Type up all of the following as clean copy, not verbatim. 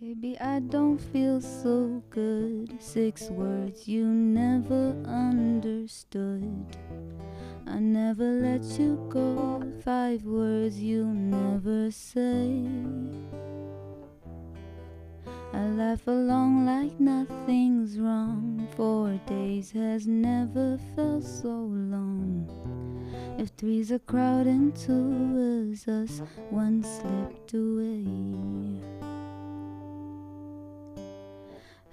Baby, I don't feel so good. 6 words you never understood. I never let you go. 5 words you never say. I laugh along like nothing's wrong. 4 days has never felt so long. If 3's a crowd and 2 is us, 1 slipped away.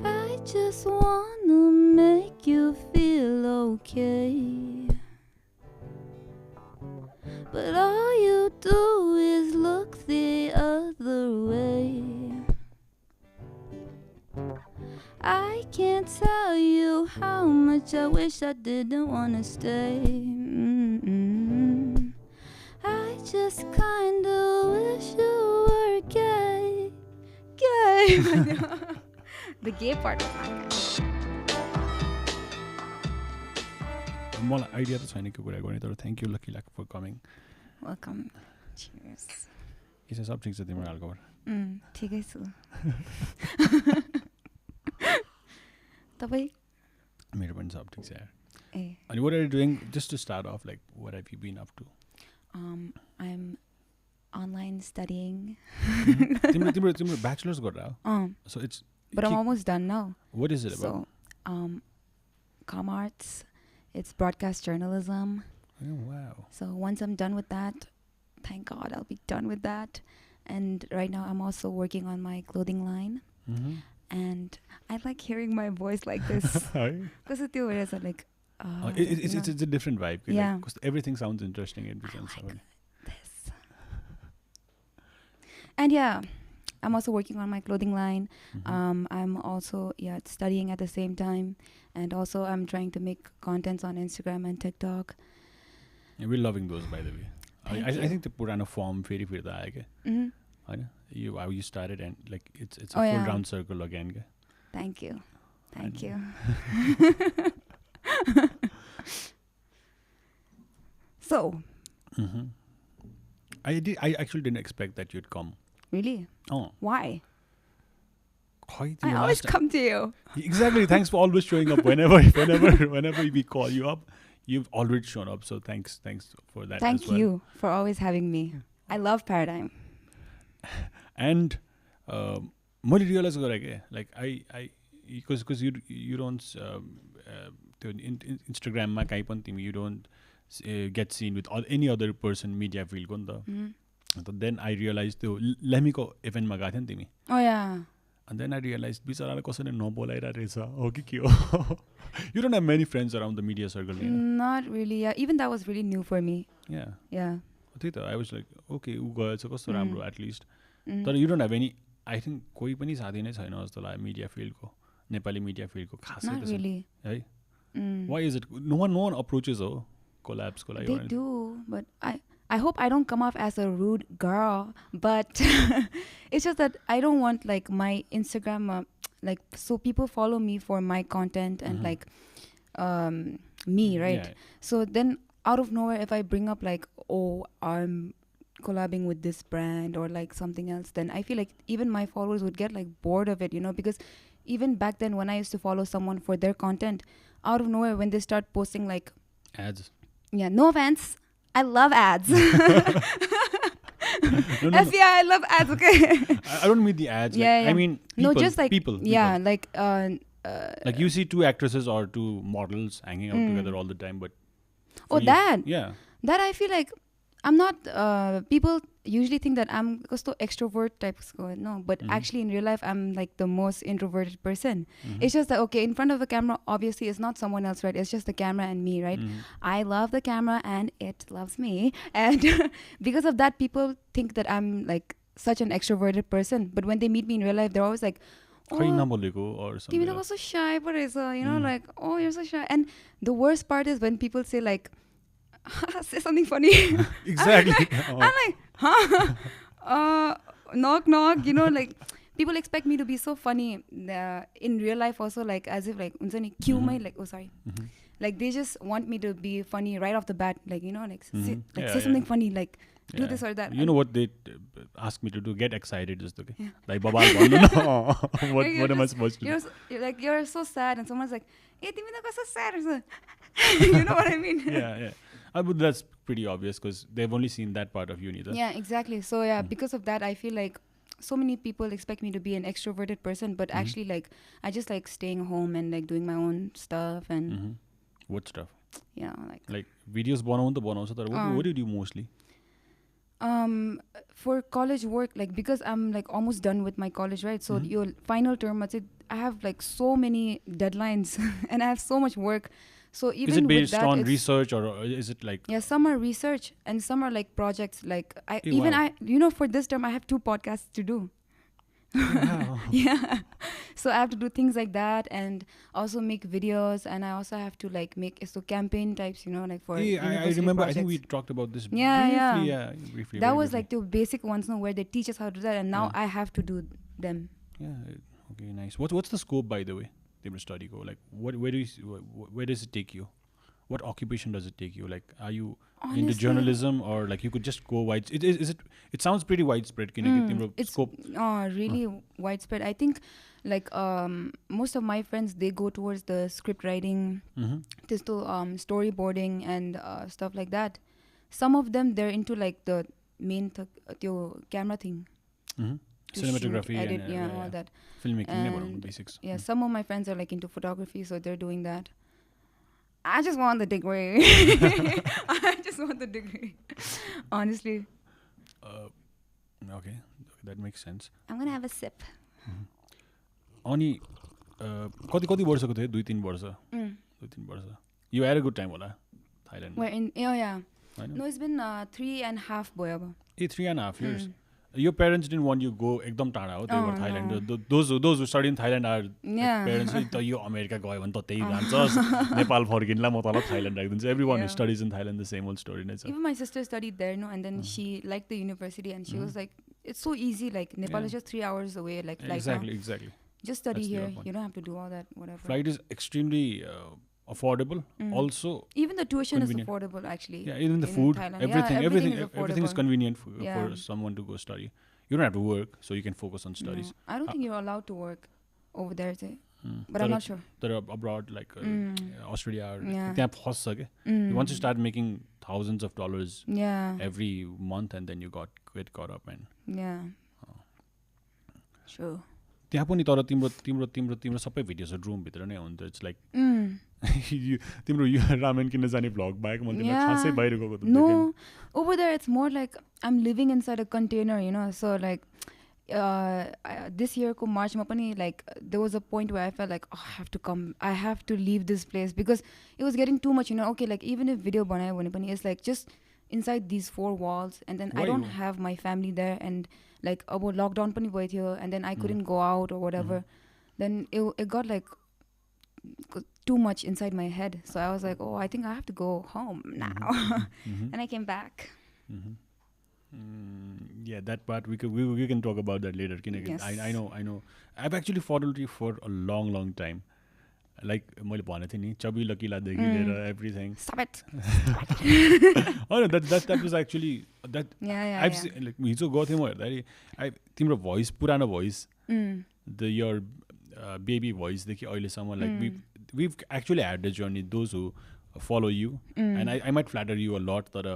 I just wanna make you feel okay, but all you do is look the other way. I can't tell you how much I wish I didn't wanna stay. I just kinda wish you were gay. Gay. The gay part of my मलाई idea त छैन के कुरा गर्ने तर thank you lucky for coming. Welcome. Cheers. के छ सब ठिक छ तिम्रो हालखबर? ठिकै छु. तपाईँ? मेरो पनि सब ठिक छ यार. ए. अनि what are you doing just to start off, like what have you been up to? I'm online studying. तिम्रो bachelor's गरेर हो? So it's but I'm almost done now. What is it about? So com arts, it's broadcast journalism. Oh wow. So once I'm done with that, thank God I'll be done with that. And right now I'm also working on my clothing line. And I like hearing my voice like this. Because it's like it's a different vibe. Yeah. Because everything sounds interesting in this. And yeah, I'm also working on my clothing line. I'm also studying at the same time, and also I'm trying to make contents on Instagram and TikTok. Yeah, we're loving those, by the way. I think the purana form very firda aaya ke. How you started, and like it's a full round circle again ke. Thank you. Thank you. So I actually didn't expect that you'd come. Really? Oh. Why? I always come to you. Exactly. Thanks for always showing up whenever we call you up. You've already shown up, so thanks for that. Thank as well. you for always having me. I love Paradygm. And I realized like I because you don't Instagram ma kai pani you don't get seen with any other person media field ko ni ta. Then I realized the Lemiko event ma gathyo ni timi. Oh yeah. And then I realized बिचराले कसैले नबोलाइरा रहेछ हो कि के हो. You don't have many friends around the media circle. Not really. Yeah, even that was really new for me. Yeah. Yeah. I was like, okay, उ गएछ कस्तो राम्रो at least. तर you don't have any. I think कोही पनि साथी नै छैन जस्तो लाग्यो media field को, नेपाली media field को खासै Not really. है. Why is it no one approaches हो collabs को लागि? They do, but I hope I don't come off as a rude girl, but it's just that I don't want like my Instagram like so people follow me for my content and like me, right? Yeah. So then out of nowhere if I bring up like, oh, I'm collabing with this brand or like something else, then I feel like even my followers would get like bored of it, you know, because even back then when I used to follow someone for their content, out of nowhere when they start posting like ads. Yeah, no offense, I love ads. No. FBI, I love ads, okay? I don't mean the ads. Yeah, like, I mean people. No, just like people. Yeah, like like you see 2 actresses or 2 models hanging out together all the time, but that. Yeah. That I feel like I'm not people usually think that I'm just extrovert type no, but actually in real life I'm like the most introverted person. It's just that okay, in front of the camera obviously it's not someone else, right? It's just the camera and me, right? I love the camera and it loves me, and because of that people think that I'm like such an extroverted person, but when they meet me in real life they're always like, or something. You're so shy, but you know, like, oh, you're so shy. And the worst part is when people say like, say something funny. Exactly. I'm like, huh? Knock knock, you know, like people expect me to be so funny in real life also, like as if like like, oh sorry, like they just want me to be funny right off the bat, like, you know, like say something funny, like do this or that. You know what they ask me to do? Get excited, just okay. Like, Baba, what am I supposed to do? You're so sad, and someone's like, "Hey, timi ta kaso sad or you know what I mean? Yeah. But that's pretty obvious because they've only seen that part of you, neither. Yeah, exactly. So because of that, I feel like so many people expect me to be an extroverted person, but actually, like, I just like staying home and like doing my own stuff and. What stuff? Yeah, like videos banaउँछ तर what do you do mostly? For college work, like, because I'm like almost done with my college, right? So your final term, I have like so many deadlines and I have so much work. So even is it based with that, on research or is it like? Yeah, some are research and some are like projects. Like for this term, I have 2 podcasts to do. Wow. Yeah, so I have to do things like that and also make videos, and I also have to like make campaign types, like for I remember projects. I think we talked about this briefly. That was like the basic ones, where they teach us how to do that, and now I have to do them. Okay, nice. What's the scope, by the way? They study go like where does it take you? What occupation does it take you? Like, are you into journalism or like you could just go wide? It sounds pretty widespread. It's scope. Really widespread. I think like most of my friends, they go towards the script writing, storyboarding and stuff like that. Some of them, they're into like the main camera thing. Cinematography, edit, all that. Filmmaking, basics. Yeah, some of my friends are like into photography, so they're doing that. I just want the degree. I just want the degree. Honestly. Okay, that makes sense. I'm gonna have a sip. Ani कति वर्षको थियो 2-3 वर्ष 2-3 वर्ष You had a good time होला Thailand. Where no, it's been 3.5 boy. 3.5 years. Your parents didn't want you to go ekdam टाढा हो they were Thailand. Those who study in Thailand are parents त यो America गयो भने त त्यही जान्छस् नेपाल फर्किनला म तल Thailand राख्दिन्छु. Everyone who studies in Thailand, the same old story. Even my sister studied there, and then she liked the university, and she was like, it's so easy, like Nepal is just 3 hours away, like flight. Exactly. Just study here. You don't have to do all that, whatever. Flight is extremely affordable. Also, even the tuition is affordable, actually. Yeah, even the food, Thailand. everything is convenient for someone to go study. You don't have to work, so you can focus on studies. No, I don't think you're allowed to work over there, but I'm not sure. They're abroad, like Australia. Once you start making thousands of dollars every month, and then you get caught up and sure. त्यहाँ पनि तर तिम्रो सबै भिडियोजहरु room भित्र नै हुन्छ. It's like तिम्रो यो ramen किन्न जाने भ्लग बाहेक म तिमीलाई खासै बाहिर गएको त No, over there it's more like I'm living inside a container, so like this year ko March ma pani, like there was a point where I felt like I have to leave this place because it was getting too much, okay, like even if video banayo bhane pani, it's like just inside these 4 walls, and then I don't have my family there, and like lockdown pani bhayo थियो, and then I couldn't go out or whatever. Then it got like too much inside my head, so I was like, I think I have to go home now. And I came back. Yeah, that part we can talk about that later. Yes. I know I've actually followed you for a long time. Like मैले भनेको थिएँ नि Chubby Lhakyila देखि लिएर everything. Stop it. Oh no, that was actually that. Yeah. I've seen, like हिजो गएको थिएँ म हेर्दाखेरि तिम्रो voice पुरानो voice, your baby voice देखि अहिलेसम्म, like we've actually had a journey, those who follow you, and I might flatter you a lot, but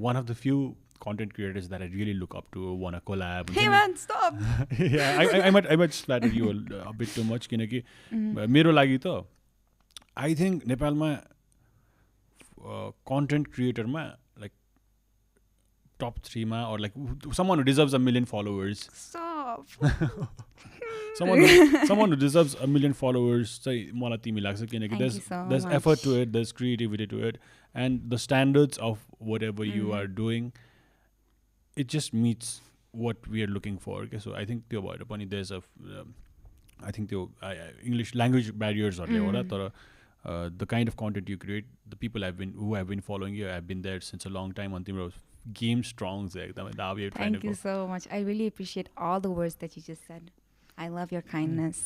one of the few content creators that I really look up to, want to collab. Hey man, stop. Yeah, I might flatter you a bit too much, किनकि मेरो लागि त I think नेपालमा content creator मा like top 3 मा, or like someone who deserves 1 million followers. Stop. someone who deserves 1 million followers चाहिँ मलाई तिमी लाग्छ, किनकि there's effort to it, there's creativity to it, and the standards of whatever you are doing, it just meets what we are looking for. Okay, so I think त्यो भएर पनि there's a I think त्यो English language barriers हरुले होला, तर the kind of content you create, the people who have been following you have been there since a long time, and तिम्रो game strong छ एकदमै दाबी. Thank you so much. I really appreciate all the words that you just said. I love your kindness.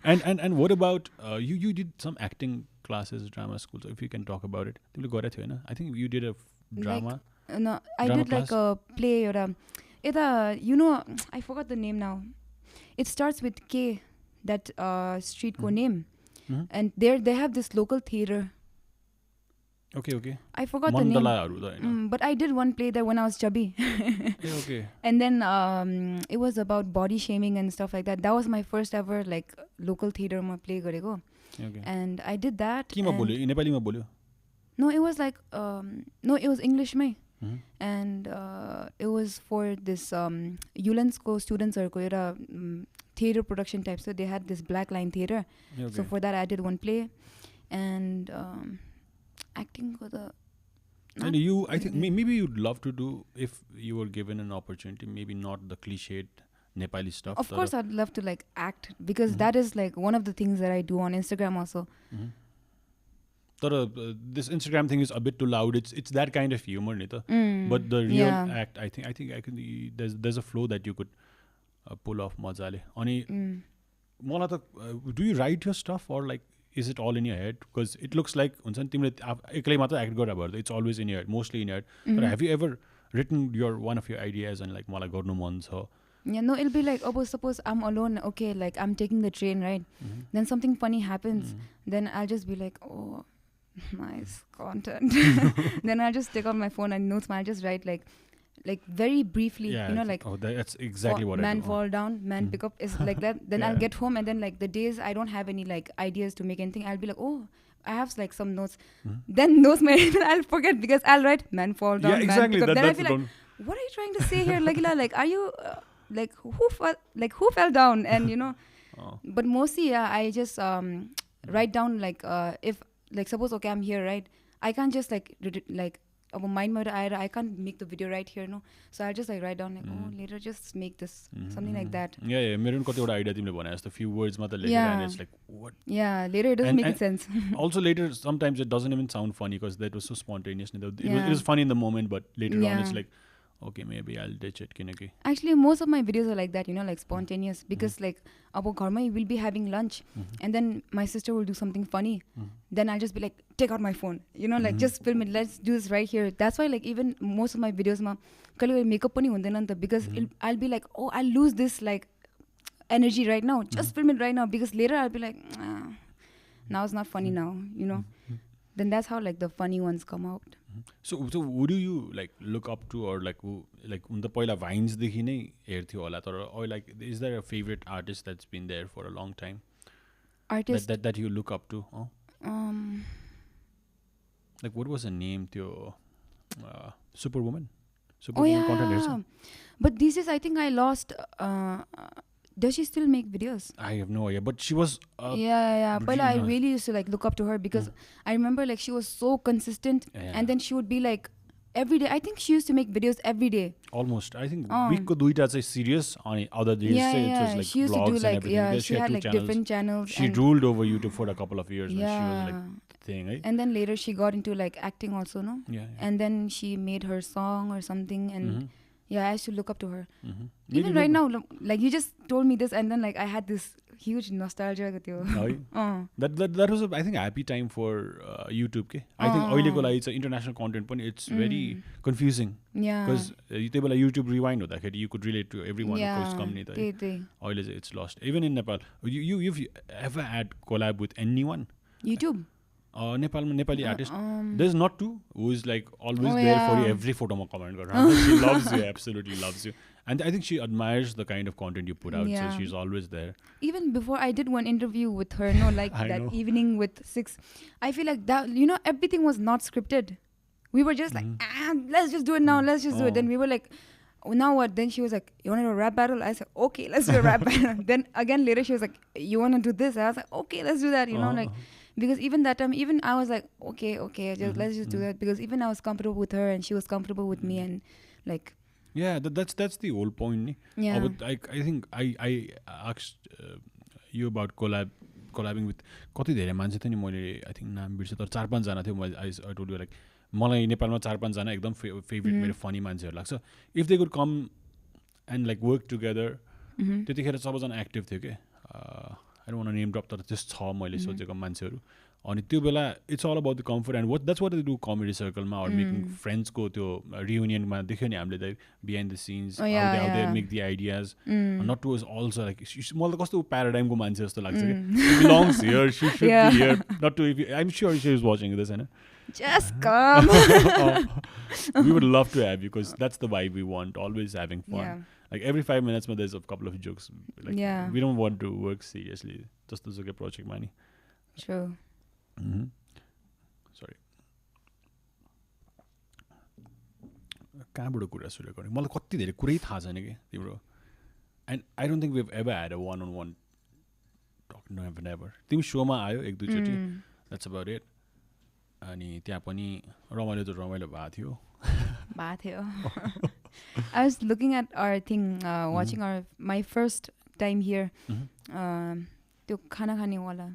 And what about you did some acting classes, drama school, so if you can talk about it. तिमीले गरेको थियो हैन? I think you did a drama. No, I did like a play or a, you know, I forgot the name now. It starts with K, that street ko name. And there they have this local theater. Okay. I forgot the name. But I did one play there when I was chubby. Okay. And then it was about body shaming and stuff like that. That was my first ever like local theater ma play gareko. Okay. And I did that. Ke ma bolyo? Nepali ma bolyo? No, it was like no, it was English mai. And it was for this Yulansko students or theater production type. So they had this Black Line theater. Okay. So for that I did one play. And acting for the... And you, I think maybe you'd love to do, if you were given an opportunity, maybe not the cliched Nepali stuff. Of course I'd love to like act, because that is like one of the things that I do on Instagram also. This Instagram thing is a bit too loud. It's that kind of humor, Nita. But the real act, I think I can. There's a flow that you could pull off. Mazale. Ani, do you write your stuff, or like is it all in your head? Because it looks like it's always in your head, mostly in your head. But have you ever written one of your ideas and like mala garnu man cha? Yeah, no, it'll be like, suppose I'm alone, okay, like I'm taking the train, right? Then something funny happens. Then I'll just be like, oh, nice content. Then I'll just take out my phone and notes, I'll just write like very briefly, you know, like, oh, that's exactly what I do. Man fall down, man pick up, is like that. Then I'll get home, and then like the days I don't have any like ideas to make anything, I'll be like, oh, I have like some notes. Then those I'll forget, because I'll write man fall down, exactly. Man pick up. Then I'll be like, what are you trying to say here, Lhakyila? Like, are you like who fell down? And you know, but mostly I just write down like if like suppose okay I'm here, right? I can't just like mind I can't make the video right here, no. So I'll just like write down like later just make this something like that. Yeah. मेरो पनि कतिवटा idea तिमीले भने जस्तो few words मात्र लेखेर and it's like what? Yeah, later it doesn't make sense. Also later sometimes it doesn't even sound funny because that was so spontaneous. It was funny in the moment, but later on it's like, okay, maybe I'll ditch it. Actually, most of my videos are like that, you know, like spontaneous, because like abo gharma we'll be having lunch and then my sister will do something funny. Then I'll just be like, take out my phone, you know, like just film it, let's do this right here. That's why like even most of my videos ma kale makeup pani hunदैन नि त, because I'll be like, oh, I'll lose this like energy right now, just film it right now, because later I'll be like, now it's not funny now, you know. Then that's how like the funny ones come out. So who do you like look up to, or like who like the पहिला Vines देखि नै हेर्थ्यो होला तर, or like is there a favorite artist that's been there for a long time? Artist that you look up to? Like what was her name? त्यो Superwoman content heर्छ. But these days I think I lost. Does she still make videos? I have no idea, but she was but I really used to like look up to her, because I remember like she was so consistent, and then she would be like every day. I think she used to make videos every day. Almost. I think week ko duita चाहिँ serious, on other days it was like she used vlogs to do like and everything. she had like different channels. She ruled over YouTube for a couple of years when she was like thing, right? And then later she got into like acting also, no? Yeah. And then she made her song or something, and I used to look up to her. Even right now, like you just told me this, and then like I had this huge nostalgia with you. That was I think a happy time for YouTube. Okay? I think अहिलेको लागि चाहिँ international content पनि it's very confusing. Yeah. Because त्यही बेला YouTube rewind हुँदाखेरि you could relate to everyone who's come नि त. अहिले चाहिँ it's lost. Even in Nepal, you've ever had collab with anyone? YouTube. Nepali artist. There's not two who is like always there for you. Every photo ma comment garra. She loves you, absolutely loves you. And I think she admires the kind of content you put out, so she's always there. Even before I did one interview with her, no, like that evening with 6. I feel like that, you know, everything was not scripted. We were just like, let's just do it now, let's just do it. Then we were like, now what? Then she was like, you want to do a rap battle? I said, okay, let's do a rap battle. Then again later she was like, you want to do this? I was like, okay, let's do that, you know, like. Because even that time, even I was like, okay, let's just do that. Because even I was comfortable with her and she was comfortable with me, and like. Yeah, that's the whole point. Yeah. But I think I asked you about collabing with कति धेरै मान्छे थियो नि, मैले I think नाम बिर्से तर 4-5 जना थियो. I told you like मलाई नेपालमा 4-5 जना एकदम favorite मेरो funny मान्छेहरु लाग्छ. If they could come and like work together, त्यतिखेर सबैजना active थियो के. I don't want to name drop, तर त्यस छ मैले सोचेको मान्छेहरु. अनि त्यो बेला it's all about the comfort and that's what they do comedy सर्कलमा अर मेकिङ फ्रेन्ड्सको त्यो रियुनियनमा देख्यो नि हामीले त behind the scenes how they make the ideas not to also like मलाई त कस्तो प्याराडाइमको मान्छे जस्तो लाग्छ कि belongs here she should be here not to I am sure she is watching this हैन just come. We would love to have you because that's the vibe we want, always having fun. Like every 5 minutes there's a couple of jokes, like we don't want to work seriously just as a project money. True. Sorry, कहाँबाट कुरा सुरु गर्ने मलाई कति धेरै कुरै थाहा छैन कि तिम्रो and I don't think we've ever had a one-on-one talk. No, I've never. तिमी शोमा आयो एक दुई चोटि, that's about it. अनि त्यहाँ पनि रमाइलो त रमाइलो भएको थियो. I was looking at our thing, watching my first time here. त्यो खाना खाने वाला.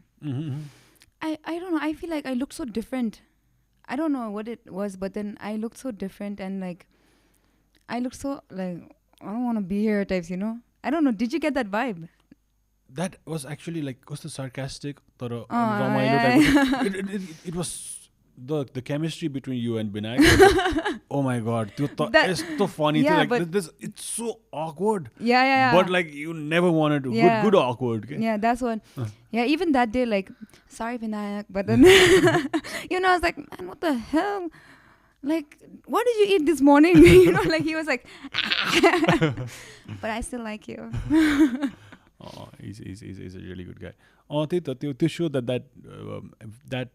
I don't know, I feel like I looked so different. I don't know what it was, but then I looked so different and like I looked so like I don't want to be here types, you know. I don't know, did you get that vibe? That was actually like कस्तो sarcastic तर रमाइलो type. It was the chemistry between you and Binayak. Oh my god, it's so funny. Yeah, like this, it's so awkward. Yeah. But like you never wanted to. Good awkward. Okay? Yeah, that's what. Yeah, even that day, like, sorry Binayak, but then you know, I was like, man, what the hell? Like, what did you eat this morning? You know, like he was like, but I still like you. Oh, he's a really good guy. Oh, to show that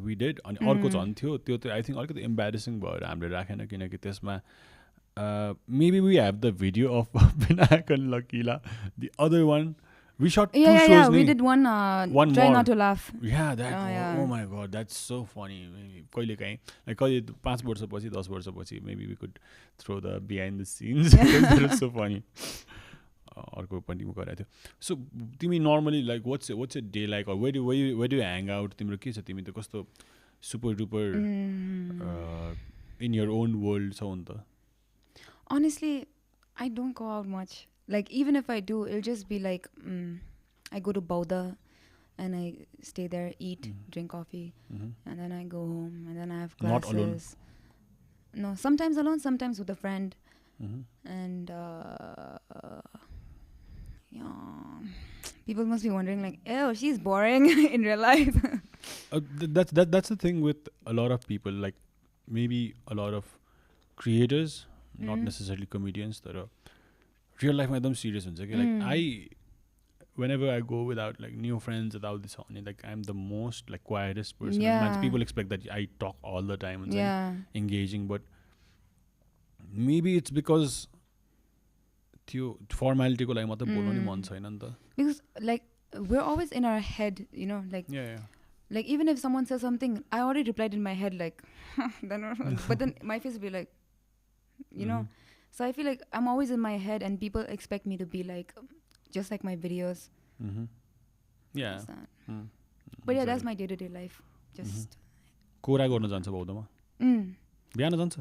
we did अनि अर्को झन् थियो त्यो त I think अलिकति embarrassing भएर हामीले राखेन किनकि त्यसमा maybe we have the video of Vinayak and Lhakyila. The other one we shot two shows. Yeah, we did one try not to laugh. Yeah, that oh my god, that's so funny. कहिले काहीँ like कहिले 5 वर्षपछि 10 वर्षपछि maybe we could throw the behind the scenes. That was so funny. अर्को पनि गराएको थियो. सो तिमी normally like what's a day like or where do you hang out? तिम्रो के छ तिमी त कस्तो super duper in your own world छौ नि त? Honestly, I don't go out much. Like even if I do, it'll just be like I go to Bauda and I stay there, eat, drink coffee, and then I go home and then I have classes. Not alone? No, sometimes alone, sometimes with a friend. And people must be wondering like, oh, she's boring in real life. That's the thing with a lot of people, like maybe a lot of creators, not necessarily comedians, that are real life my serious ones. Okay? Like whenever I go without like new friends, without this on, like I'm the most like quietest person. Yeah. People expect that I talk all the time and like, engaging, but maybe it's because त्यो फर्मालिटीको लागि मात्र बोल्नु नि मन छैन नि त. Because like we're always in our head, you know, like like even if someone says something, I already replied in my head like but then my face will be like, you know. So I feel like I'm always in my head and people expect me to be like just like my videos. Yeah. But yeah, that's my day-to-day life. Just कोरा गर्न जान्छ बौद्धमा? बिहान जान्छ?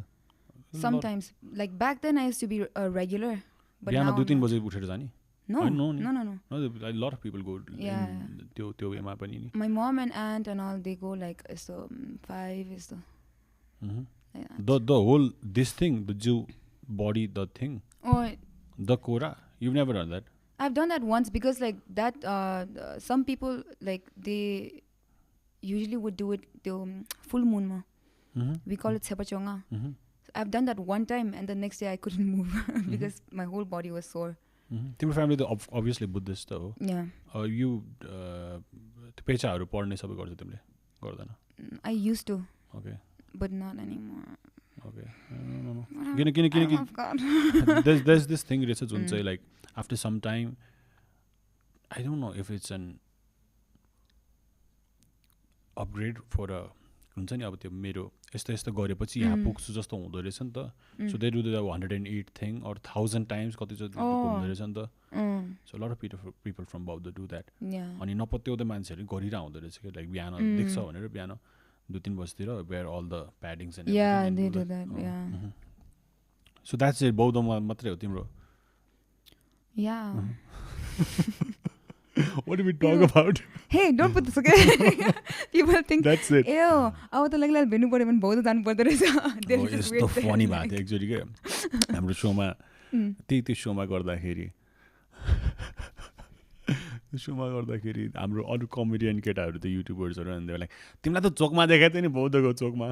Sometimes. Like back then I used to be a regular. But Bihan now 2-3 बजे उठेर जाने? No. A lot of people go त्यो वेमा पनि नि. My mom and aunt and all, they go like so 5 is the whole this thing, the Jew body, the thing. Oh, the kora. You've never done that? I've done that once because like that some people like they usually would do it the full moon ma. We call it sepachonga. I've done that one time and the next day I couldn't move because my whole body was sore. Your family obviously Buddhist though. Yeah. You पेचाहरु पढ्ने सबै गर्छ तिमीले? गर्दैन? I used to. Okay. But not anymore. Okay. No. There's this thing research जुन चाहिँ like after some time, I don't know if it's an upgrade for a हुन्छ नि अब त्यो मेरो यस्तो गरेपछि यहाँ पुग्छु जस्तो हुँदो रहेछ नि त. So they do the 108 thing or 1000 times कति जति पुग्दो रहेछ नि त. So a lot of people from Bauda do that. अनि नपत्याउँदै मान्छेहरु गरिरा हुँदो रहेछ कि लाइक बिहान देख्छ भनेर बिहान 2-3 बजेतिर wear all the paddings and everything. Yeah, they do that. Yeah. So that's it. बौद्धमा मात्रै हो तिम्रो? Yeah. What do we talk about? Hey, don't put this, okay? People think that's it. Ew, अब त लाग्ला भेट्नु पर्यो भने बहुत जानु पर्दो रहेछ. यस्तो फनी भएको थियो एक्चुअली के हाम्रो सोमा त्यो सोमा गर्दाखेरि हाम्रो अरू कमेडियन केटाहरू त युट्युबर्सहरू अनि लाइक तिमीलाई त चोकमा देखाएको थियो नि बौद्धको चोकमा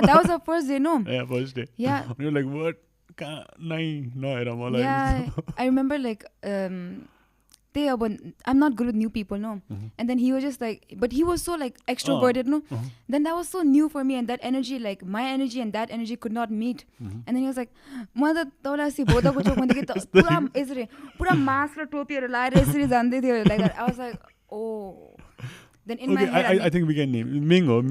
that was our first day, no? Yeah, first day. Yeah. You're like, what? नहेर मलाई. Yeah, I remember like I'm not good with new people, no. And then he was just like, but he was so like extroverted, no. Then that was so new for me, and that energy, like my energy and that energy could not meet. And then he was like, "Mother, tola si boda ko chok mein dekhe to pura isre pura mask ra topi ra laएर यसरी जान्दै थियो like that." I was like, oh. Then in my head, I think we can name Ming ho.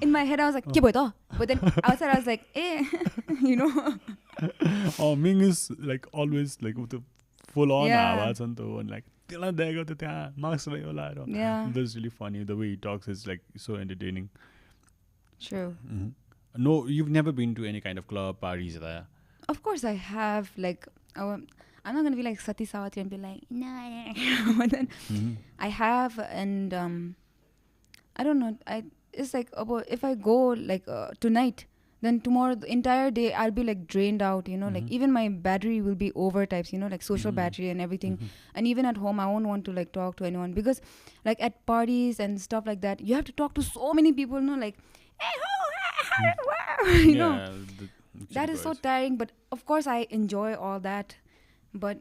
In my head, I was like, "Ke bhai ta?" But then outside, I was like, you know. Oh, Ming is like always like with the full on आवाज छ नि त and like त्यसलाई देखेको थियो त्यहाँ marks रह्यो लाएर. That's really funny. The way he talks is like so entertaining. True. No, you've never been to any kind of club parties there? Of course I have. Like I'm not gonna be like Sati Sawatri and be like no. But then I have, and I don't know. It's like about if I go like tonight, then tomorrow the entire day I'll be like drained out, you know, like even my battery will be over types, you know, like social battery and everything. And even at home I won't want to like talk to anyone, because like at parties and stuff like that you have to talk to so many people, you know, like you know, that is so tiring. But of course I enjoy all that, but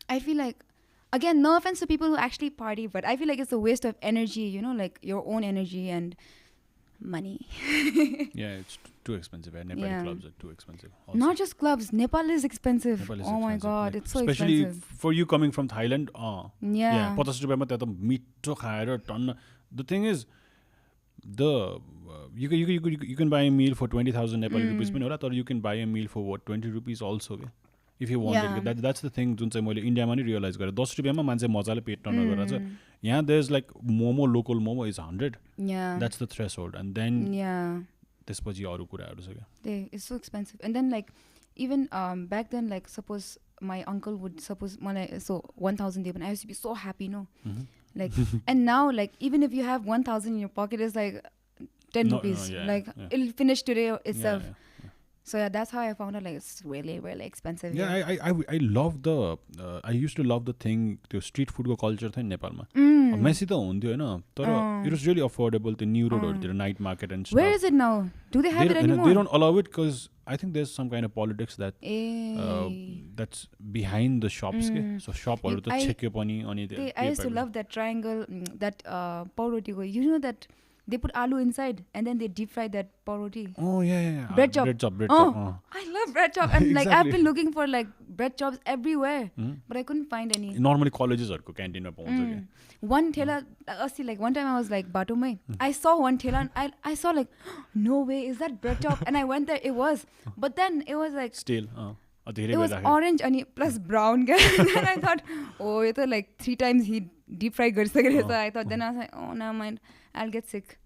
I feel like, again, no offense to people who actually party, but I feel like it's a waste of energy, you know, like your own energy and money. Yeah, it's too expensive. Nepali clubs are too expensive also. Not just clubs, Nepal is expensive. My god, like, it's so especially expensive. For you coming from Thailand. Yeah, 50 रुपैयाँमा त्यहाँ त मिठो खाएर टन्न. The thing is, you can buy a meal for 20,000 Nepali rupees पनि होला, तर you can buy a meal for what 20 rupees also के. If you want it, that's the thing जुन चाहिँ मैले इन्डियामा नि रियलाइज गरेँ. 10 रुपैयाँमा मान्छे मजाले पेट टर्न गरेर छ. यहाँ there's like local momo is 100. Yeah, that's the threshold. And then त्यसपछि अरू कुराहरू छ क्या. It's so expensive. And then like even back then, like suppose my uncle would so 1,000 day, I used to be so happy, no? Like and now like even if you have 1,000 in your pocket, it's like 10 rupees. It'll finish today itself. So yeah, that's how I found out like it's really, really expensive. Yeah, I love the I used to love the thing, त्यो street food को culture थियो नेपालमा. Messy त हुन्थ्यो हैन, तर it was really affordable. The new roadहरुतिर night market and stuff. Where is it now? Do they have it anymore? They don't allow it because I think there's some kind of politics that that's behind the shops के. So shopहरु त छेक्यो पनि अनि I used to love that triangle, that pauroti ko. You know that they put aloo inside and then they deep fry that pauroti. Oh yeah. Bread chop. I love bread chop, and like exactly. I've been looking for like bread chops everywhere, but I couldn't find any. Normally collegesहरुको क्यान्टिनमा पाउँछ के. One thela, like one time I was like batomai, I saw one thela and I saw like, no way, is that bread chop? And I went there, it was, but then it was like still it was orange and plus brown. And I thought, oh, it's like 3 times he deep fried गरिसकेको. I thought, then I was like, oh, never mind, I'll get sick.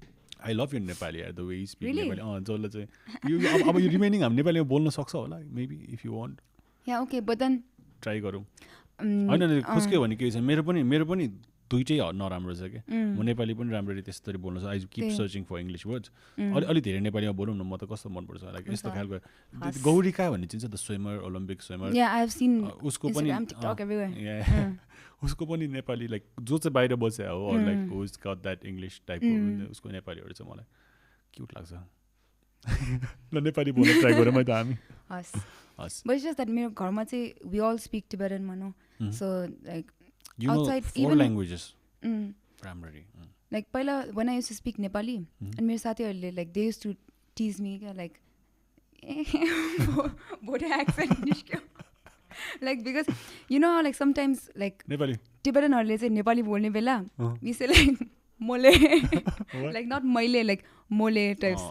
I love your Nepali, the way you speak. Really? Nepali. जसले चाहिँ अब you remaining हामी नेपालीमा बोल्न सक्छ होला, maybe if you want. Yeah, okay, but then try गरौँ. हैन खुस्क्यो भने के छ, मेरो पनि दुईटै नराम्रो छ के. म नेपाली पनि राम्ररी त्यसरी बोल्न सक्छु. I keep searching for English words. अलि धेरै नेपालीमा बोलौँ न, म त कस्तो मन पर्छ लाइक यस्तो खालको. गौरीका भन्ने चिन्छ the swimmer, Olympic swimmer. Yeah, I've seen उसको पनि Instagram, TikTok everywhere. Yeah. उसको पनि नेपाली लाइक जो चाहिँ बाहिर बसे हो, or like who's got that English type of उसको नेपालीहरु चाहिँ मलाई क्यूट लाग्छ. ल नेपाली बोल्न ट्राई गरौँ है त हामी. Us. But it's just that मेरो घरमा चाहिँ we all speak Tibetan mano. So like you outside know 4 languages. Primarily. Like पहिला when I used to speak Nepali, and मेरो साथीहरुले like they used to tease me like Bode accent निस्क्यो. Like because you know how like sometimes like Nepali Tibetanहरुले चाहिँ नेपाली बोल्ने बेला we say like mole like not मैले like mole types.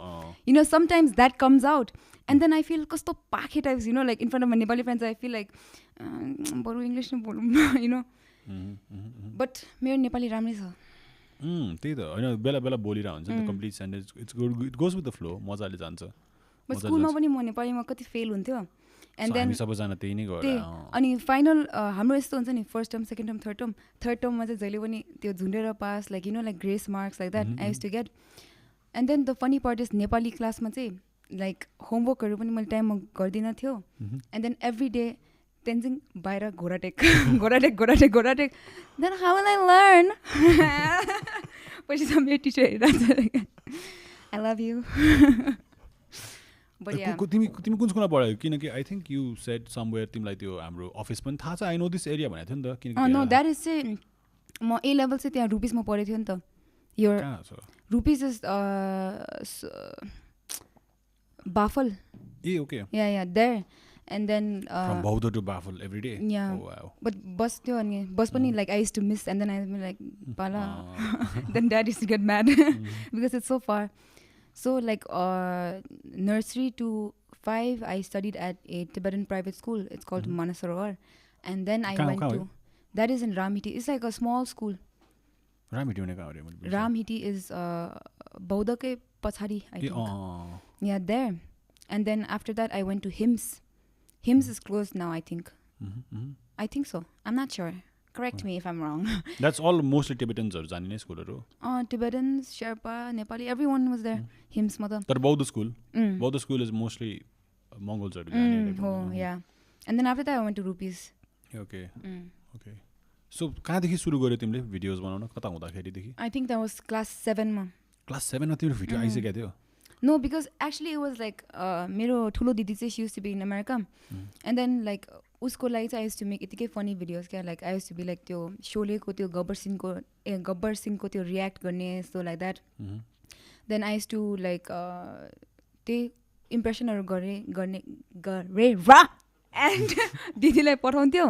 You know, sometimes that comes out. And then I feel kasto pakhe types, you know, like in front of my Nepali friends, I feel like baru English na bolum, you know. But मेरो नेपाली राम्रै छ. त्यही त हैन बेला बेला बोलिरा हुन्छ नि, complete sentence, it's good, it goes with the flow, मजाले जान्छ. But स्कुलमा पनि म नेपालीमा कति फेल हुन्थ्यो. And then सबैजना त्यही नै गरे अनि फाइनल हाम्रो यस्तो हुन्छ नि first term second term third टर्ममा चाहिँ जहिले पनि त्यो झुन्डेर pass like like grace marks like that I use to get and then the funny part is Nepali क्लासमा चाहिँ लाइक होमवर्कहरू पनि मैले टाइममा गर्दिनँ थियो and then every day Tenzing बाहिर घोराटेक then how will I learn पछि त मेरो टिचर हेरिरहेको आई लभ यु तिमी कुन स्कुलमा पढ्यौ किनकि I think you said somewhere तिमीलाई त्यो हाम्रो अफिस पनि थाहा छ आई नो दिस एरिया भनेको थियो नि त किनकि नो द्याट इज चाहिँ म ए लेभल चाहिँ त्यहाँ रुपिसमा पढेको थियो नि त यो रुपिस इज बाफल ए okay yeah there and then from Bauda to Baffle every day yeah oh wow but bus थियो अनि bus पनि like I used to miss and then I was like pala then dad used to get mad because it's so far so like nursery to 5 I studied at a Tibetan private school it's called Manasarovar and then I went to that is in Ramhiti it's like a small school Ramhiti भने कहाँ हो Ramhiti is Bauda के पछाडि I think yeah there and then after that I went to Hims is closed now, I think. I think so. I'm not sure. Correct me if I'm wrong. That's all mostly Tibetans or Zanine school. Tibetans, Sherpa, Nepali, everyone was there. Hims mother. But Bauda school. Bauda school is mostly Mongols or oh, yeah. And then after that I went to Rupees. Okay. Okay. So, कहाँदेखि सुरु गर्यो तिमीले videos बनाउन कता हुँदाखेरिदेखि? I think that was class 7 मा. Class 7 मा तिम्रो video आइसकेको थियो? No, because actually it was like मेरो ठुलो दिदी चाहिँ she used to be in America and then like उसको लागि चाहिँ I used to make यतिकै funny videos क्या like I used to be like त्यो शोलेको त्यो गब्बर सिंहको त्यो react गर्ने so like that then I used to like त्यही इम्प्रेसनहरू गरे रा and दिदीलाई पठाउँथ्यो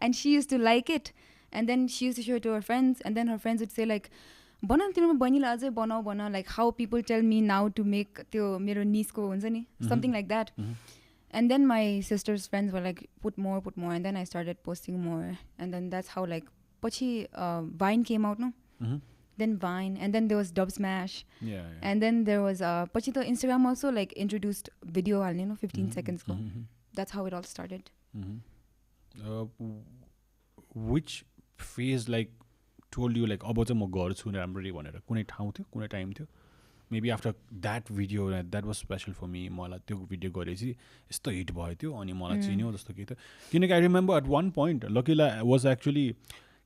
and she used to like it and then she used to show it to her friends and then her friends would say like बना तिम्रो बहिनीलाई अझै बनाऊ like how people tell me now to make त्यो मेरो निसको हुन्छ नि something like that and then my sister's friends were like put more and then I started posting more and then that's how like पछि Vine came out no then Vine and then there was Dubsmash and then there was पछि त Instagram also like introduced video हाल्ने no 15 सेकेन्ड्सको that's how it all started which phase like told you like अब चाहिँ म गर्छु राम्ररी भनेर कुनै ठाउँ थियो कुनै टाइम थियो maybe after that video that was special for me मलाई त्यो भिडियो गरेपछि यस्तो हिट भयो त्यो अनि मलाई चिन्यो जस्तो के थियो किनकि I remember at one point लकिला वाज एक्चुअली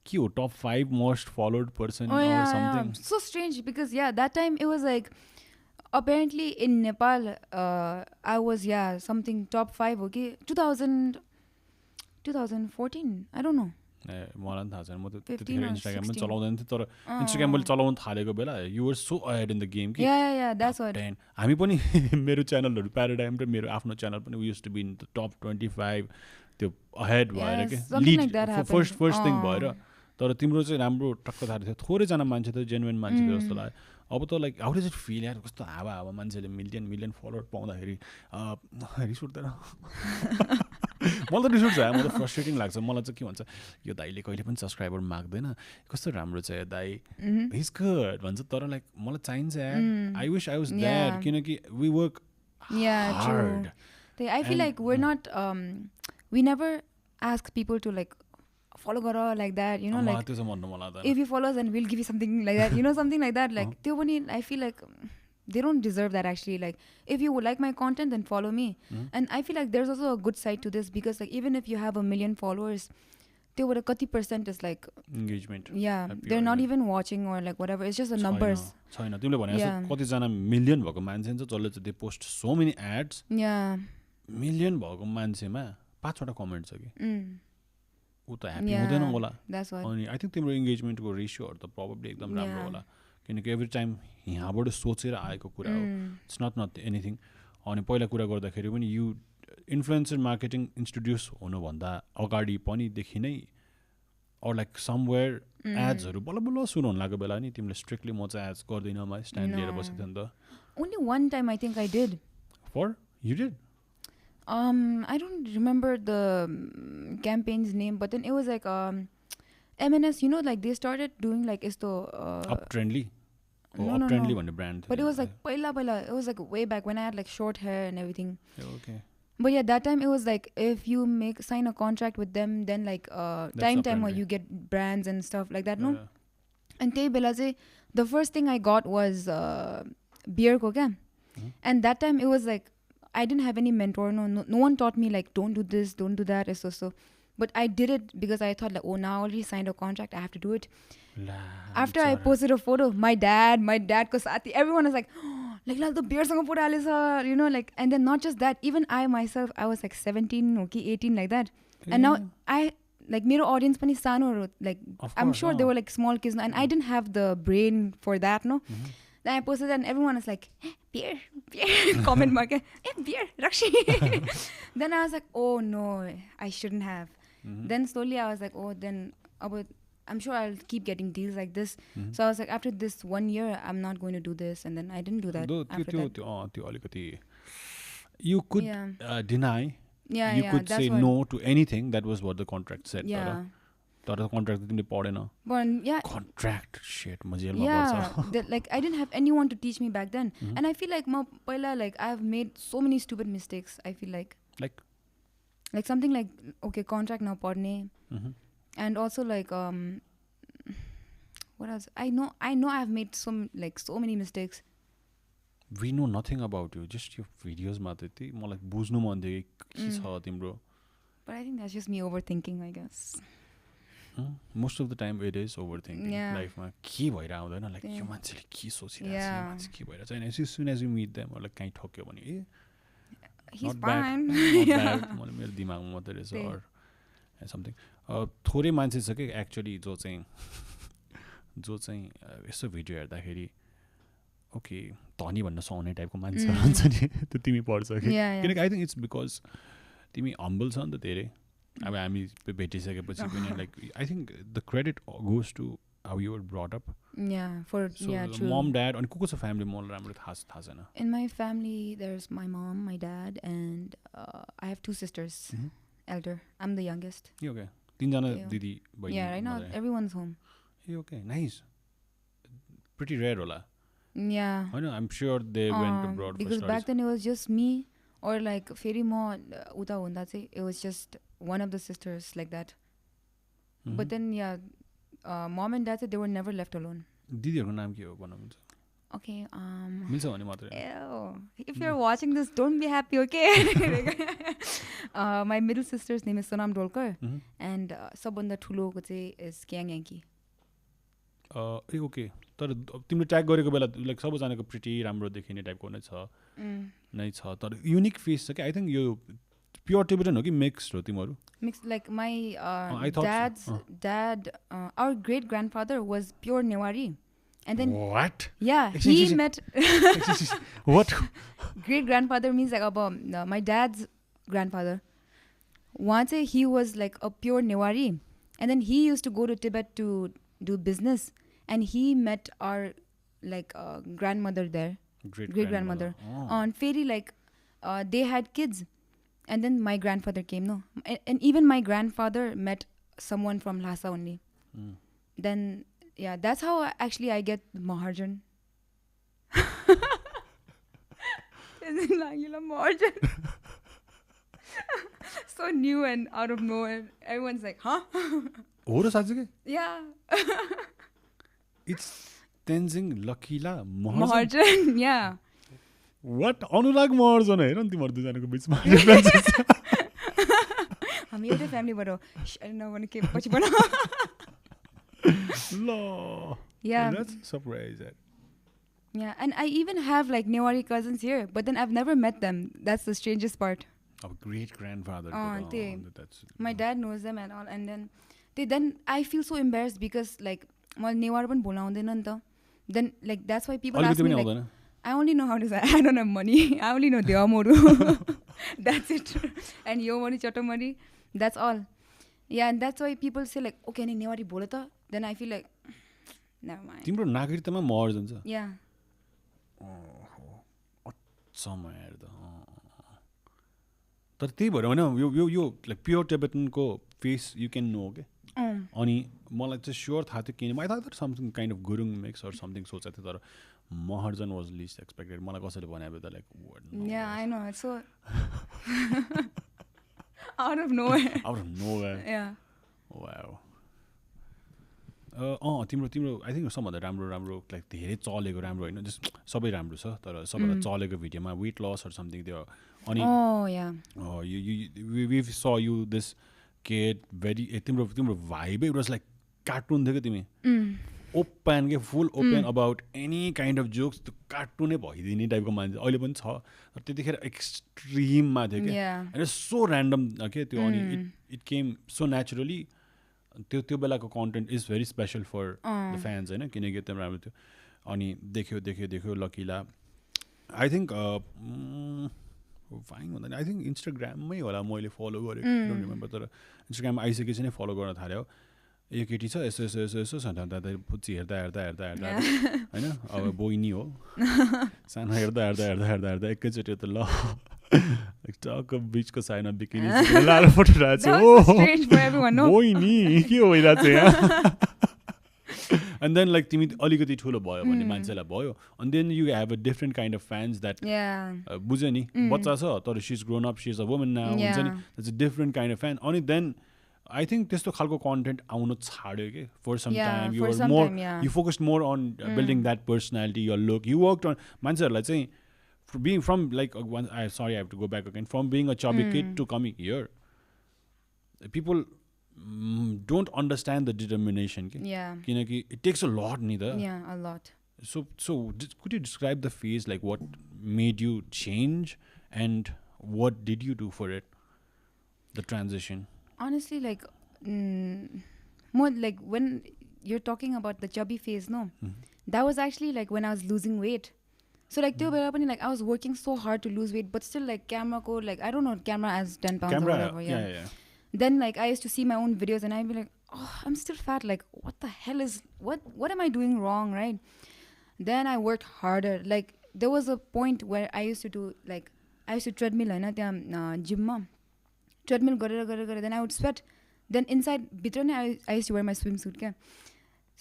के हो top 5 most followed person or something so strange because yeah that time it was like apparently in Nepal I was something top 5 okay 2014 I don't know मलाई थाहा छैन म त त्यतिखेर Instagram पनि चलाउँदैन थिएँ तर इन्स्टाग्राम मैले चलाउन थालेको बेला you were so ahead in the game कि हामी पनि मेरो च्यानलहरू प्याराडाइम र मेरो आफ्नो च्यानल पनि we used to be in the top 25 त्यो अहेड भएर के लिड फर्स्ट थिङ भएर तर तिम्रो चाहिँ राम्रो टक्क थाहा थियो थोरैजना मान्छे त जेन्युन मान्छे थियो जस्तो लाग्यो अब त like how does it feel यार कस्तो हावा मान्छेले मिलियन फलोवर पाउँदाखेरि रिस उठ्दैन मलाई त रिस उठ्छ मलाई त फ्रस्ट्रेटिङ लाग्छ मलाई चाहिँ के भन्छ यो दाइले कहिले पनि सब्सक्राइबर माग्दैन कस्तो राम्रो छ दाइ हिज गुड भन्छ तर लाइक मलाई चाहिन्छ यार I wish I was there किनकि we work hard I feel like we're not we never ask people to like follow गर like that you know like if you follow us and we'll give you something like that you know something like that like त्यो पनि I feel like they don't deserve that actually like if you like my content then follow me and I feel like there's also a good side to this because like even if you have 1 million followers त्यो भएर कति % is like engagement they're not even watching or like whatever it's just the numbers छैन तिमीले भने जस्तो कति जना million भएको मान्छे हुन्छ जसले चाहिँ they post so many ads million भएको मान्छेमा 5 वटा कमेन्ट छ कि उ त ह्याप्पी हुँदैन होला अनि आई थिङ्क तिम्रो इन्गेजमेन्टको रेसियोहरू त प्रोबेबली एकदम राम्रो होला किनकि एभ्री टाइम यहाँबाट सोचेर आएको कुरा हो इट्स नट एनिथिङ अनि पहिला कुरा गर्दाखेरि पनि यु इन्फ्लुएन्सर मार्केटिङ इन्ट्रोड्युस हुनुभन्दा अगाडि पनिदेखि नै अर लाइक समवेयर एड्सहरू बल्ल बल्ल सुरु हुन लागेको बेला नि तिमीले स्ट्रिक्टली म चाहिँ एड्स गर्दिनँ म स्ट्यान्ड लिएर बसेको थियो नि त only one time I think I did for you did I don't remember the campaign's name but then it was like MNS you know like they started doing like isto Uptrendly Uptrendly भन्ने brand but it was like पहिला it was like way back when I had like short hair and everything okay But yeah, that time it was like if you sign a contract with them, then like time or you get brands and stuff like that, no? And त्यही बेला चाहिँ the first thing I got was beer ko kya. And that time it was like I didn't have any mentor, no one taught me like don't do this, don't do that, so. But I did it because I thought like, oh, now I already signed a contract, I have to do it. After I posted a photo, my dad ko saathi, everyone was like, oh, like the beer sanga photo halesa, you know, like, and then not just that, even I myself, I was like 17, okay, 18, like that. And now I like mero audience pani sano, like I'm sure they were like small kids, and I didn't have the brain for that, no. Then I posted that and everyone was like, beer, comment mark, beer, Rakshi. Then I was like, oh no, I shouldn't have. Then slowly I was like, oh, then I'm sure I'll keep getting deals like this. So I was like, after this 1 year, I'm not going to do this. And then I didn't do that. You could deny. You could say no to anything. That was what the contract said. Yeah. The contract contract shit. Yeah. Like I didn't have anyone to teach me back then. And I feel like I've made so many stupid mistakes. I feel like something like, okay, contract now padne. And also like what else? I know I've made so many mistakes. We know nothing about you, just your videos matati. More like buzhnu man de ke cha timro. But I think that's just me overthinking, I guess. Most of the time it is overthinking. Life ma ke bhaira huँदैन, like यो मान्छेले के सोचिरहेछ, यो मान्छे के भइरहेछ, and as soon as you meet them or like kahi ठोक्यो भने he's fine. Not bad. मेरो दिमागमा मात्रै रहेछ or something. थोरै मान्छे छ कि एक्चुअली जो चाहिँ यसो भिडियो हेर्दाखेरि ओके धनी भन्न सुहाउने टाइपको मान्छे हुन्छ नि, त्यो तिमी पढ्छ कि किनकि आई थिङ्क इट्स बिकज तिमी हम्बल छ नि त धेरै. अब हामी भेटिसकेपछि पनि like I think the credit goes to how you were brought up. Mom dad अनि को छ फ्यामिली मलाई राम्रो थाहा छैन. In my family there's my mom, my dad, and I have 2 sisters. Elder. I'm the youngest. Okay. 3 jana didi bhai. Yeah, right now everyone's home. Okay, nice. Pretty rare hola. Yeah. I know, I'm sure they went abroad for because studies. back then it was just me, or like feri mo uta hunda chai it was just one of the sisters like that. But then mom and dad said they were never left alone. Didi haruko naam ke ho bhanनुहुन्छ? Okay, milcha bhane matrai. If you're watching this, don't be happy, okay? My middle sister's name is Sonam Dolkar, and sabhanda thulo ko chai is Kyang Yankee. Okay, तर तिमीले tag गरेको बेला like सबैजनाको pretty राम्रो देखिने टाइपको नै छ. तर युनिक फेस छ कि आई थिङ्क यो प्योर टिबेटन हो कि मिक्स्ड हो तिमीहरू? Mixed, like my dad's dad, our great grandfather was pure Newari. And then what? Yeah, he met what? Great grandfather means like my dad's grandfather. Once he was like a pure Newari, and then he used to go to Tibet to do business, and he met our like grandmother there, great grandmother. On ferry like they had kids, and then my grandfather came. No, and even my grandfather met someone from Lhasa only. Then. Yeah, that's how actually I get Maharijan. Lhakyila Maharijan. So new and out of nowhere. Everyone's like, huh? Ho ra sachi ke? Yeah. It's Tenzing Lhakyila Maharijan. Yeah. What? Anurag Maharijan हेर न तिम्रो दुईजनाको बीचमा difference छ. हामी एउटै फ्यामिलीबाट हो. नभने के पछि बना. Law. Yeah. That's surprising. Yeah, and I even have like Newari cousins here, but then I've never met them. That's the strangest part. Our great grandfather. My dad knows them and all, and then I feel so embarrassed because like my Newari pan bola hundaina ni ta. Then like that's why people ask me like, I only know how to say I don't have money. I only know Deamoru. That's it. And Yomori Chotomori. That's all. Yeah, and that's why people say like, okay, ani Newari bola ta. Then I feel like, never mind. तिम्रो नागरिकतामा Maharijan छ? Yeah. अच्छा यार त. तर त्यही भएर होइन यो लाइक प्योर टिबेटनको फेस यु क्यान नो के. अनि मलाई चाहिँ स्योर थाहा थियो किन I thought something kind of Gurung mix or something सोचेको थिएँ तर Maharijan was least expected. मलाई कसैले भने त like yeah, I know, it's so out of nowhere. Yeah. Wow. तिम्रो I think सबभन्दा राम्रो लाइक धेरै चलेको राम्रो होइन जस्ट सबै राम्रो छ तर सबैभन्दा चलेको भिडियोमा वेट लस अर समथिङ थियो अनि we saw you this kid very तिम्रो भाइबै वाज लाइक कार्टुन थियो कि तिमी ओपन के full open about any kind of jokes त्यो कार्टुनै भइदिने टाइपको मान्छे अहिले पनि छ तर त्यतिखेर एक्सट्रिममा थियो कि एन्ड सो ऱ्यान्डम के त्यो अनि इट केम सो नेचुरली त्यो बेलाको content is very special for the fans होइन किनकि एकदम राम्रो थियो अनि देख्यो लकिला आई थिङ्क फाइन भन्दा आई थिङ्क इन्स्टाग्राममै होला मैले फलो गरेको डोन्ट रिमेम्बर तर इन्स्टाग्राममा आइसकेपछि नै फलो गर्न थाल्यो यो केटी छ यसो पुच्ची हेर्दा होइन अब बोइनी हो सानो हेर्दा एकैचोटि त ल टक्क बिचको साइडमा बिकिनी लाएर फोटो राखेको बोइनी के भइरहेको छ यहाँ एन्ड देन लाइक तिमी अलिकति ठुलो भयो भने मान्छेलाई भयो and then you have a different kind of fans that बुझ्यो नि बच्चा छ तर she is grown up she is a woman now हुन्छ नि that's a different kind of fan अनि देन I think त्यस्तो खालको कन्टेन्ट आउनु छाड्यो कि for some time you focused more on building that personality your look you work on मान्छेहरूलाई चाहिँ being from like sorry I have to go back again from being a chubby kid to coming here people don't understand the determination kinaki it takes a lot neither a lot so could you describe the phase like what made you change and what did you do for it the transition honestly like more like when you're talking about the chubby phase no that was actually like when I was losing weight so like like I was working so hard to lose weight but still like camera code like I don't know camera as 10 pounds or whatever yeah then like I used to see my own videos and I'd be like oh I'm still fat like what the hell is what am I doing wrong right then I worked harder like there was a point where I used to treadmill haina tya gym ma treadmill garera then I would sweat then inside bitra nai I used to wear my swimsuit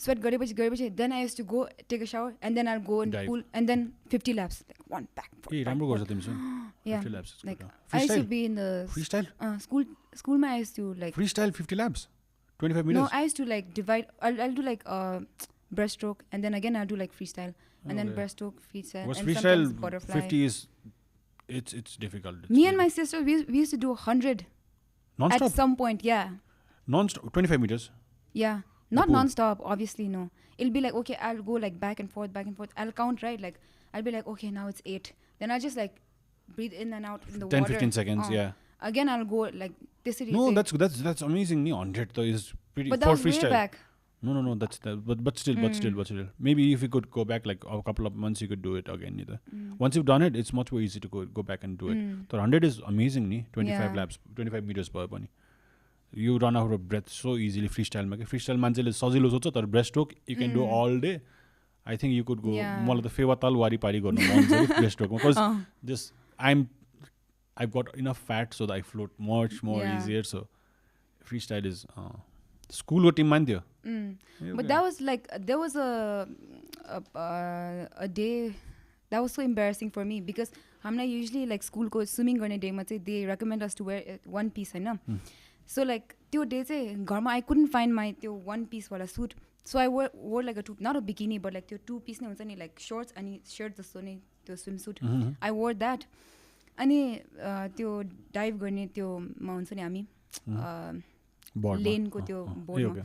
sweat gareपछि then I used to go take a shower and then I'll go in the pool and then 50 laps like one back राम्रो गर्छ तिमी चाहिँ 50 laps like I used to be in the freestyle school ma I used to like freestyle 50 laps 25 minutes no I used to like divide I'll do like breaststroke and then again I'll do like freestyle and then breaststroke freestyle and freestyle butterfly 50 is it's difficult me and my sister we used to do 100 non-stop at some point non-stop 25 meters not non-stop obviously no it'll be like okay I'll go like back and forth I'll count right like I'll be like okay now it's 8 then I'll just like breathe in and out in the 10-15 seconds again I'll go like this no that's amazing 100 though is pretty but that for was freestyle way back no that's but still maybe if you could go back like a couple of months you could do it again either once you've done it it's much more easy to go back and do it so 100 is amazing 25 laps 25 meters per pani you run out of breath so easily freestyle ma freestyle manchele sajilo socha tar breaststroke you can do all day I think you could go मलाई त फेवा ताल वारिपारी गर्न मन छ breaststroke ma because just I've got enough fat so that I float much more easier so freestyle is school ko team man थियो but that was like there was a day that was so embarrassing for me because हामीलाई usually like school को swimming गर्ने day मा चाहिँ they recommend us to wear one piece Hahn so like त्यो day चाहिँ घरमा I couldn't find my त्यो one piece वाला suit so I wore like a two not a bikini but like त्यो two piece नै हुन्छ नि like shorts अनि shirt जस्तो नै त्यो swimsuit I wore that अनि त्यो dive गर्ने त्यो मा हुन्छ नि हामी lane ko tyo board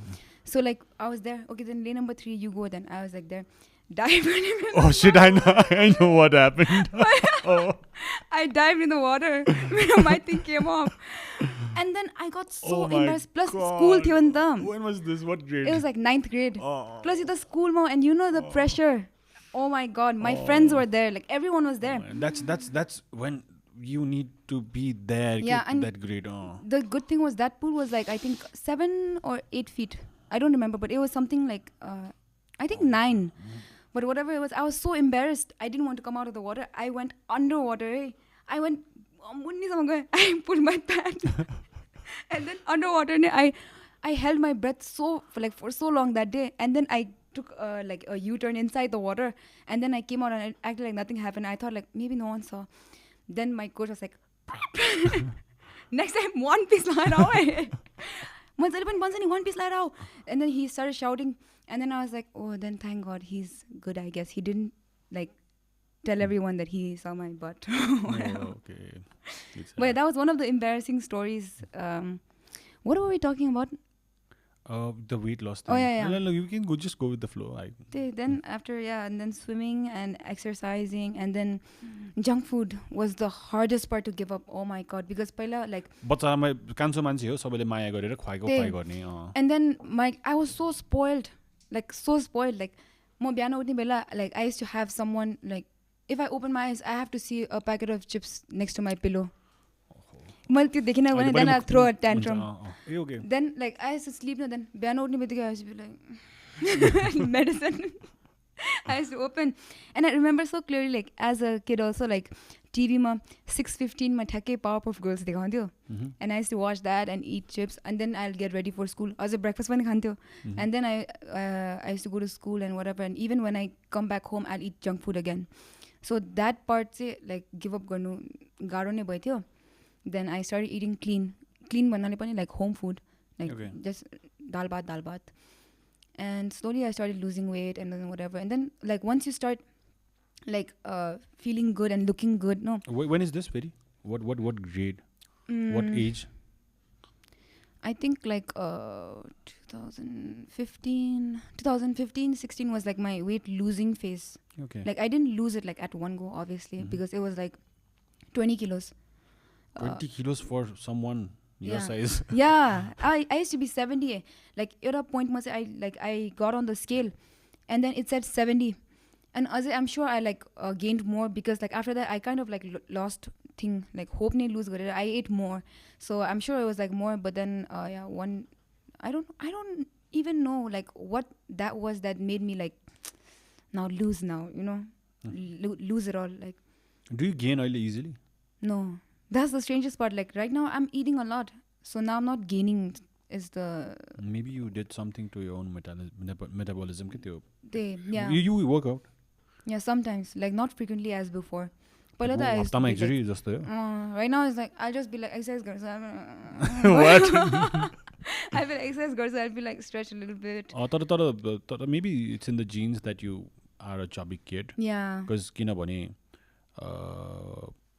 so like I was there okay then lane number 3 you go then I was like there dive oh shit I know what happened I dived in the water my thing came off and then I got so embarrassed plus school thyo anta when was this what grade it was like 9th grade plus it was school mo and you know the pressure oh my god my friends were there like everyone was there that's when you need to be there and that grade the good thing was that pool was like I think 7 or 8 feet I don't remember but it was something like I think 9 but whatever it was I was so embarrassed I didn't want to come out of the water I went underwater I went I pulled my pants and then underwater I held my breath for so long that day, and then I took like a U-turn inside the water, and then I came out and I acted like nothing happened. I thought like maybe no one saw. Then my coach was like, next time one piece lie one piece lie. And then he started shouting, and then I was like, oh, then thank God he's good, I guess. He didn't like tell everyone that he saw my butt. Okay. But that was one of the embarrassing stories. What were we talking about? The weight loss thing. Oh yeah. No, you can just go with the flow. Then after and then swimming and exercising, and then junk food was the hardest part to give up. Oh my God, because पहिला like बच्चामा कान्छो मान्छे हो सबैले माया गरेर खुवाएको खुवाइ गर्ने. And then I was so spoiled. Like म बिहान उठ्ने बेला like I used to have someone like if I open my eyes I have to see a packet of chips next to my pillow. मैले त्यो देखिन भने then I'll throw a tantrum. Okay. Then like I used to sleep then बिहान उठ्ने बित्तिकै I used to be like medicine. I used to open, and I remember so clearly like as a kid also like TV ma 6:15 ma ठ्याक्कै Powerpuff Girls देखाउँथ्यो, and I used to watch that and eat chips, and then I'll get ready for school. अझै breakfast पनि खान्थ्यो, and then I used to go to school and whatever, and even when I come back home I'll eat junk food again. So that part चाहिँ like give up गर्नु गाह्रो नै भयो थियो. Then I started eating clean भन्नाले पनि like home food, like just dal bhat. And slowly I started losing weight and then whatever. And then like once you start like feeling good and looking good, no. When is this very? What grade? What age? I think like 2015, 16 was like my weight losing phase. Okay. Like I didn't lose it like at one go, obviously, because it was like 20 kilos. 20 kilos for someone your size. Yeah, I used to be 70. Like at a point I got on the scale, and then it said 70, and I'm sure I like gained more, because like after that I kind of like lost thing like hope nahi lose garera. I ate more, so I'm sure it was like more. But then I don't even know like what that was that made me like now lose lose it all. Like, do you gain oil easily? No. That's the strangest part. Like right now I'm eating a lot, so now I'm not gaining. Maybe you did something to your own metabolism. Yeah. You work out? Yeah, sometimes. Like not frequently as before. But right now it's like I'll just be like exercise girls. What? I feel exercise girls. I'll be like stretch a little bit. Maybe it's in the genes that you are a chubby kid. Yeah. Because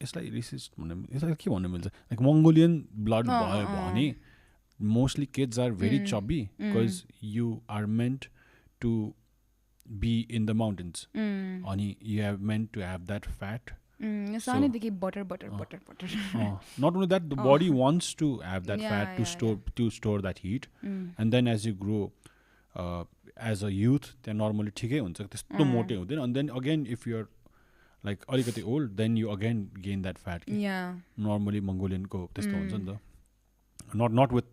it's like racist. It's like like Mongolian blood bhane. Mostly kids are very chubby because you are meant to be in the mountains. You are meant to have that fat. So, butter. Not only that, the body wants to have that fat to store that heat, and then as you grow, as a youth, they're normally ठिकै हुन्छ त्यस्तो मोटे हुँदैन, and then again if you're like अलिकति old, then you again gain that fat. Yeah. Normally Mongolian ko त्यस्तो हुन्छ नि त. Not with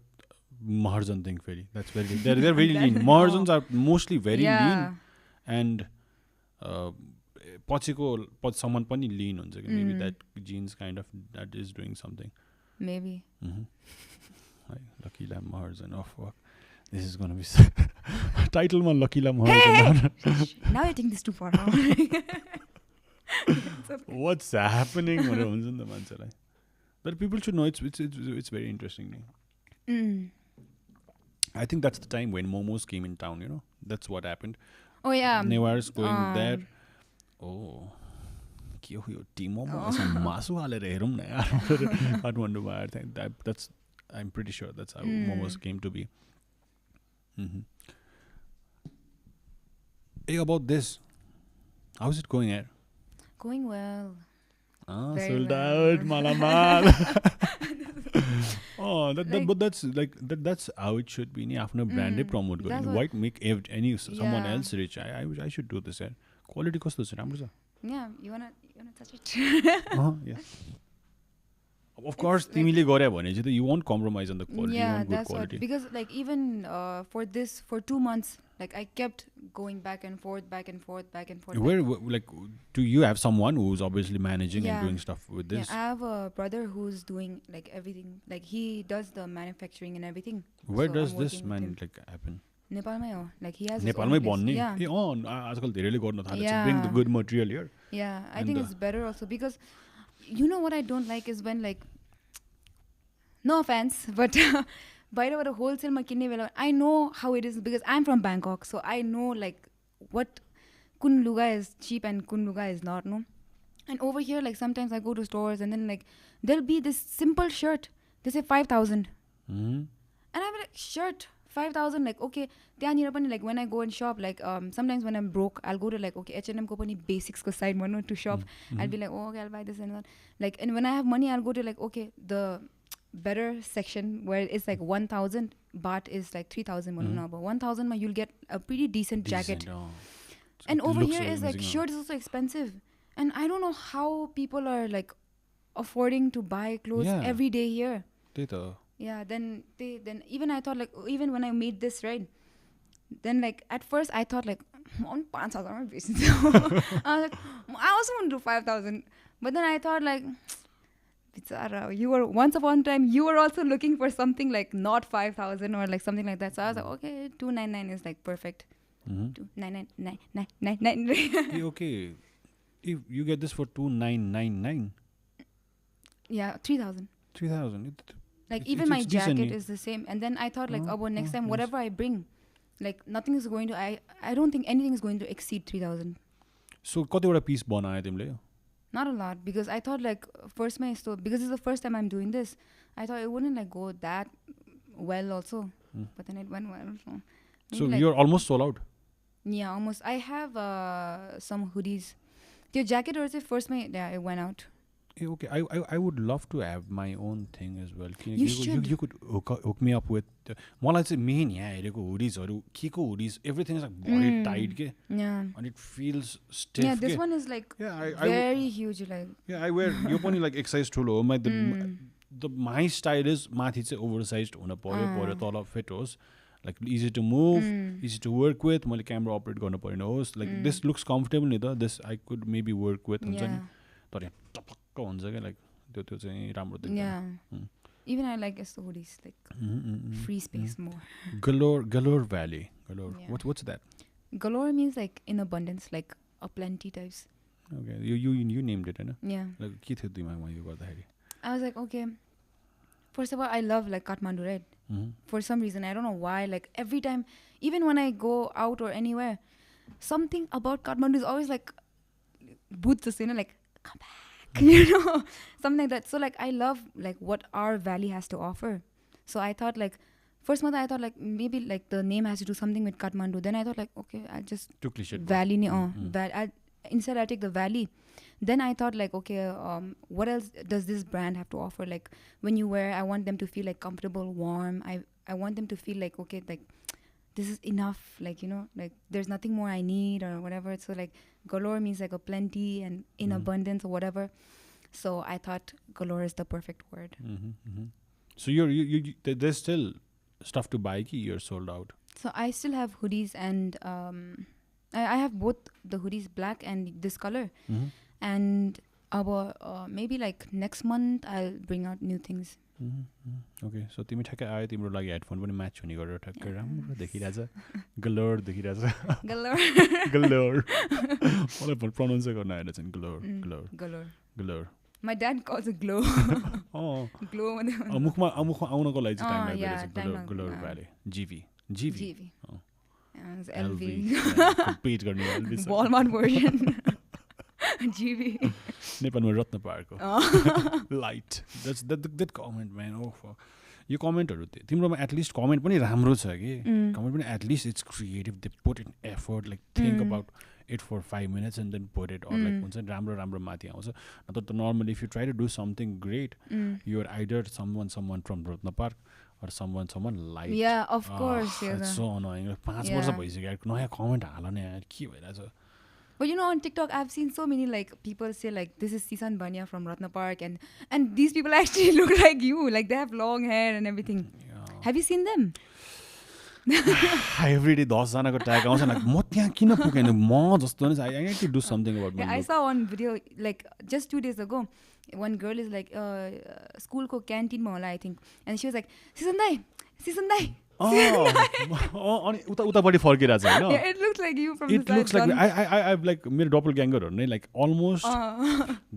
Maharijan thing very. That's very they're very lean. Maharijans are mostly very lean, and पछिको someone पनि lean हुन्छ कि maybe that genes kind of that is doing something. Maybe. Lhakyila Maharijan. Oh fuck. This is gonna be title ma Lhakyila Maharijan. Hey! Now you're taking this too far. What's happening? But people should know it's very interesting. I think that's the time when momos came in town, That's what happened. Oh yeah. Newari's going there. Oh. I'm pretty sure that's how momos came to be. Hey, about this. How's it going, Going well. Sold out, malamal. But that's how it should be. After brand promote, why make someone else rich? I should do this. Quality cost is Yeah, you wanna touch it? Yeah. Of course, you won't compromise on the quality. Yeah, you want good that's quality. because like even for 2 months, Like I kept going back and forth. Where, like, do you have someone who's obviously managing and doing stuff with this? Yeah, I have a brother who's doing like everything. Like he does the manufacturing and everything. Where does this happen? Nepalमै हो. Like he has Nepalमै भन्ने आजकल धेरैले गर्न थाले bring the good material here. Yeah, I think it's better also because you know what I don't like is when like, no offense, but बाहिरबाट होलसेलमा किन्ने बेला I know how it is because I'm from Bangkok, so I know like what kun luga is cheap and kun luga is not, no. And over here, like sometimes I go to stores and then like there'll be this simple shirt, they say 5,000, and I'm like, shirt 5,000, like okay, त्यहाँनिर पनि like when I go and shop, like sometimes when I'm broke, I'll go to like okay H&M को पनि basics को side भनौँ to shop. I'll be like, oh okay, I'll buy this and that. Like, and when I have money, I'll go to like okay the better section where it's like 1,000 baht is like 3,000 but 1,000 you'll get a pretty decent jacket. And over here is like shirt is also expensive, and I don't know how people are like affording to buy clothes every day here. Yeah, then even I thought like, even when I made this, right, then like at first I thought like on 5,000 I was like, I also want to do 5,000, but then I thought like, you were once upon a time you were also looking for something like not 5,000 or like something like that, so I was like okay, 299 is like perfect. 299. Okay, if you get this for 2,999, yeah, 3,000. Like even my jacket is the same, and then I thought like next time whatever I bring, like nothing is going to, I don't think anything is going to exceed 3,000. So कतिवटा piece बनायो तिमीले? Not a lot, because I thought like first because it's the first time I'm doing this, I thought it wouldn't like go that well also, but then it went well. So you're almost sold out. Yeah, almost. I have some hoodies. Your jacket or first it went out. Okay, I would love to have my own thing as well. You could hook me up with. मलाई चाहिँ main यहाँ हेरेको hoodiesहरू केको hoodies, everything is like body tight के. Yeah. And it feels stiff. Yeah, this one is like very huge, like. Yeah, I wear यो पनि like exercise ठुलो हो. My style is माथि चाहिँ oversized हुन पर्यो तल fit होस्. Like easy to move, easy to work with. मैले camera operate गर्न पर्दैन होस्. Like this looks comfortable नि त. This I could maybe work with हुन्छ नि. तर यहाँ टपक्क हुन्छ के like त्यो चाहिँ राम्रो देख्दैन. Yeah. Even I like the hoodies, like free space more. Galore Valley. Galore. Yeah. What's that? Galore means like in abundance, like a plenty types. Okay. You named it, right? Yeah. Like के थियो दिमागमा यो गर्दाखेरि? I was like, okay. First of all, I love like Kathmandu, right? For some reason, I don't know why. Like every time, even when I go out or anywhere, something about Kathmandu is always like, boots, you know, like come back. You know, something like that. So like I love like what our valley has to offer. So I thought like first month I thought like maybe like the name has to do something with Kathmandu. Then I thought like okay, I'll just too cliche valley instead I take the valley. Then I thought like okay, what else does this brand have to offer? Like when you wear, I want them to feel like comfortable, warm. I want them to feel like okay, like this is enough, like, you know, like there's nothing more I need or whatever. So like galore means like a plenty and in abundance or whatever. So I thought galore is the perfect word. So you there's still stuff to buy, you're sold out. So I still have hoodies and I have both the hoodies, black and this color. And maybe like next month I'll bring out new things. Okay, so तिमी ठ्याक्कै आयो, तिम्रो लागि headphone पनि match हुने गरेर ठ्याक्कै राम्रो देखिरहेछ. गलोर देखिरहेछ. गलोर मलाई प्रोनाउन्स गर्न आएन चाहिँ. गलोर. My dad calls it glow. Glow. मुखमा आउनको लागि चाहिँ टाइम लाग्छ. Galore valley. GV. LV. Page गर्ने LV. Walmart version. GV. नेपालमा रत्न पार्कको light. That comment, man. Oh fuck. यो कमेन्टहरु तिम्रोमा एटलिस्ट कमेन्ट पनि राम्रो छ कि. कमेन्ट पनि at least it's creative. They put in effort, like think about it for 5 minutes and then put it, or like हुन्छ राम्रो माथि आउँछ. नत्र त normally if you try to do something great, you're either someone from Ratna Park or someone light. Yeah, of course. It's so annoying. 5 वर्ष भइसक्यो नयाँ comment हाल्ने यार, के भइरहेछ. But you know, on TikTok, I've seen so many like people say like, this is Sisan Banya from Ratna Park, and these people actually look like you, like they have long hair and everything. Yeah. Have you seen them? Every day 10जनाको tag आउँछ न म त्यहाँ किन पुगेन म जस्तो नै I to do something about I saw one video like just 2 days ago. One girl is like school ko canteen ma hola I think, and she was like season dai अनि उतापट्टि फर्किरहेछ होइन yeah, it looks like you from it looks like I like मेरो double ग्याङ्गरहरू नै like almost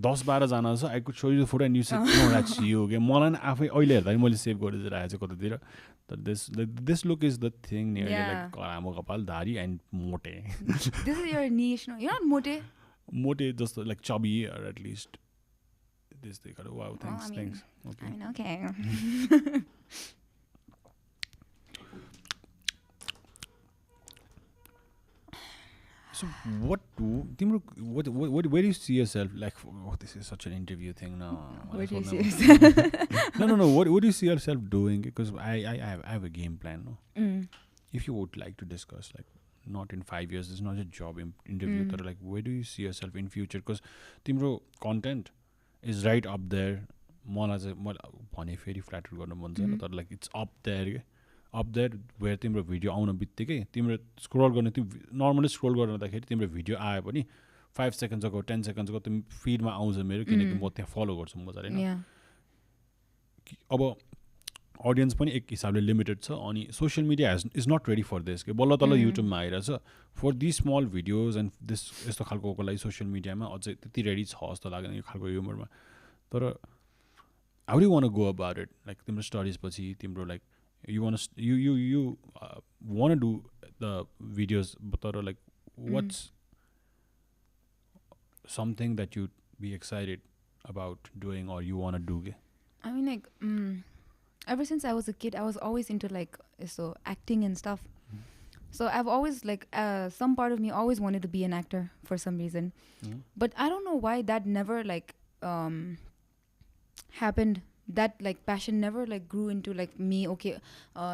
10-12 जना छ I could so you photo and you से no that's you के मलाई नि आफै अहिले हेर्दा मैले सेभ गरेर राखेको छु कतैतिर तर this look is the thing near like करामो कपाल धारी एन्ड मोटे this is your niche, no? You're not मोटे जस्तो like chubby or at least this they got wow thanks okay I mean okay so where do you see yourself like this is such an interview thing now where do you see yourself no what do you see yourself doing because I have a game plan no if you would like to discuss like not in 5 years, it's not a job interview but like where do you see yourself in future because timro content is right up there मलाई चाहिँ भने फेरि फ्ल्याटर गर्नु मन छैन तर like it's up there where तिम्रो video आउन बित्तिकै तिम्रो स्क्रोल गर्ने तिम्रो नर्मली स्क्रोल गर्दाखेरि तिम्रो भिडियो आयो भने 5 सेकेन्ड्सको 10 सेकेन्ड्सको तिम्रो फिडमा आउँछ मेरो किनकि म त्यहाँ फलो गर्छु मजाले हैन अब अडियन्स पनि एक हिसाबले लिमिटेड छ अनि social media is not ready for this के बल्ल तल्ल युट्युबमा आइरहेछ for this small videos and this यस्तो खालको लागि सोसियल मिडियामा अझै त्यति रेडी छ जस्तो लाग्दैन यो खालको ह्युमरमा तर how do one go about it like तिम्रो स्टडिज पछि तिम्रो like you want to do the videos but like what's something that you'd be excited about doing or you want to do? I mean like ever since I was a kid I was always into like so acting and stuff so I've always like some part of me always wanted to be an actor for some reason but I don't know why that never like happened that like passion never like grew into like me okay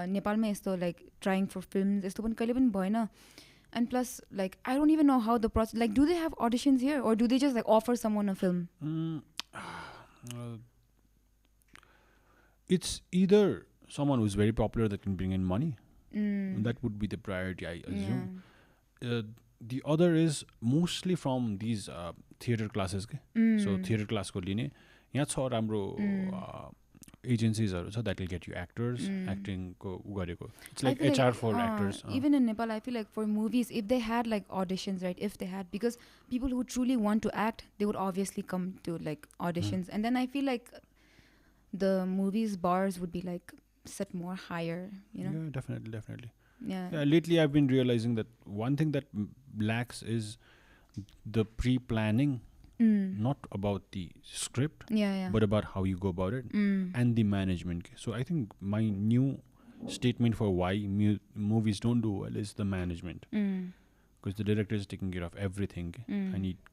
Nepal ma yesto like trying for films yesto pani kaile pani bhaina and plus like I don't even know how the process like do they have auditions here or do they just like offer someone a film it's either someone who's very popular that can bring in money that would be the priority I assume the other is mostly from these theater classes so theater class ko line यहाँ छ राम्रो एजेन्सीजहरू छ that will get you actors एक्टिङको गरेको it's like HR for actors even in Nepal I feel like for movies if they had like auditions right if they had because people who truly want to act they would obviously come to like auditions and then I feel like the movies bars would be like set more higher you know yeah definitely yeah lately I've been realizing that one thing that lacks is the pre-planning not about the script but about how you go about it and the management so I think my new statement for why movies don't do well is the management because the director is taking care of everything I need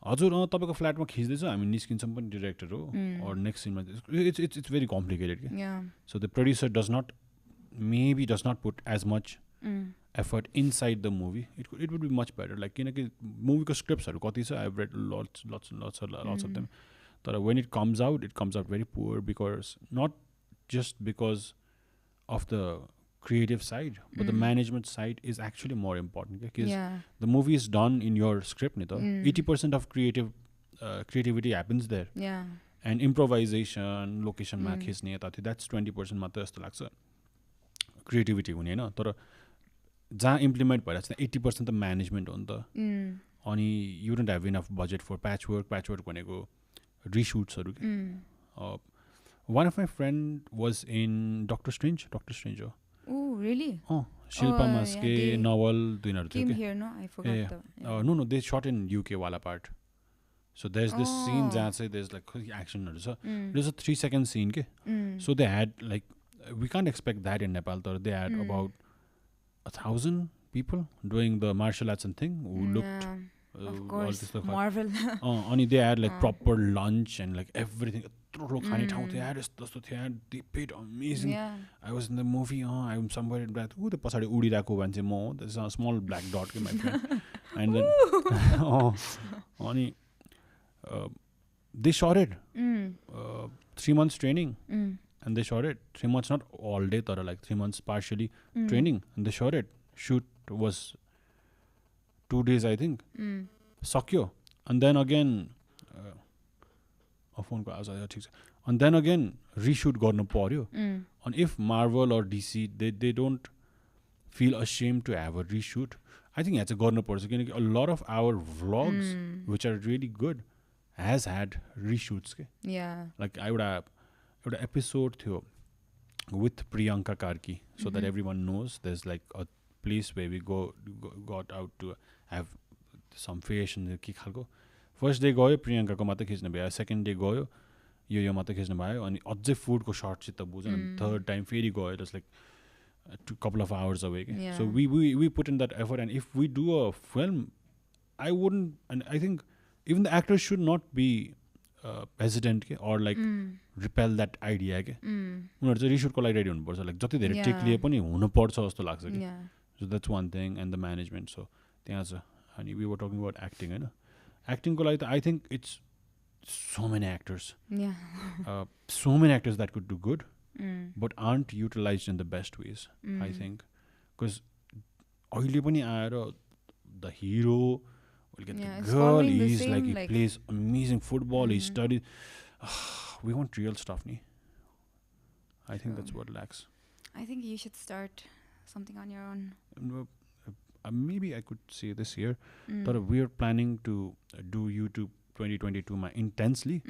हजुर तपाईको फ्ल्याटमा खिच्दैछ हामी निस्किन्छौँ पनि director हो or next scene it's very complicated so the producer does not put as much effort inside the movie it would be much better like kinaki movie ko scripts haru kati cha I've read lots of them but when it comes out very poor because not just because of the creative side but the management side is actually more important because the movie is done in your script ni to 80% of creativity happens there and improvisation location ma khicne yata that's 20% matra jasto लाग्छ creativity हुने हैन तर जहाँ implement भइरहेको छ 80% त management हो नि त अनि you don't have enough budget for patchwork भनेको रिसुट्सहरू one of my friend was in doctor strange हो शिल्पा मास्के नवल दुईनाहरू थियो no they shot in UK वाला part so there is this scene जहाँ चाहिँ देयर इज लाइक एक्सनहरू छ there is a 3 second scene के so they had like we can't expect that in Nepal तर they had about 1,000 people doing the martial arts and thing who looked of course Marvel and they had like proper lunch and like everything khane thau they had jasto थियो they paid amazing I was in the movie I'm somewhere in black the pasadi udiraeko bhanche mo there's a small black dot my friend and then ani they shot it 3 months training and they shot it 3 months, not all day, but like 3 months partially training, and they shot it. Shoot was 2 days, I think. Sakyo. And then again, phone ko and then again reshoot garnu paryo. And if Marvel or DC they don't feel ashamed to have a reshoot, I think that's a garnu parcha. A lot of our vlogs which are really good has had reshoots. Yeah. Like I would have an episode थियो with Priyanka Karki, so that everyone knows there's like a place where we got out to have some fish and के खालको. First day गयो प्रियङ्का को मात्र खिच्न भयो, second day गयो यो मात्र खिच्न भयो, अनि अझै food को shot चित्त बुझ्न, अनि third time फेरि गयो, just like a couple of hours away. Yeah. So we put in that effort, and if we do a film, I wouldn't, and I think even the actors should not be hesitant or like repel that idea. उनीहरु चाहिँ reshoot को लागि ready हुनुपर्छ, like जति धेरै take लिए पनि हुनुपर्छ जस्तो लाग्छ के. So that's one thing, and the management. So त्यहाँ छ. And we were talking about acting, Hahn. Acting ko लागि I think it's so many actors. Yeah. So many actors that could do good, but aren't utilized in the best ways, I think. Because अहिले पनि आएर the hero will get the girl, he's like he plays amazing football, he studies. We want real stuff, ni. I think that's what lacks. I think you should start something on your own. Maybe I could say this year that we are planning to do YouTube 2022 intensely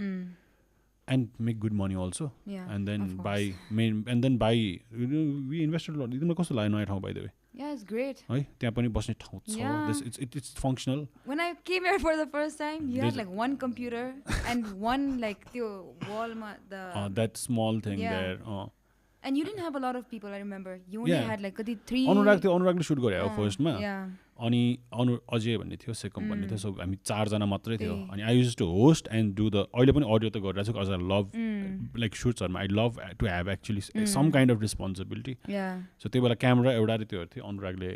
and make good money also. Yeah, and then buy we invested a lot. Idima kasto लाग्यो नयाँ ठाउँ, by the way. Yeah, it's great. है त्यहाँ पनि बस्ने ठाउँ छ. It's functional. When I came here for the first time, you had like one computer and one like the wall that small thing there. And you didn't have a lot of people, I remember. You only had like 3. अनुरागले suit गरे फर्स्टमा. अनि अजय भन्ने थियो, caecum भन्ने थियो. सो हामी 4 जना मात्रै थियो. अनि I used to host and do the, अहिले पनि अडियो त गरिरहेको छु, कज आई लभ लाइक सुट्सहरुमा I love to have actually some kind of responsibility. So त्यही बेला क्यामेरा एउटा त्योहरू थियो, अनुरागले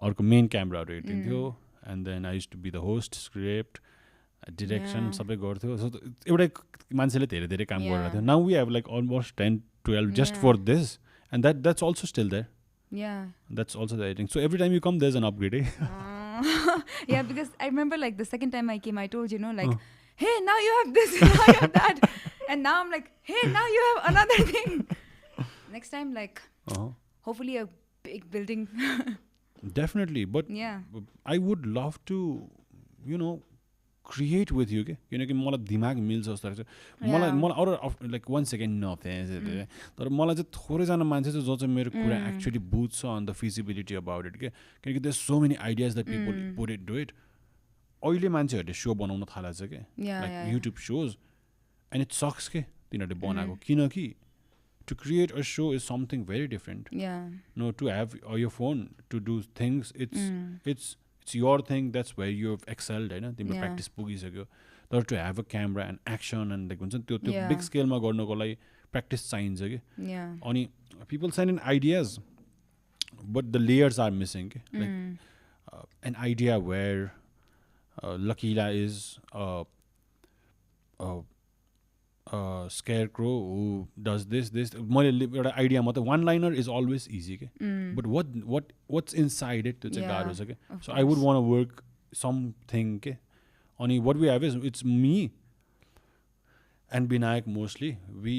अर्को मेन क्यामेराहरू हेरिदिन्थ्यो, and then I used to be the host, script, direction सबै गर्थ्यो. सो एउटै मान्छेले धेरै धेरै काम गरिरहेको थियो. Now we have like almost 10-12 just for this, and that's also still there. Yeah, that's also the editing. So every time you come, there's an upgrade. Yeah, because I remember like the second time I came, I told you, like, hey, now you have this, now you have that, and now I'm like, hey, now you have another thing. Next time, like, hopefully a big building. Definitely, but I would love to, create with you, किनकि मलाई दिमाग मिल्छ जस्तो लाग्छ. मलाई अरू like 1 second नथे, तर मलाई चाहिँ थोरैजना मान्छे चाहिँ जो चाहिँ मेरो कुरा एक्चुअली बुझ्छ on the feasibility about it, किनकि there so many ideas that people put it do it. अहिले मान्छेहरूले सो बनाउन थालेछ like YouTube shows, and it sucks तिनीहरूले बनाएको, किनकि to create a show is something very different. No, to have your phone to do things, it's your thing. That's where you've excelled, right? तिम्रो practice पुगिसक्यो. तर to have a camera and action and like हुन्छ त्यो big scale मा गर्नको लागि practice चाहिन्छ के. अनि people send in ideas, but the layers are missing. Like an idea where Lhakyila is scarecrow who does this. मैले idea मात्र one liner is always easy, but what's inside it चाहिँ गाह्रो छ के. So I would want to work something के. अनि what we have is it's me and Binayak mostly. We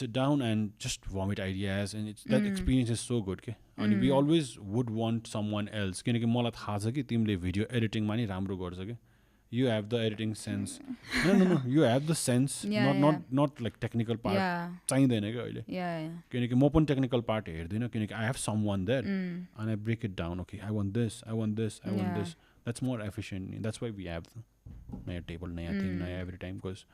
sit down and just vomit ideas, and it's that experience is so good के. अनि we always would want someone else, किनकि मलाई थाहा छ कि तिमीले भिडियो एडिटिङ मा नि राम्रो गर्छ के. You have the editing sense. No. You have the sense. Not like technical part. चाहिँदैन क्या अहिले. किनकि म पनि technical part हेर्दिनँ, किनकि I have someone there and I break it down. Okay, I want this. That's more efficient. That's why we have नयाँ table, नयाँ thing, नयाँ every time, because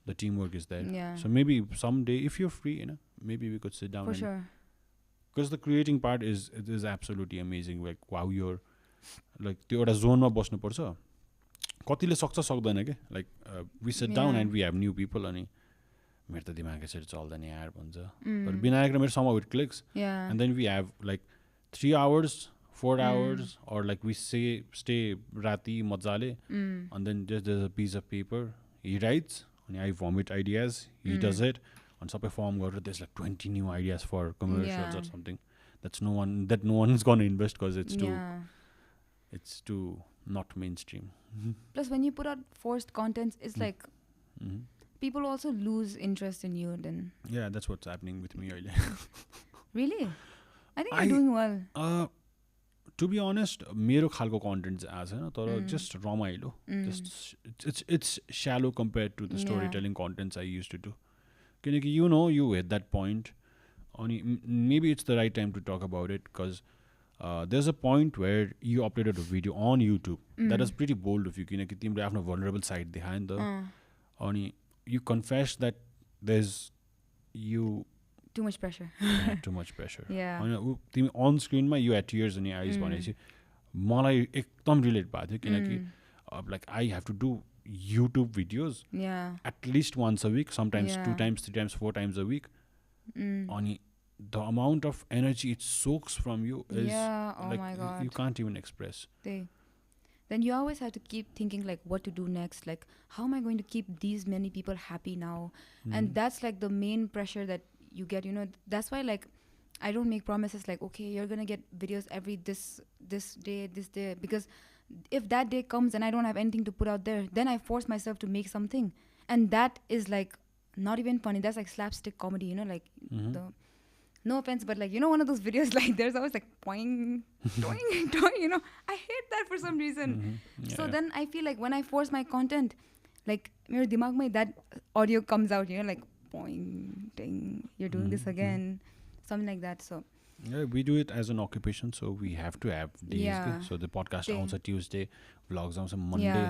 the teamwork is there. So maybe someday, if you're free, maybe we could sit down. For sure. Because the creating part is absolutely amazing. Like wow, you're like त्यो एउटा जोनमा बस्नु पर्छ. कतिले सक्छ सक्दैन के. Like we sit down and we have new people, अनि मेरो त दिमाग यसरी चल्दैन यार भन्छ. तर विनायक र मेरो somehow it clicks. And then we have like 3 hours, 4 hours, or like we stay राति मजाले, and then just there's a piece of paper, he writes, and I vomit ideas, he does it, अनि सबै firm गरेर there's like 20 new ideas for commercials or something that no one is going to invest because it's too not mainstream. Plus when you put out forced contents, it's like people also lose interest in you then. Yeah, that's what's happening with me earlier. Really? I think you're doing well. To be honest, मेरो खालको content आज हैन तर just रमाइलो, just it's shallow compared to the storytelling contents I used to do. किनकि you hit that point अनि maybe it's the right time to talk about it because there's a point where you uploaded a video on YouTube that was pretty bold of you किनकि तिम्रो आफ्नो vulnerable side देखायो नि त अनि you confess that there's you too much pressure. Too much pressure. Yeah. तिमी on screen मा you had tears in your eyes भनेपछि मलाई एकदम रिलेट भएको थियो किनकि like I have to do YouTube videos at least once a week, sometimes 2 times, 3 times, 4 times a week. And the amount of energy it soaks from you is oh like my God. You can't even express. Then you always have to keep thinking like what to do next, like how am I going to keep these many people happy now? And that's like the main pressure that you get, that's why like I don't make promises like okay you're gonna get videos every this day, because if that day comes and I don't have anything to put out there, then I force myself to make something, and that is like not even funny. That's like slapstick comedy, like no offense, but like one of those videos like there's always like poing, doing, doing, I hate that for some reason. So then I feel like when I force my content, like mere dimag mein that audio comes out, like pointing, you're doing this again, something like that. So yeah, we do it as an occupation, so we have to have days. So the podcast on Tuesday, vlogs on Monday,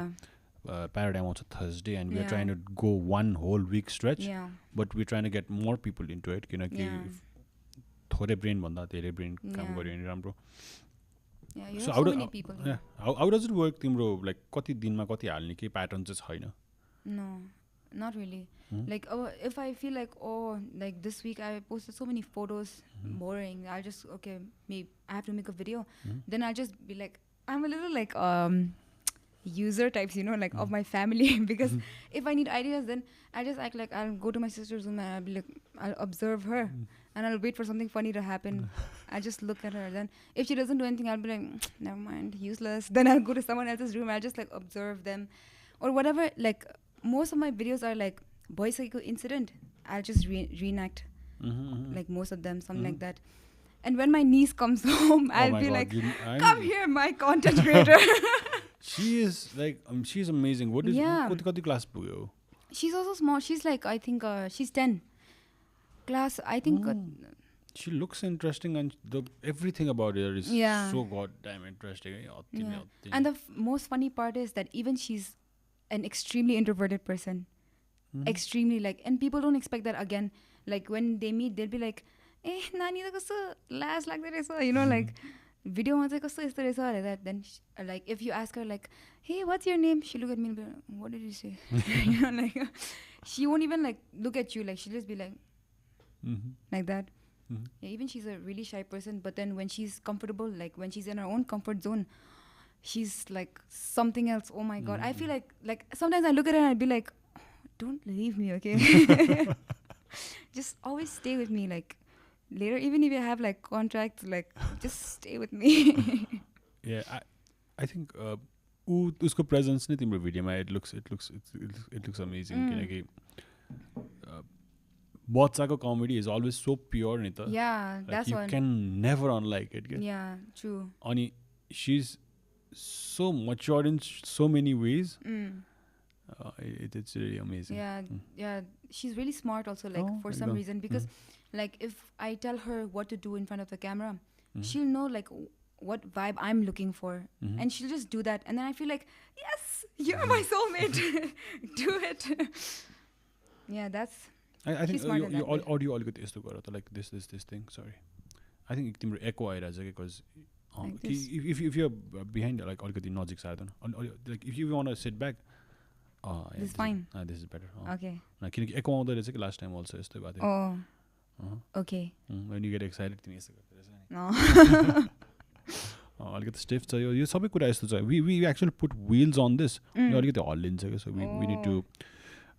Paradygm on Thursday, and we are trying to go one whole week stretch. But we're trying to get more people into it. थोरै brain भन्दा धेरै brain काम गर्यो भने राम्रो. So how many people? How does it work? तिम्रो like कति दिनमा कति हाल्ने के प्याटर्न चाहिँ छैन? No, not really. Like if I feel like like this week I posted so many photos, boring, I'll just maybe I have to make a video. Then I'll just be like, I'm a little like user types, like of my family, because if I need ideas, then I just act like I'll go to my sister's room and I'll be like, I'll observe her and I'll wait for something funny to happen. I just look at her. Then if she doesn't do anything, I'll be like, never mind, useless. Then I'll go to someone else's room. I'll just like observe them or whatever. Like most of my videos are like boy psycho incident. I'll just reenact like most of them, something like that. And when my niece comes home, I'll be like, come here, my content creator. She is like, she's amazing. What is kati class puyo? She's also small. She's like, I think she's 10. Class, I think. She looks interesting and everything about her is so goddamn interesting. And the most funny part is that even she's an extremely introverted person. Extremely like, and people don't expect that again. Like when they meet, they'll be like, nani da kasto last like that, like video ma chai kasto yesto recha like that. Then like if you ask her like, hey, what's your name? She'll look at me and be like, what did you say? Like she won't even like look at you. Like she'll just be like like that. Yeah, even she's a really shy person, but then when she's comfortable, like when she's in her own comfort zone, she's like something else. Oh my God. I feel like sometimes I look at her and I'd be like, don't leave me, okay? Just always stay with me. Like later, even if you have like contracts, like just stay with me. Yeah, I think usko presence ni timro video ma it looks amazing. Botsako comedy is always so pure, Nita. Yeah, like that's you one. can never unlike it. Yeah, true. Ani, she's so mature in so many ways. It's really amazing. Yeah, she's really smart also, like for some reason, because like if I tell her what to do in front of the camera, she'll know like what vibe I'm looking for, and she'll just do that, and then I feel like, yes, you're my soulmate. Do it. Yeah, that's. I think you audio like this thing. Sorry, I think it's echo because if you're behind like all the logic side, like if you want to sit back, this is fine. This is better. Okay. Like echo on the last time also is oh. Okay. When you get excited, no. I'll get the stiff. So you we actually put wheels on this. So we need to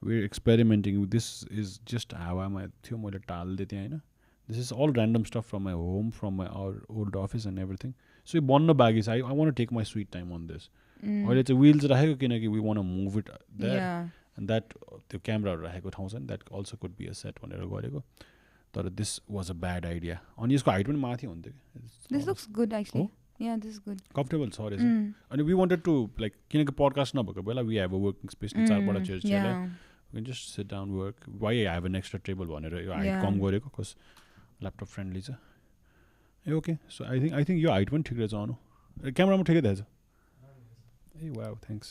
we're experimenting. This is just हावामा थियो मैले टाल्दै थिएँ होइन. This is all random stuff from my home, from our old office and everything. So यो बन्न बाँकी छ. I want to take my sweet time on this. अहिले चाहिँ wheels राखेको किनकि we want to move it there. And that त्यो क्यामेराहरू राखेको ठाउँ छ नि, that also could be a set भनेर गरेको. तर this was a bad idea. अनि यसको हाइट पनि माथि हुन्थ्यो कि. This looks good actually. Yeah, this is good. Comfortable छ रहेछ. अनि we wanted to like किनकि podcast नभएको बेला we have a working space. चारवटा चेयर छ. We can just sit down, work. Why I have an extra table भनेर यो height कम गरेको cause laptop friendly छ. Ah okay. So I think यो height पनि ठिक रहेछ अनु. क्यामेरामा ठिकै देखेछ. ए वाउ थ्याङ्क्स.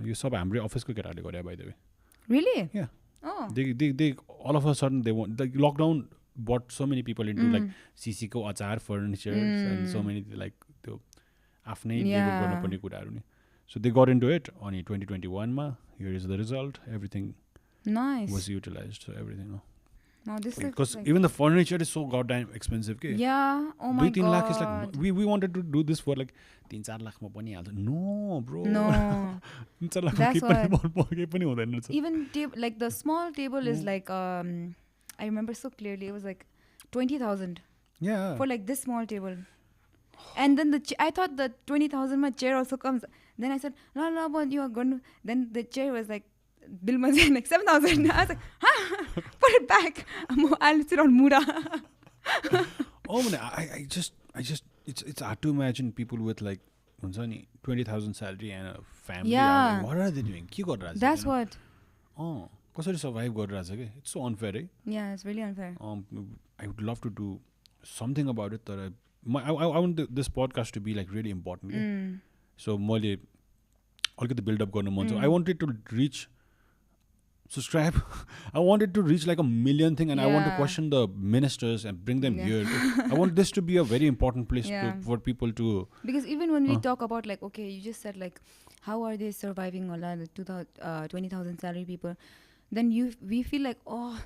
यो सब हाम्रै अफिसको केटाहरूले गरे by the way. Really? Yeah. Oh. They all of a sudden they want, like lockdown brought so many people into like CC को अचार furniture and so many like त्यो आफ्नै गर्न पर्ने कुराहरू नि. So they got into it on 2021 मा. Here is the result. Everything was utilized. So everything. No, this because like even the furniture is so goddamn expensive. Okay? Yeah. Oh my god. 2-3 lakh is like we wanted to do this for like 3-4 lakh ma pani halcha. No, bro. No. 3-4 lakh ma ke pani hudain रहेछ. Even like the small table is like I remember so clearly it was like 20,000. Yeah. For like this small table. And then I thought the 20,000 my chair also comes. Then I said, no, but you are going to. Then the chair was like, bill was like 7,000. I was like, put it back. I'll sit on Mura. Oh man, I just, it's hard to imagine people with like 20,000 salary and a family. Yeah. Like, what are they doing? That's what. Oh, कसरी survive गरिरहेछ के? It's so unfair, eh? Yeah, it's really unfair. I would love to do something about it. That I want this podcast to be like really important. So मैले अलिकति build up गर्न मन छ. I wanted to reach. Subscribe. I wanted to reach like 1 million thing, and I want to question the ministers and bring them here. I want this to be a very important place for people to. Because even when we talk about like, okay, you just said like, how are they surviving? The 20,000 salary people. Then we feel like, oh,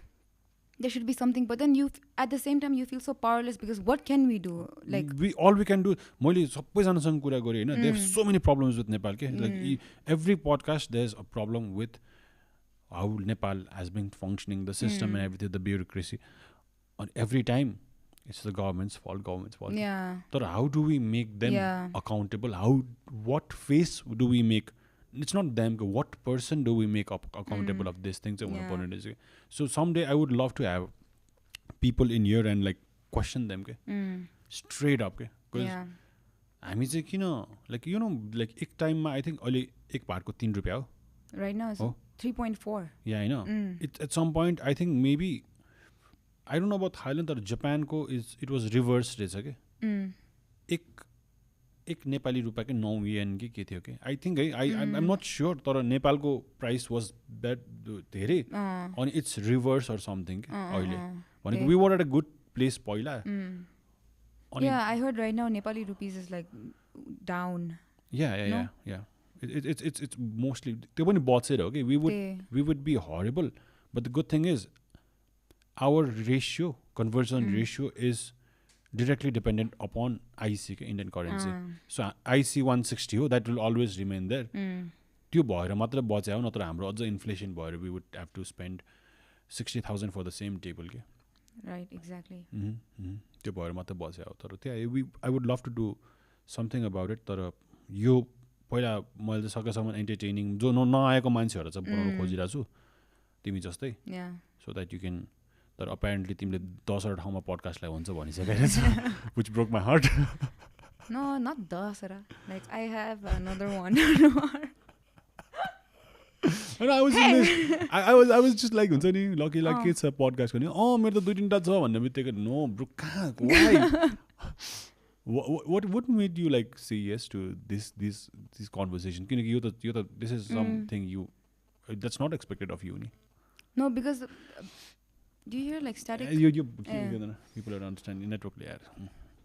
there should be something. But then at the same time you feel so powerless because what can we do? Like all we can do. मैले सबैजनासँग कुरा गरेँ हैन. They have so many problems with Nepal. Like every podcast, there's a problem with how Nepal has been functioning, the system and everything, the bureaucracy. And every time, it's the government's fault. Yeah. So how do we make them accountable? What face do we make? It's not them. What person do we make accountable of these things? So someday I would love to have people in here and like question them. Straight up. Because हामी चाहिँ किन like like एक टाइममा I think अहिले एक भातको 3 रुपैयाँ हो. Right now it's 3.4. Yeah, I know. At some point, I think maybe, I don't know about Thailand, but Japan it was reversed. एक नेपाली रुपैयाँ के 9 yen के थियो के. I think I'm not sure. तर नेपालको price was that धेरै. And it's reverse or something. अहिले. We were at a good place पहिला. Yeah, I heard right now Nepali rupees is like down. Yeah. It's mostly they wouldn't bought it. Okay, we would be horrible, but the good thing is our conversion ratio is directly dependent upon IC Indian currency. So IC 160 that will always remain there. त्यो भएर मात्र बचायो नत्र हाम्रो अझ inflation भएर we would have to spend 60,000 for the same table के. Right, exactly. त्यो भएर मात्र बचायो तर त्यही I would love to do something about it तर यो पहिला मैले सकेसम्म एन्टरटेनिङ जो नआएको मान्छेहरू चाहिँ बनाउन खोजिरहेको छु तिमी जस्तै. So that you can. तर apparently तिमीले 10 ठाउँमा पडकास्टलाई हुन्छ भनिसकेको छ. Which broke my heart. No, not 10. Like I have another one. And I was just like हुन्छ नि Lhakyila के छ पडकास्ट गर्ने. मेरो त 2-3 छ भन्ने बित्तिकै no bro कहाँ why? What made you like say yes to this conversation? किनकि यो त this is something that's not expected of you. No, because do you hear like static? People don't understand network layer.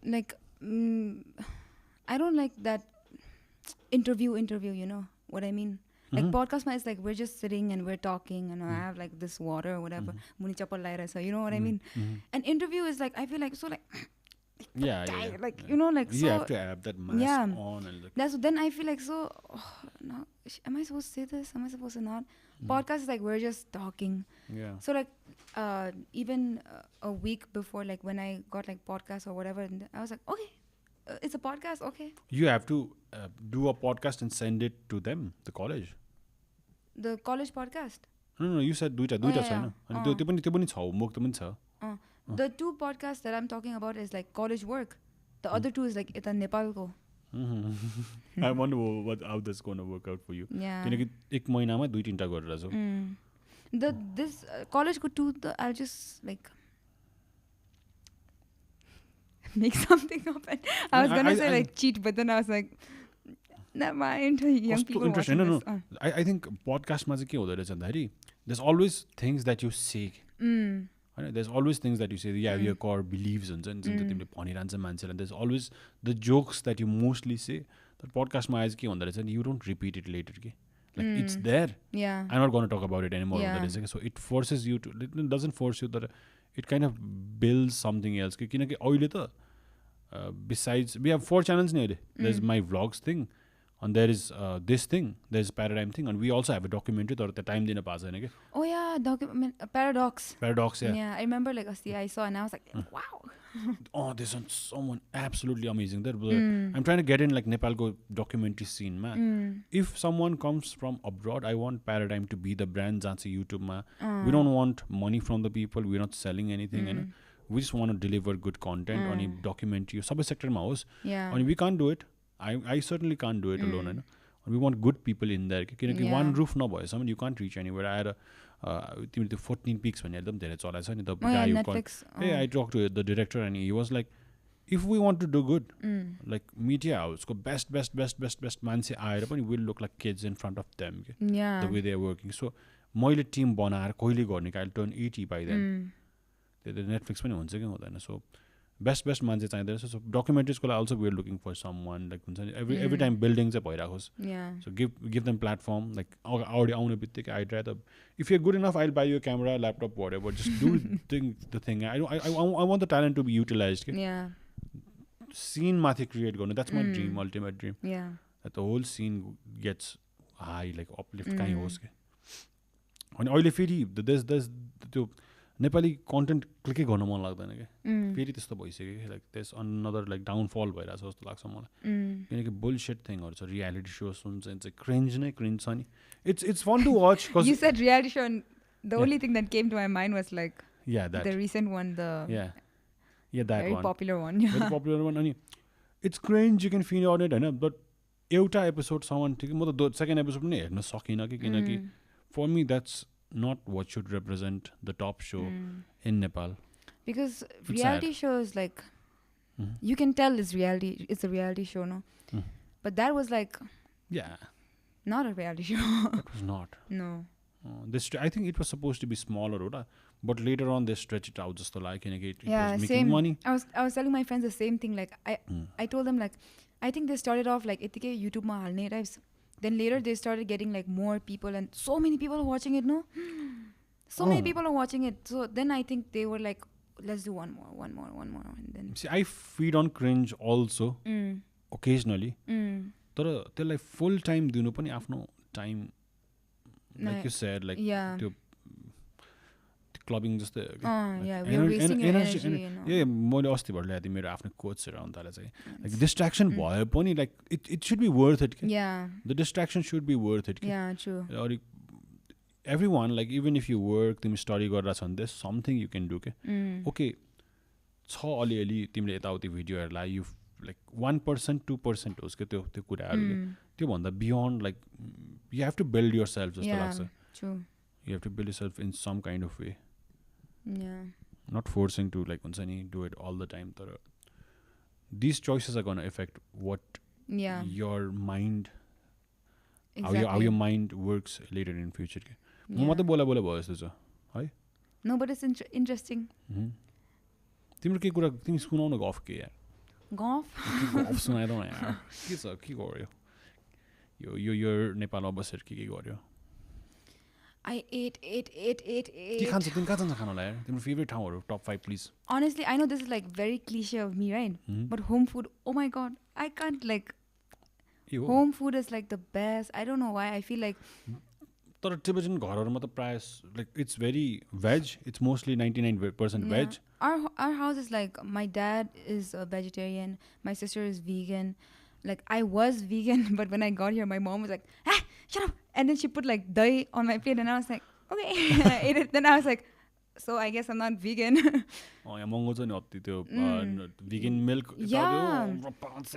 Like I don't like that interview, you know what I mean? Like podcast is like we're just sitting and we're talking and I have like this water or whatever. Muni chapal laira, so you know what I mean? An interview is like I feel like so like like you know, like you have to have that mask on and like that's then I feel like so no, am I supposed to say this, am I supposed to not? Podcast is like we're just talking, so like even a week before, like when I got like podcast or whatever, and I was like, okay, it's a podcast, okay. You have to do a podcast and send it to them, the college podcast. No, you said duita छैन अनि त्यो पनि छ homework त पनि छ. The 2 podcasts that I'm talking about is like college work. The other 2 is like it's Nepal ko. I wonder how that's going to work out for you. किनकि एक महिनामा 2-3 टा गरेर छौ. This college ko 2 I'll just like make something up. And I was gonna say like cheat, but then I was like, never mind. Young people watching this. I think podcast मा चाहिँ के हुँदो रहेछ भन्दाखेरि there's always things that you say. There's always things that you say. Yeah, your core beliefs हुन्छ नि जुन तिमीले भनिरहन्छ मान्छेलाई. There's always the jokes that you mostly say. That podcast मा आए के हुँदो रहेछ, you don't repeat it later के. Like it's there. Yeah. I'm not going to talk about it anymore. So it forces you to. It doesn't force you. That it kind of builds something else. किनकि अहिले त besides we have 4 channels now. There's my vlogs thing, and there is this thing. There's Paradygm thing, and we also have a documentary. Or the time दिन पास हैन के. Oh yeah, Paradox. Yeah. Yeah, I remember like I saw and I was like, wow. Oh, there's someone absolutely amazing there. I'm trying to get in like Nepal go documentary scene ma. If someone comes from abroad, I want Paradygm to be the brand that's YouTube ma. We don't want money from the people. We're not selling anything. We just want to deliver good content on a documentary. Sub sector ma hos. And we can't do it. I certainly can't do it alone. And we want good people in there. One roof no boys. I mean, you can't reach anywhere. I had 14 peaks when them there. It's all I said. The guy who Netflix. I talked to the director and he was like, if we want to do good, like media house, go best man say I will look like kids in front of them. Yeah. The way they're working. So my team bonar koili garnik, I'll turn 80 by then. The Netflix पनि हुन्छ के हुँदैन. So best मान्छे चाहिँदैन. So documentaries को also we're looking for someone like every time building चाहिँ भइरहेको होस्. So give them platform. Like already आउने बित्तिकै I'd rather if you're good enough I'll buy you a camera, laptop, whatever. Just do the thing. I want the talent to be utilized. Okay? Yeah. Scene माथि create गर्नु. That's my dream, ultimate dream. Yeah. That the whole scene gets high, like uplift कहीं होस् के. अनि अहिले फेरि there's त्यो Nepali content क्लिकै गर्न मन लाग्दैन के. फेरि त्यस्तो भइसक्यो कि like there's another like downfall भइरहेछ जस्तो लाग्छ मलाई. किनकि bullshit thingहरु छ, reality shows हुन्छ चाहिँ cringe छ नि. It's fun to watch because you said reality show and the only thing that came to my mind was like that the recent one, the that very one. popular one. Very popular one. अनि it's cringe, you can feel on it Hahn, but एउटा episode सम्म ठीक म त second episode पनि हेर्न सकिन कि किनकि for me that's not what should represent the top show in Nepal. Because reality shows like you can tell it's a reality show, no? But that was like not a reality show. It was not. No. I think it was supposed to be smaller, but later on they stretched it out just like it was making same money. I was telling my friends the same thing. Like I told them like I think they started off like YouTube ma halne lives. Then later they started getting like more people and so many people are watching it, no? So many people are watching it. So then I think they were like, let's do one more. And then see, I feed on cringe also occasionally. तर त्यसलाई full time दिनु पनि आफ्नो time, like you said, like त्यो clubbing जस्तै we're wasting your energy. मैले अस्तिबाट ल्याएको थिएँ मेरो आफ्नो कोचहरू आउनु थाले चाहिँ like distraction भयो पनि like it should be worth it. The distraction should be worth it. Yeah, true. Everyone, like even if you work, तिमी study गरेर छन्, there's something you can do. Okay, छ अलिअलि तिमीले यताउति भिडियोहरूलाई you like 1% 2% होस् के त्यो कुराहरूले त्यो भन्दा beyond like you have to build yourself जस्तो लाग्छ. True. You have to build yourself in some kind of way. Not forcing to like do it all the time. These choices are going to affect what your mind, how your mind works later in future. No, but it's interesting. तिम्रो के कुरा तिमी सुनाउन गफ के यार. गफ सुनाइरौ न यार. के छ के गर्यो? यो नेपालमा बसेर के गर्यो? I ate. के खान्छ तिमी कहाँ जान्छ खानलाई यार तिम्रो फेभरेट ठाउँहरू टप 5 please Honestly, I know this is like very cliche of me, right? But home food, oh my god, I can't like. Home food is like the best. I don't know why. I feel like. तर Tibetan घरहरूमा त प्रायः like it's very भेज it's mostly 99% भेज Our house is like, my dad is a vegetarian, my sister is vegan. Like, I was vegan, but when I got here, my mom was like, ah, shut up. And then she put like dahi on my plate, and I was like, okay. And I ate it. Then I was like, so I guess I'm not vegan. यहाँ महँगो छ नि अति त्यो vegan milk. Yeah.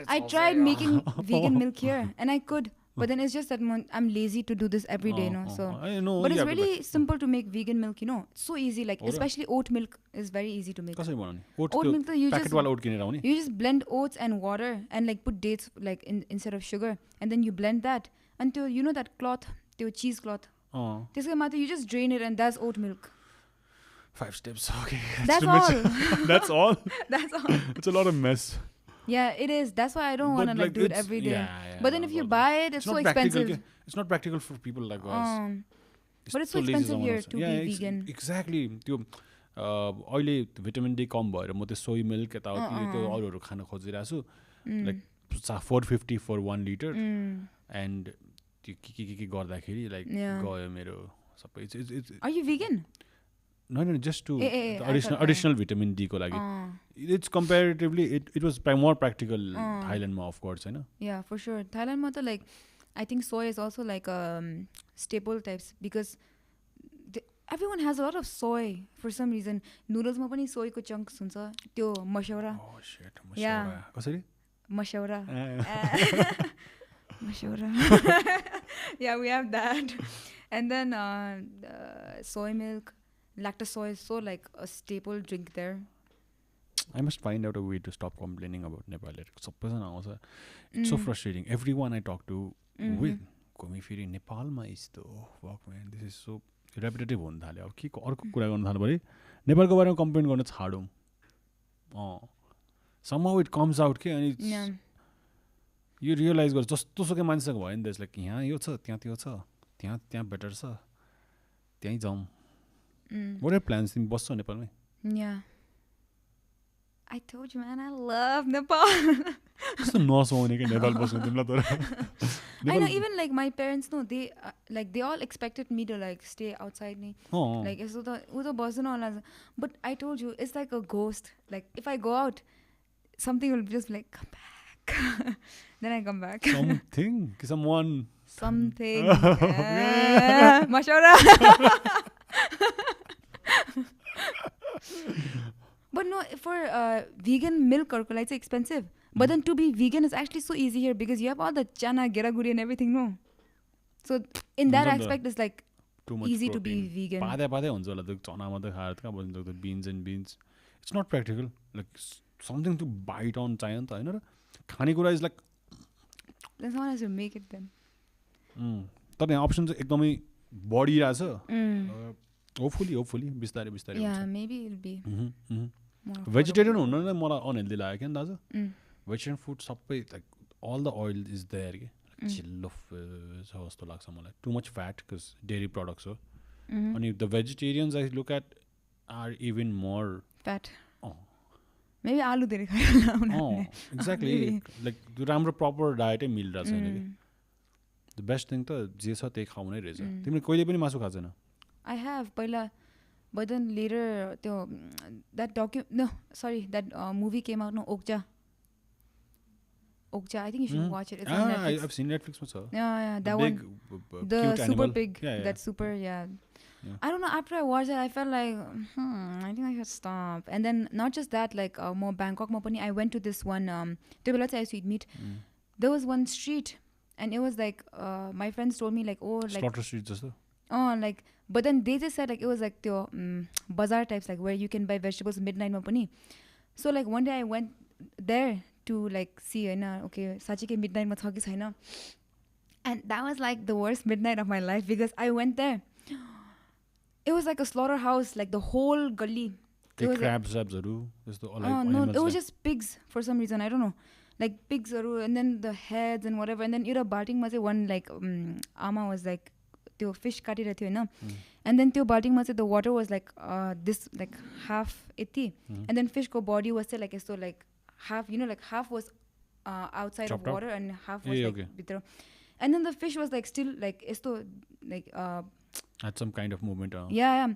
I tried making vegan milk here, and I could. But then it's just that I'm lazy to do this every day, So, I know, but it's really simple to make vegan milk, It's so easy, like especially oat milk is very easy to make. कसरी बनाउने oat milk you just you just blend oats and water and like put dates like instead of sugar, and then you blend that until that cloth, the cheese cloth. You just drain it, and that's oat milk. 5 steps, okay. That's all. That's all. That's all. It's a lot of mess. Yeah, it is. That's why I don't want to like do it every day. Yeah, but then if you buy it, it's so expensive. It's not practical for people like us. But it's so expensive here to be vegan. Exactly. त्यो अहिले vitamin D कम भएर म त्यो सोय milk यताउति त्यो अरूहरू खान खोजिरहेको छु लाइक 450 for 1 liter and त्यो के गर्दाखेरि लाइक गयो मेरो सबै Are you vegan? No, just to additional vitamin D ko lagi. It's comparatively it was more practical Thailand ma, of course, hai na? Yeah, for sure. Thailand ma to like I think soy is also like staple types because everyone has a lot of soy for some reason. Noodles ma pani soy ko chunks huncha. Tyo mashaura. Oh shit, mashaura. Kasari? Mashaura. Mashaura. Yeah, we have that. And then soy milk. Lactose soy is so like a staple drink there. I must find out a way to stop complaining about Nepal. It's so frustrating. Everyone I talk to with Komi Firi Nepal ma is the fuck man. This is so repetitive हुन थाल्यो. अब के अर्को कुरा गर्न थाल्नु भने नेपालको बारेमा कम्प्लेन गर्न छाडौँ. Somehow it comes out के अनि you realize गर्छ जस्तो सुकै मान्छेसँग भयो नि त्यसले कि यहाँ यो छ त्यहाँ त्यो छ त्यहाँ बेटर छ त्यही जाउँ. What are plans? तिमी बस्छौ नेपालमै? Yeah. I told you, man, I love Nepal. कस्तो नसुहाउने के नेपाल बस्नु तिमीलाई तर. I know, even like my parents know, they all expected me to like stay outside me. Like so the bossan all. But I told you, it's like a ghost. Like if I go out, something will just be like come back. Then I come back. Someone. Something. Mashawara. But no, for vegan milk or it's expensive. But then to be vegan is actually so easy here because you have all the chana, geraguri and everything, no? So in that aspect, it's like easy to be vegan. The beans and beans. It's not practical. Like something to bite on giant. Khanekura is like. Then someone has to make it then. But the options are body as hopefully बिस्तारै yeah, maybe it'll be vegetarian हुनु मलाई unhealthy लाग्यो के दाजु. Vegetarian food सबै like all the oil is there के चिल्लो छ जस्तो लाग्छ मलाई. Too much fat because dairy products हो. अनि the vegetarians I look at are even more fat. Maybe आलु धेरै खायो. Exactly. Like the राम्रो proper diet मिलिरहेको छैन के. The best thing त जे छ त्यही खाउनै रहेछ. तिमीले कहिले पनि मासु खाँदैन? I have पहिला, but then later that movie came out, no, Okja. I think you should watch it. It's on Netflix. I've seen Netflix also. Yeah, that big, one. The super animal. pig. Yeah. That's super, yeah. I don't know, after I watched it, I felt like, I think I should stop. And then not just that, like more Bangkok, I went to this one, I used to eat meat. There was one street, and it was like, my friends told me like, oh, like Slaughter Street just like, but then they just said like it was like the bazaar types, like where you can buy vegetables midnight mapani. So like one day I went there to like see, okay, sachi ke midnight ma cha ki chaina. And that was like the worst midnight of my life because I went there. It was like a slaughterhouse, like the whole gully. Crabs, no, it was just pigs for some reason, I don't know. Like pigs, and then the heads and whatever. And then Ira Barting Maze one like Ama was like त्यो fish काटिरहेको थियो हैन and then त्यो बाल्टिङमा चाहिँ the water was like this like half Yati and then fish को body was like यस्तो like half you know like half was outside chopped of water out? and half was like okay. भित्र and then the fish was like still like यस्तो like had some kind of movement yeah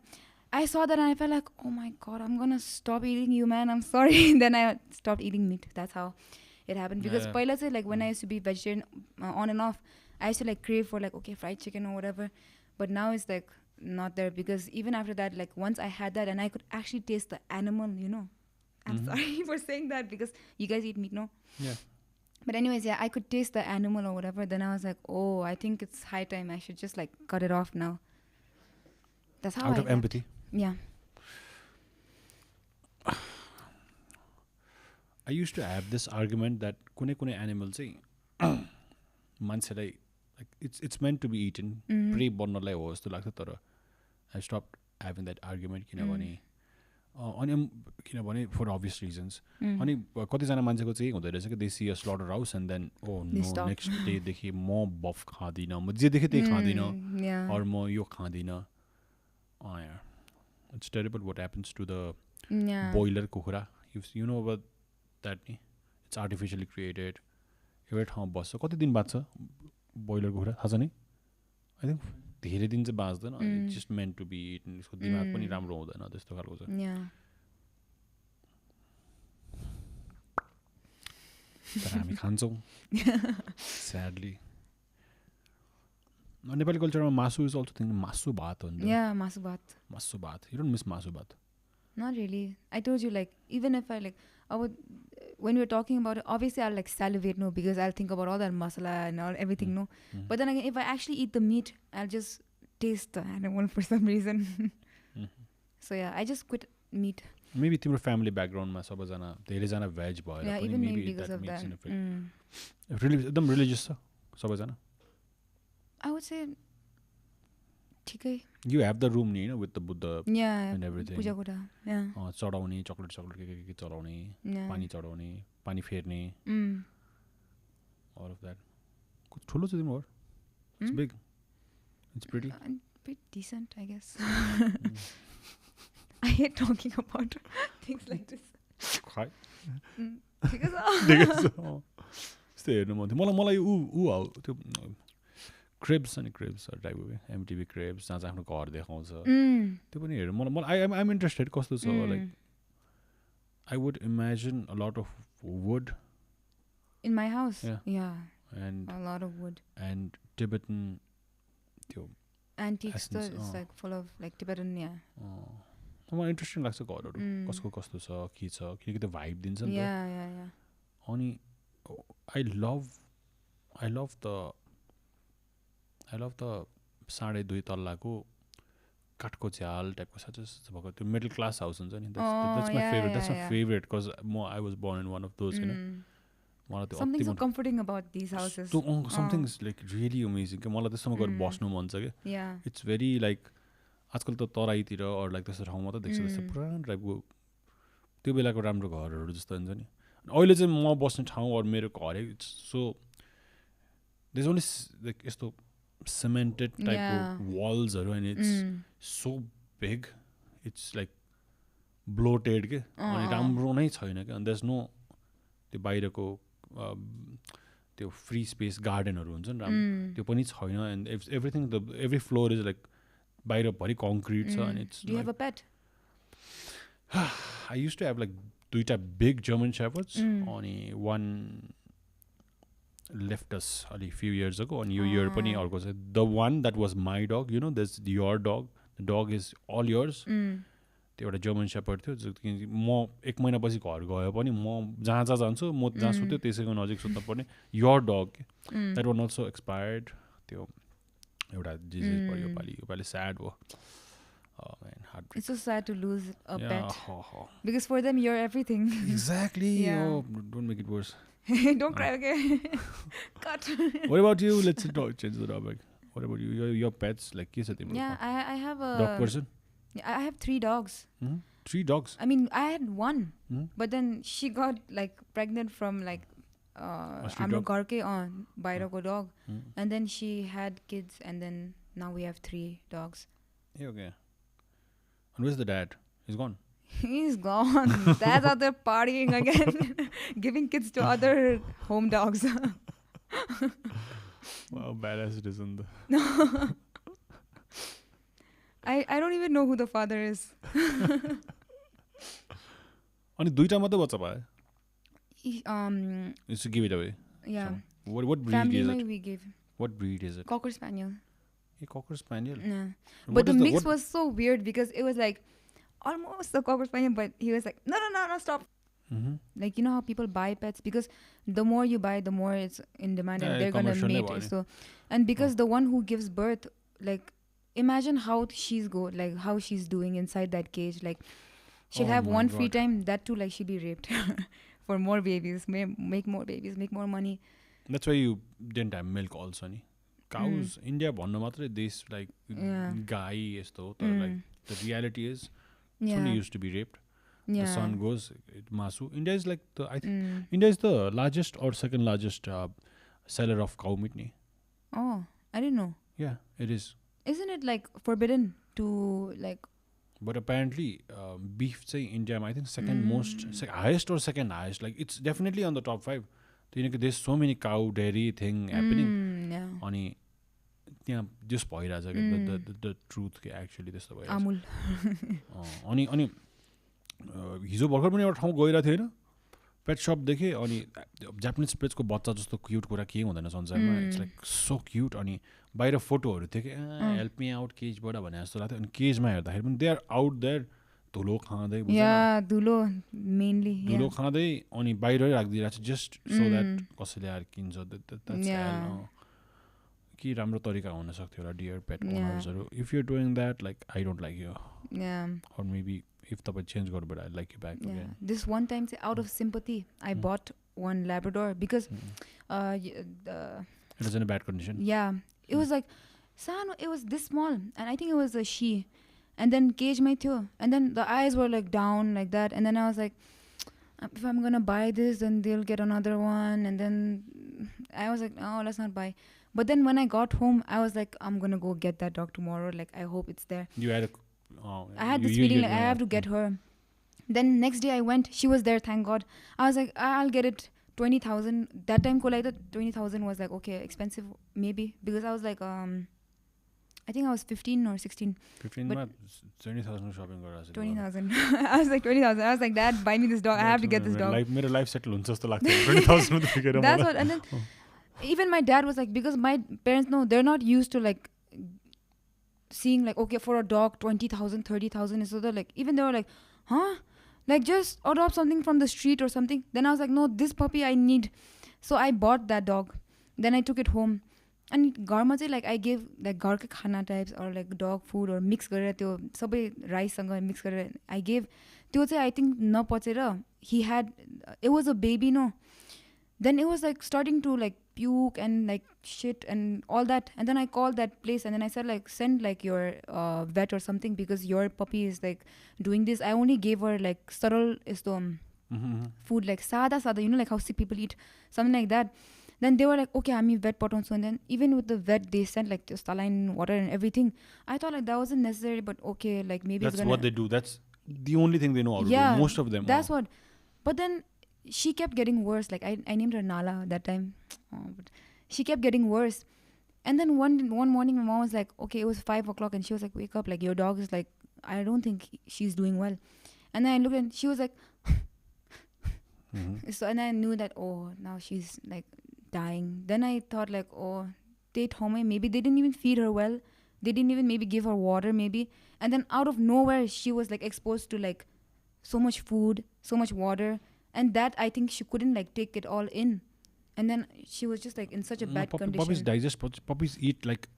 I saw that and I felt like oh my god I'm gonna stop eating you man I'm sorry then I stopped eating meat that's how it happened because पहिला चाहिँ like when I used to be vegetarian on and off I used to like crave for like okay fried chicken or whatever but now it's like not there because even after that like once I had that and I could actually taste the animal you know I'm sorry for saying that because you guys eat meat no yeah but anyways yeah I could taste the animal or whatever then I was like oh I think it's high time I should just like cut it off now that's how out of empathy yeah I used to have this argument that कुनै animal चाहिँ मान्छेलाई like it's meant to be eaten prey बन्नलाई हो जस्तो लाग्छ तर I stopped having that argument किनभने for obvious reasons अनि कतिजना मान्छेको चाहिँ हुँदै रहेछ कि they see a slaughter house and then oh no next day देखि म बफ खाँदिनँ म जे देखेँ त्यही खाँदिनँ or म यो खाँदिनँ यार it's terrible what happens to the boiler कुखुरा you know about that नि it's artificially created एउटा ठाउँमा बस्छ कति दिन बाँच्छ बोइलर कुखुरा थाहा छ नि आई थिङ्क धेरै दिन चाहिँ बाँच्दैन it's just meant to be eaten यसको दिमाग पनि राम्रो हुँदैन त्यस्तो खालको छ तर हामी खान्छौँ स्याडली नेपाली कल्चरमा मासु इज अल्सो थिङ्क मासु भात हो नि मासु भात यु डोन्ट मिस मासु भात Not really. I told you, like, even if I, like, I would, when we were talking about it, obviously I'll, like, salivate, no, because I'll think about all that masala and all, everything, no. But then again, if I actually eat the meat, I'll just taste the animal for some reason. So, yeah, I just quit meat. Maybe तिम्रो family background मा सबैजना धेरैजना veg भएर yeah, even maybe because of that. एकदम religious छ सबैजना I would say ठिकै You have the room ni with the Buddha and everything. पूजा कुरा चढाउने चकलेट के चढाउने पानी चढाउने पानी फेर्ने all of that ठुलो छ तिम्रो It's big. It's pretty. Pretty decent, I guess. I hate talking about things like this. Hi. Because stay हेर्नु मन थियो मलाई ऊ त्यो क्रेब्स अनि क्रेब्स टाइप हो एमटिभी क्रेब्स जहाँ चाहिँ आफ्नो घर देखाउँछ त्यो पनि हेर्नु मलाई आइएम इन्ट्रेस्टेड कस्तो छ like I would imagine a lot of would in my house and a lot of wood and Tibetan त्यो antiques it's like full of like Tibetan मलाई इन्ट्रेस्टिङ लाग्छ घरहरू कसको कस्तो छ के छ किनकि त्यो भाइब दिन्छ नि त अनि I love the 2.5 तल्लाको काठको झ्याल टाइपको छ जस्तो भएको त्यो मिडल क्लास हाउस हुन्छ नि that's my favorite because I was born in one of those मलाई त्यो something so comforting about these houses something is like really amazing के मलाई त्यसमा गएर बस्नु मन छ के it's very like आजकल त तराईतिर or like त्यस्तो ठाउँमा त देख्छ त्यस्तो पुरानो टाइपको त्यो बेलाको राम्रो घरहरू जस्तो हुन्छ नि अहिले चाहिँ म बस्ने ठाउँ or मेरो घर it's so there's only like यस्तो cemented type of walls and it's so big it's like bloated के अनि राम्रो नै छैन के and there's no त्यो बाहिरको त्यो फ्री स्पेस गार्डनहरू हुन्छ नि राम्रो त्यो पनि छैन and every floor is like बाहिर भरि concrete छ and it's do you have a pet I used to have like 2 big German shepherds अनि one left us a few years ago and year pani arko cha the one that was my dog you know there's your dog the dog is all yours त्यो एउटा German shepherd थियो म 1 महिना पछि घर गयो पनि म जहाँ जान्छु म जहाँ सुत्यो त्यसैको नजिक सुत्न पर्ने your dog that one also expired त्यो एउटा डिजिज भयो यो पाली sad हो oh man heartbreak it's so sad to lose a pet because for them you're everything exactly oh don't make it worse don't cry okay cut what about you let's change the topic what about you your pets like ke cha timro I have a dog person I have 3 dogs 3 dogs I mean I had one but then she got like pregnant from like हाम्रो घरकै बाहिरको dog and then she had kids and then now we have 3 dogs. Yeah, okay. And where's the dad? He's gone. He's gone. Dad's out there partying again, giving kids to other home dogs. Wow, badass it is in the... I don't even know who the father is. अनि दुईटा मात्रै बच्चा भयो? Is to give it away. Yeah. So, what breed Family is it? we gave. What breed is it? Cocker Spaniel. A Cocker Spaniel. Yeah. What But the is mix was so weird because it was like almost a Cocker Spaniel, but he was like, no, stop. Mm-hmm. Like, you know how people buy pets? Because the more you buy, the more it's in demand and they're going to mate. So, and because the one who gives birth, like, imagine how she's how she's doing inside that cage. Like, she'll have one free time, that too, like, she'll be raped for more babies, make more babies, make more money. That's why you didn't have milk also, ni? Cows, India, भन्नु मात्रै देश, like, गाई यस्तो, तर like, the reality is, it's only used to be raped. The son goes, masu. India is like, India is the largest or second largest seller of cow meat, ni? Oh, I didn't know. Yeah, it is. Isn't it like forbidden to like... But apparently, beef, say, India, I think second most, highest or second highest. Like, it's definitely on the top 5. There's so many cow dairy thing happening. Yeah. Ani, just the truth actually this the way. Amul. Ani हिजो भर्खर पनि एउटा ठाउँ गइरहेको थिएँ होइन, पेट सप देखेँ अनि जापानिज पेट्सको बच्चा जस्तो क्युट कुरा केही हुँदैन संसारमा. It's like so cute. अनि बाहिर फोटोहरू थियो कि हेल्प मी आउट केजबाट भने जस्तो लाग्थ्यो. अनि केजमा हेर्दाखेरि पनि दे आर आउट देयर धुलो खाँदै, धुलो खाँदै अनि बाहिरै राखिदिइरहेको छ जस्ट सो द्याट कसैले आएर किन्छ. के राम्रो तरिका हुन सक्थ्यो होला डियर पेट ओनर्सहरू. If you are doing that, like I don't like you. Or maybe if the change got, but I'd like you back again. This one time, out of sympathy, I bought one Labrador because it was in a bad condition. Yeah, it was like it was this small, and I think it was a she. And then cage mein thyo, and then the eyes were like down like that, and then I was like, if I'm gonna buy this, then they'll get another one, and then I was like, oh, let's not buy. But then when I got home, I was like, I'm gonna go get that dog tomorrow. Like, I hope it's there. You had I had this feeling like I have to get her. Then next day I went, she was there, thank God. I was like, I'll get it 20,000. That time I thought 20,000 was like, okay, expensive maybe, because I was like I think I was 15 or 16. 15 but 20,000 shopping 20,000. I was like 20,000. I was like, Dad, buy me this dog. I have to get this dog. Like my life settle huncha jasto लाग्थ्यो 20,000 मा figure. That's what. And then even my dad was like, because my parents know, they're not used to like seeing like, okay, for a dog 20,000, 30,000 is so they're like, even they were like, huh, like just adopt something from the street or something. Then I was like, no, this puppy I need. So I bought that dog. Then I took it home. And घरमा चाहिँ like I gave like घरकै खाना types or like dog food or mix गरेर त्यो सबै राइससँग mix गरेर I gave. त्यो चाहिँ I think नपचेर he had, it was a baby, no. Then it was like starting to like puke and like shit and all that. And then I called that place and then I said like, send like your vet or something because your puppy is like doing this. I only gave her like सरल यस्तो food, like sada, you know, like how sick people eat, something like that. Then they were like, okay, I'm vet patonsu. And then even with the vet, they sent like saline water and everything. I thought like that wasn't necessary, but okay, like maybe that's it's gonna... what they do. That's the only thing they know how to do. Most of them. That's what. But then she kept getting worse. Like I named her Nala that time. But she kept getting worse. And then one morning, my mom was like, okay, it was 5 o'clock, and she was like, wake up, like your dog is like, I don't think she's doing well. And then I looked and she was like, so and I knew that, oh, now she's like dying. Then I thought like, oh, maybe they didn't even feed her well. They didn't even maybe give her water maybe. And then out of nowhere, she was like exposed to like so much food, so much water. And that I think she couldn't like take it all in. And then she was just like in such a bad condition. Puppies digest, puppies eat like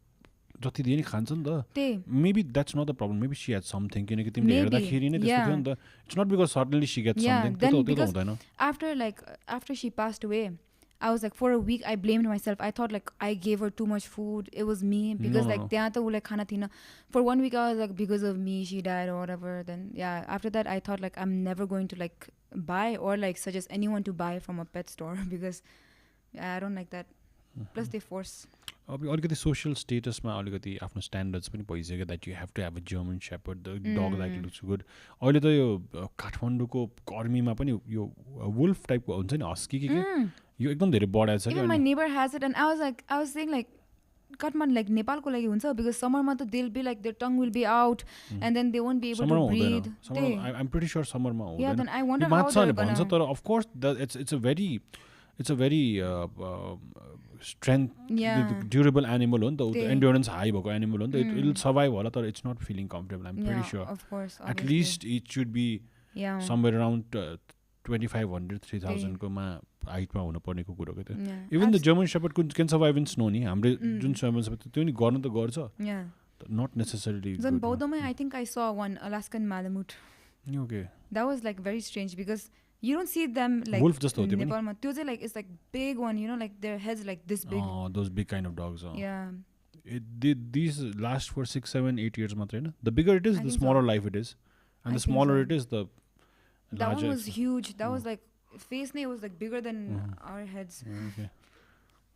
जति दिए नि खान्छ नि त. Maybe that's not the problem. Maybe she had something. किनकि तिमीले हेर्दाखेरि नै त्यस्तो थियो नि त. It's not because suddenly she gets something. Then because after she passed away, I was like, for a week I blamed myself. I thought like I gave her too much food. It was me because like त्यहाँ त उलाई खाना थिएन. For 1 week I was like, because of me she died or whatever. Then after that I thought like I'm never going to like buy or like suggest anyone to buy from a pet store because I don't like that. Plus they force. अब अलिकति social स्टेटसमा अलिकति आफ्नो standards पनि भइसक्यो that you have to have a German shepherd the dog that looks good अहिले त यो काठमाडौँको कर्मीमा पनि यो वुल्फ टाइपको हुन्छ नि हस्की के यो एकदम धेरै बढाएको छ Even my neighbor has it, and I was saying like, Kathmandu like Nepalko लागि हुन्छ because summer ma they'll be like their tongue will be out and then they won't be able to breathe. I'm pretty sure summer ma yeah, then I wonder how they're gonna. But of course it's a very strength durable animal ho ni ta endurance high bhako animal ho ni ta it'll survive hola but it's not feeling comfortable. I'm pretty sure of course at least it should be somewhere around 2500 3000 ko ma height ma हुनु पर्ने कुकुर हो के even the German Shepherd can survive in snow ni हाम्रो जुन German Shepherd त्यो नि गर्न त गर्छ not necessarily then Baudamai I think I saw one Alaskan Malamute. Okay, that was like very strange because you don't see them like wolf just hote Nepal ma त्यो चाहिँ like it's like big one, you know, like their heads like this big. Oh, those big kind of dogs. Yeah, these last for 6 7 8 years matra Hahn. The bigger it is the smaller life it is and the smaller it is the larger. That one was huge. That was like face name was like bigger than our heads. Okay,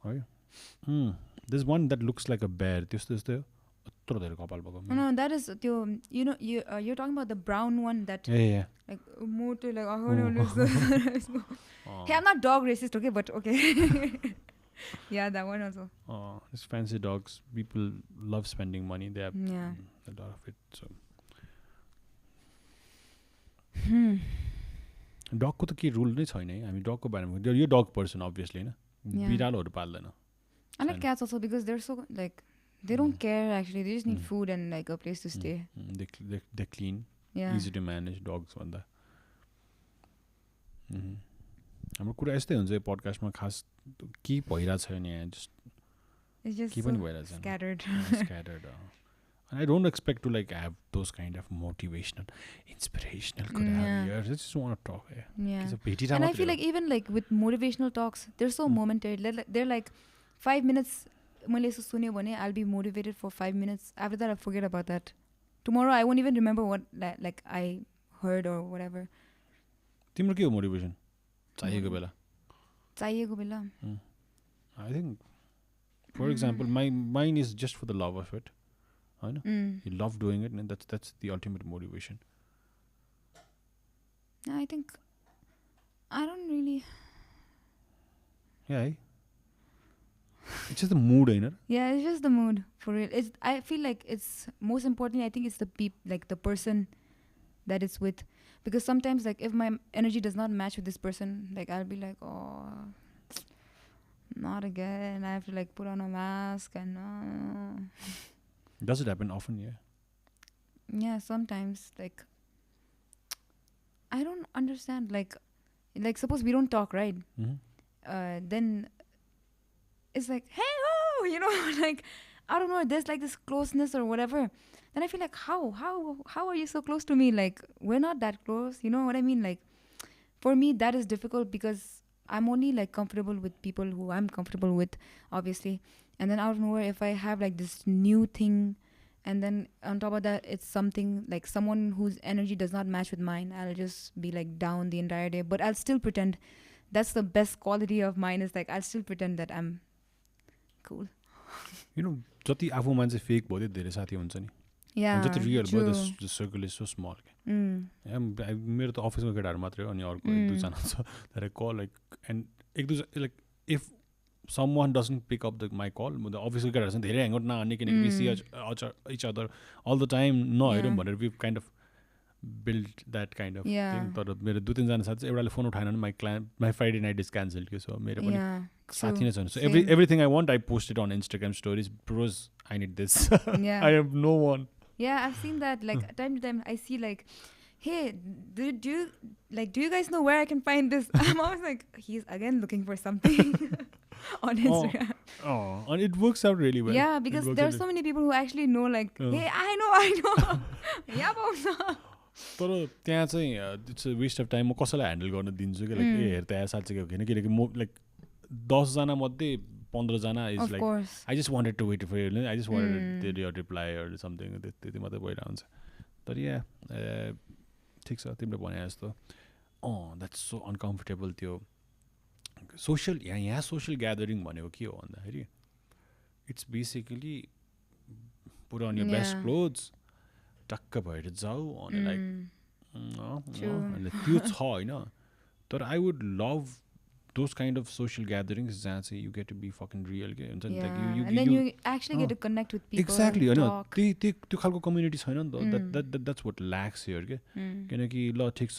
are you there's one that looks like a bear. This the no, that is you know you're talking about the brown one that yeah like moto like hey, I'm not dog racist, okay, but okay. Yeah, that one also. These fancy dogs, people love spending money. They have a lot of it. So dog ko त के rule नै छैन है. हामी डगको बारेमा यो dog person obviously हैन. बिरालोहरु पाल्दैन. I like cats also because they're so like they don't care actually. They just need food and like a place to stay. They're clean, easy to manage. Dogs भन्दा हाम्रो कुरा यस्तै हुन्छ यो पडकास्टमा खास के भइरा छैन यहाँ just के पनि भइरा छैन scattered. And I don't expect to like have those kind of motivational, inspirational here. I just want to talk. Yeah. And I feel like even like with motivational talks, they're so momentary. They're like 5 minutes. I'll be motivated for 5 minutes. After that, I'll forget about that. Tomorrow, I won't even remember what like I heard or whatever. Timro ke motivation? चाहिएको बेला. I think, for example, mine is just for the love of it. You love doing it, and that's the ultimate motivation. I think I don't really. Yeah. It's just the mood, ain't it? Yeah, it's just the mood for real. I feel like it's most importantly. I think it's the person that it's with, because sometimes like if my energy does not match with this person, like I'll be like, oh, not again. I have to like put on a mask and. Does it happen often? Yeah. Yeah, sometimes like I don't understand. Like suppose we don't talk, right? Then. It's like, hey, oh, you know, like, I don't know, there's like this closeness or whatever. Then I feel like, how are you so close to me? Like, we're not that close. You know what I mean? Like, for me, that is difficult because I'm only like comfortable with people who I'm comfortable with, obviously. And then out of nowhere, if I have like this new thing, and then on top of that, it's something like someone whose energy does not match with mine, I'll just be like down the entire day. But I'll still pretend. That's the best quality of mine, is like I'll still pretend that I'm cool. You know, जति आफू मान्छे fake भयो धेरै साथी हुन्छ नि. जति real भयो the circle is so small. मेरो त अफिसको केटाहरू मात्रै हो अनि अर्को एक दुईजना छ that I call like and एक दुईजना like if someone doesn't pick up my call, the अफिसको केटाहरूसँग धेरै ह्याङ आउट नहान्ने किनकि we see each other all the time नहेरौँ भनेर we've kind of built that kind of thing. तर मेरो दुई तीनजना साथी एउटाले फोन उठाएन भने my Friday night is cancelled के so मेरो पनि साथी नै छैन. So everything I want I post it on Instagram stories. Bros, I need this. I have no one. Yeah, I've seen that like time to time. I see like, hey, do you guys know where I can find this? I'm always like, he's again looking for something on Instagram. And it works out really well. Yeah, because there are so many people who actually know like, hey, I know. Yeah, boss. तर त्यहाँ चाहिँ it's a waste of time. म कसैलाई handle गर्न दिन्छु कि like हेर त्यहाँ साँच्चै होइन किनकि म लाइक 10जना मध्ये 15जना is like I just wanted to wait for you, I just wanted your reply or something त्यति मात्रै भइरहेको हुन्छ. तर यहाँ ठिक छ तिमीले भने जस्तो द्याट्स सो अनकम्फर्टेबल. त्यो सोसियल यहाँ सोसियल ग्यादरिङ भनेको के हो भन्दाखेरि it's basically put on your best clothes, टक्क भएर जाऊ अनि लाइक अनि त्यो छ होइन. तर I would love those kind of social gatherings जहाँ चाहिँ you get to be fucking real के हुन्छ नि. Yeah, and then you actually get to connect with people. Exactly, होइन. त्यो खालको कम्युनिटी छैन नि त. That's what lacks here के. किनकि ल ठिक छ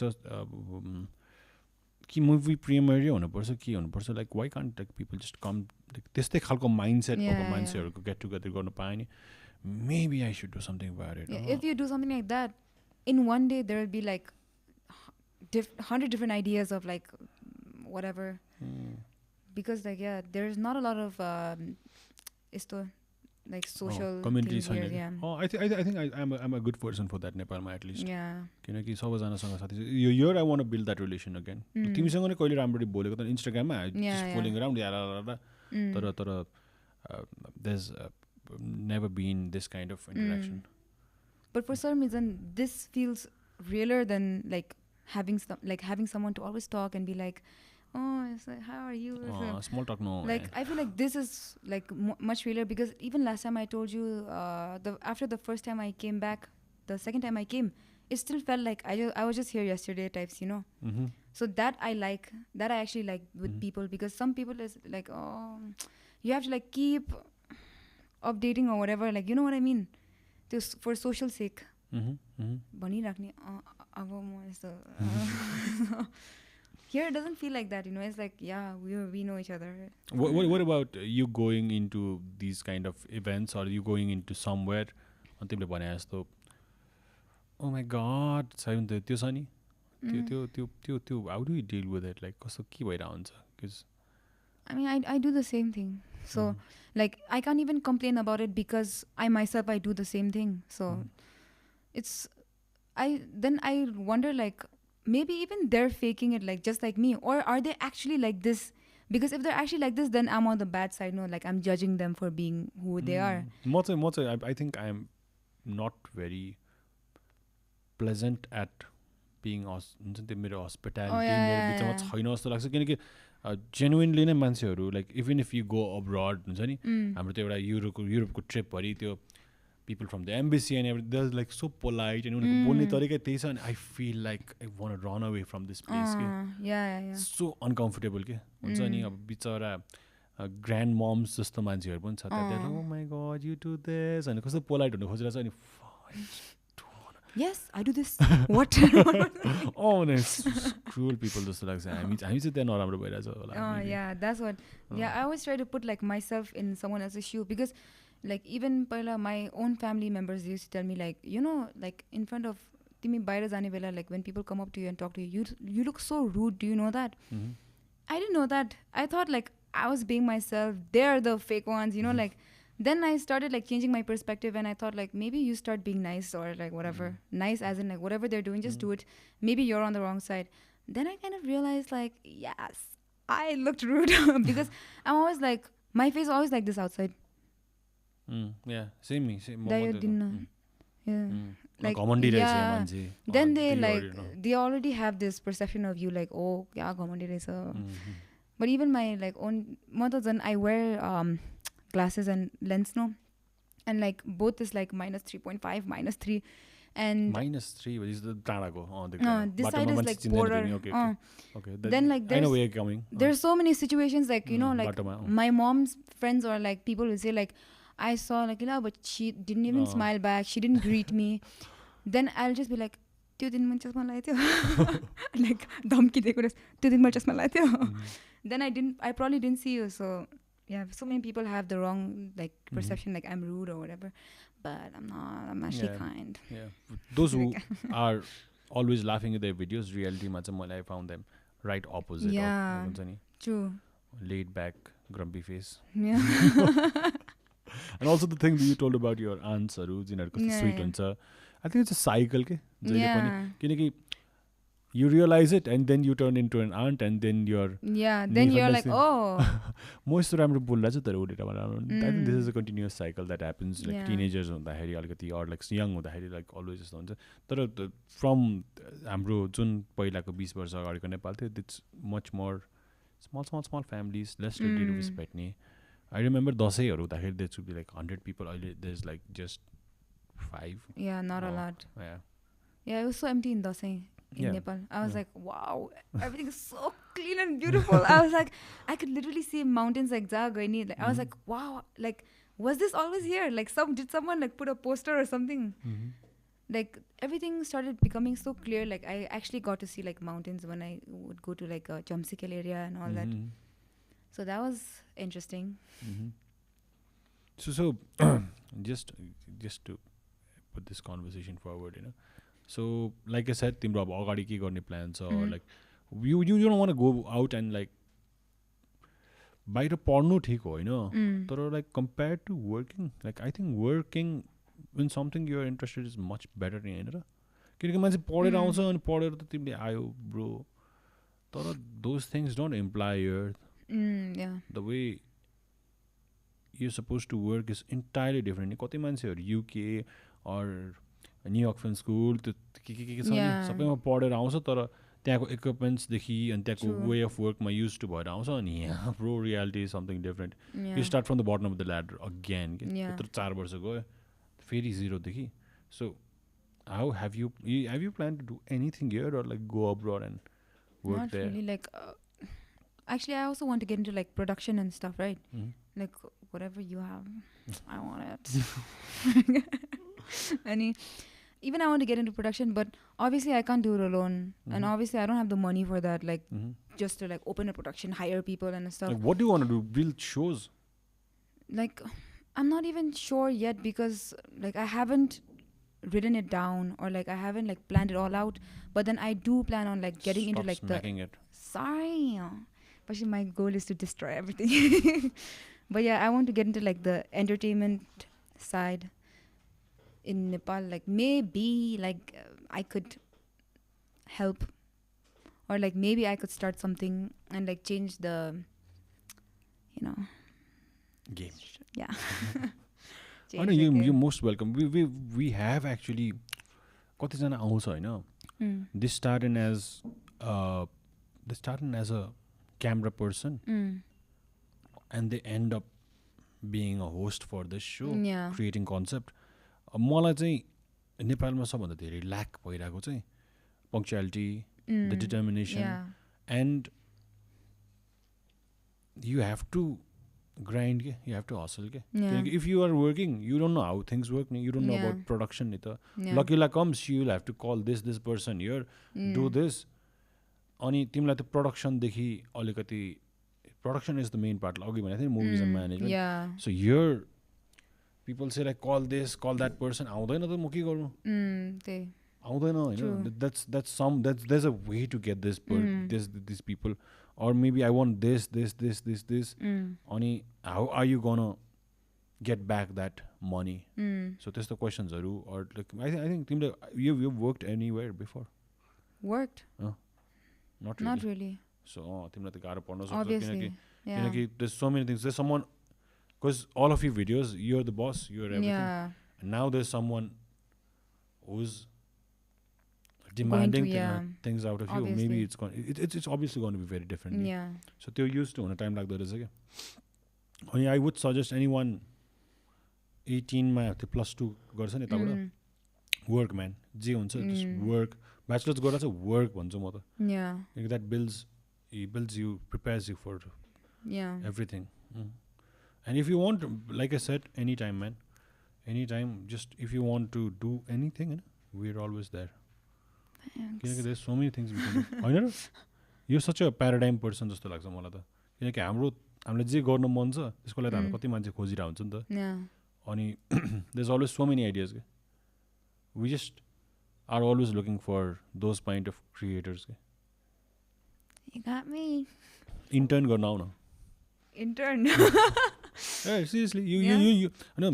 कि मुभी प्रिमियर हुनुपर्छ के हुनुपर्छ, like why can't like people just come, like त्यस्तै खालको माइन्डसेट भएको मान्छेहरूको गेट टुगेदर गर्नु पाएँ नि. Maybe I should do something about it. If you do something like that, in one day there will be like 100 different ideas of like whatever. Because like there's not a lot of like social communities here. I think I'm a good person for that Nepal at least. Yeah. किनकि सबैजनासँग साथी year I want to build that relation again. तिमीसँग नै कहिले राम्ररी बोलेको त इन्स्टाग्राममा just fooling around तर there's never been this kind of interaction. But for some reason this feels realer than like having someone to always talk and be like, oh, it's like, how are you? Small talk, no. Like I feel like this is like much realer, because even last time I told you, after the first time I came back, the second time I came, it still felt like I was just here yesterday types, you know. So that I actually like with people, because some people is like, oh, you have to like keep updating or whatever, like, you know what I mean, just for social sake. Here it doesn't feel like that, you know. It's like, yeah, we know each other. What about you going into these kind of events, or you going into somewhere and तिमीले भने जस्तो, oh my god, त्यो छ नि, त्यो how do you deal with it, like कस्तो के भइरा हुन्छ? Because I mean, I do the same thing. So like I can't even complain about it, because I myself I do the same thing. So it's I wonder, like, maybe even they're faking it, like just like me, or are they actually like this? Because if they're actually like this, then I'm on the bad side, no? Like I'm judging them for being who they are. I think I'm not very pleasant at being मेरो hospitality मेरो बिचमा छैन जस्तो लाग्छ. किनकि genuinely नै मान्छेहरू, like even if you go abroad हुन्छ नि, हाम्रो त्यो एउटा युरोपको ट्रिप भरि त्यो people from the embassy and everything, they're like so polite, and उनीहरूको बोल्ने तरिका त्यही छ, and I feel like I want to run away from this place के. So uncomfortable के हुन्छ नि. अब बिचरा ग्रान्ड मम्स जस्तो मान्छेहरू पनि छ त्यहाँ, oh my god you do this, अनि कस्तो पोलाइट हुनु खोजिरहेको छ, अनि yes I do this what oh no, cruel people जस्तो लाग्छ. हामी चाहिँ त्यहाँ नराम्रो भइरहेछ होला. Yeah, that's what. I always try to put like myself in someone else's shoe, because like even पहिला my own family members used to tell me, like, you know, like in front of तिमी बाहिर जाने बेला, like when people come up to you and talk to you, you look so rude, do you know that? I didn't know that. I thought like I was being myself, they're the fake ones, you know. Like then I started like changing my perspective, and I thought like maybe you start being nice, or like whatever, nice as in like whatever they're doing, just do it. Maybe you're on the wrong side. Then I kind of realized like, yes, I looked rude because I'm always like, my face is always like this outside. Yeah, same me. That you didn't know. Yeah. Like then they like they already have this perception of you, like, oh yeah, comedy racer. But even my like own mother, I wear glasses and lens, no, and like both is like -3.5, -3, and -3 is the Tanago on the this side is like border. Okay. Then like I know where you're coming. There's so many situations, like, you know, like my mom's friends, or like people will say like, I saw Lhakyila, but she didn't even smile back, she didn't greet me. Then I'll just be like, त्यो दिन मैले चस्मा लगाएको थियो, like धम्की दिएको रहेछ, त्यो दिन मैले चस्मा लगाएको थियो. Then I probably didn't see you. So yeah, so many people have the wrong like perception, like I'm rude or whatever, but I'm not. I'm actually kind. Yeah, those who are always laughing at their videos, reality I found them right opposite. Yeah, true. Laid back, grumpy face. Yeah. And also the thing that you told about your aunts, who's sweet huncha. I think it's a cycle ke. Kinaki you realize it, and then you turn into an aunt, and then then you're like, oh, most ramro bolla cha tara udera I think this is a continuous cycle that happens, like teenagers hundaheri alikati, or like young hundaheri, like always जस्तो हुन्छ. तर from हाम्रो जुन पहिलाको 20 वर्ष अगाडिको नेपाल थियो, it's much more small families, less ready to respect ni. I remember दसैँहरू हुँदाखेरि there should be like 100 people. There's like just 5. Yeah, not a lot. Yeah. Yeah, it was so empty in Dasai in Yeah. Nepal. I was Yeah. like, wow, everything is so clean and beautiful. I was like, I could literally see mountains like Zagaini. Like, I was like, wow, like, was this always here? Like, did someone like put a poster or something? Like, everything started becoming so clear. Like, I actually got to see like mountains when I would go to like a Chamsikal area and all that. So that was interesting. So just to put this conversation forward, you know. So like I said, तिम्रो अब अगाडि के गर्ने plan छ, or like you don't want to go out and like बाहिर पढ्नु ठीक हो हैन, तर like compared to working, like I think working in something you are interested is much better नि हैन र, किनकि मान्छे पढेर आउँछ अनि पढेर त तिमीले आयो ब्रो, तर those things don't imply the way you're supposed to work is entirely different. कति मान्छेहरु UK or New York film school त्यो के छ नि सबैमा पढेर आउँछ, तर त्यहाँको इक्विपमेन्ट्स देखि अनि त्यहाँको वे अफ वर्कमा युज टु भएर आउँछ, अनि यहाँ bro reality is something different. You start from the bottom of the ladder again के त्यत्रो 4 वर्ष गयो फेरि जिरोदेखि. So how have you plan to do anything here or like go abroad and work Not there? Really, like actually I also want to get into like production and stuff, right? Like whatever you have, I want it. And even I want to get into production, but obviously I can't do it alone, and obviously I don't have the money for that, like just to like open a production, hire people and stuff. Like what do you want to do? Build shows? Like I'm not even sure yet, because like I haven't written it down, or like I haven't like planned it all out, but then I do plan on like getting into like smacking it. Sorry, but my goal is to destroy everything. But yeah, I want to get into like the entertainment side in Nepal. Like maybe like I could help, or like maybe I could start something and like change the, you know, game. Yeah. I know you're most welcome. We have actually कतिजना आउँछ हैन, they started as a camera person, and they end up being a host for this show, creating concept. मलाई चाहिँ नेपालमा सबभन्दा धेरै lack भइरहेको चाहिँ punctuality, the determination, and you have to grind के, यु हेभ टु हसल के, किनकि if you are working you don't know how things work नि, you don't know about production नि त. लकिला comes you will have to call this person here, do this, अनि तिमीलाई त प्रोडक्सनदेखि अलिकति, production is the main part, अघि भनेको थिएँ movies and management. So here people say like call this, call that person. आउँदैन त म के गर्नु, आउँदैन हैन. There's a way to get these people, or maybe I want this. Ani how are you gonna get back that money? So त्यस्तो questions-हरु, or like I think you've worked anywhere before? Worked? Not really. So तिमीलाई त गाह्रो पर्न सक्छ, किनकि there's so many things. There's someone, because all of your videos, you're the boss, you're everything. And now there's someone who's demanding things out of you. Maybe it's obviously going to be very different. So they're used to on a time like that is again. I would suggest anyone 18 ma +2 गर्छ नि तपाईले, work man, जे हुन्छ just work. Bachelor's गर्दा चाहिँ work भन्छु म त. That builds you, prepares you for everything. And if you want, like I said, anytime, man. Anytime, just if you want to do anything, we're always there. Thanks. There's so many things we can do. You're such a paradigm person, जस्तो लाग्छ मलाई त. किनकि हामीले जे गर्न मन छ त्यसको लागि हामी कति मान्छे खोजिरहेको हुन्छ नि त. अनि there's always so many ideas. We just are always looking for those kind of creators. You got me. Intern गर्न आउन. Intern. Yeah, seriously, you no,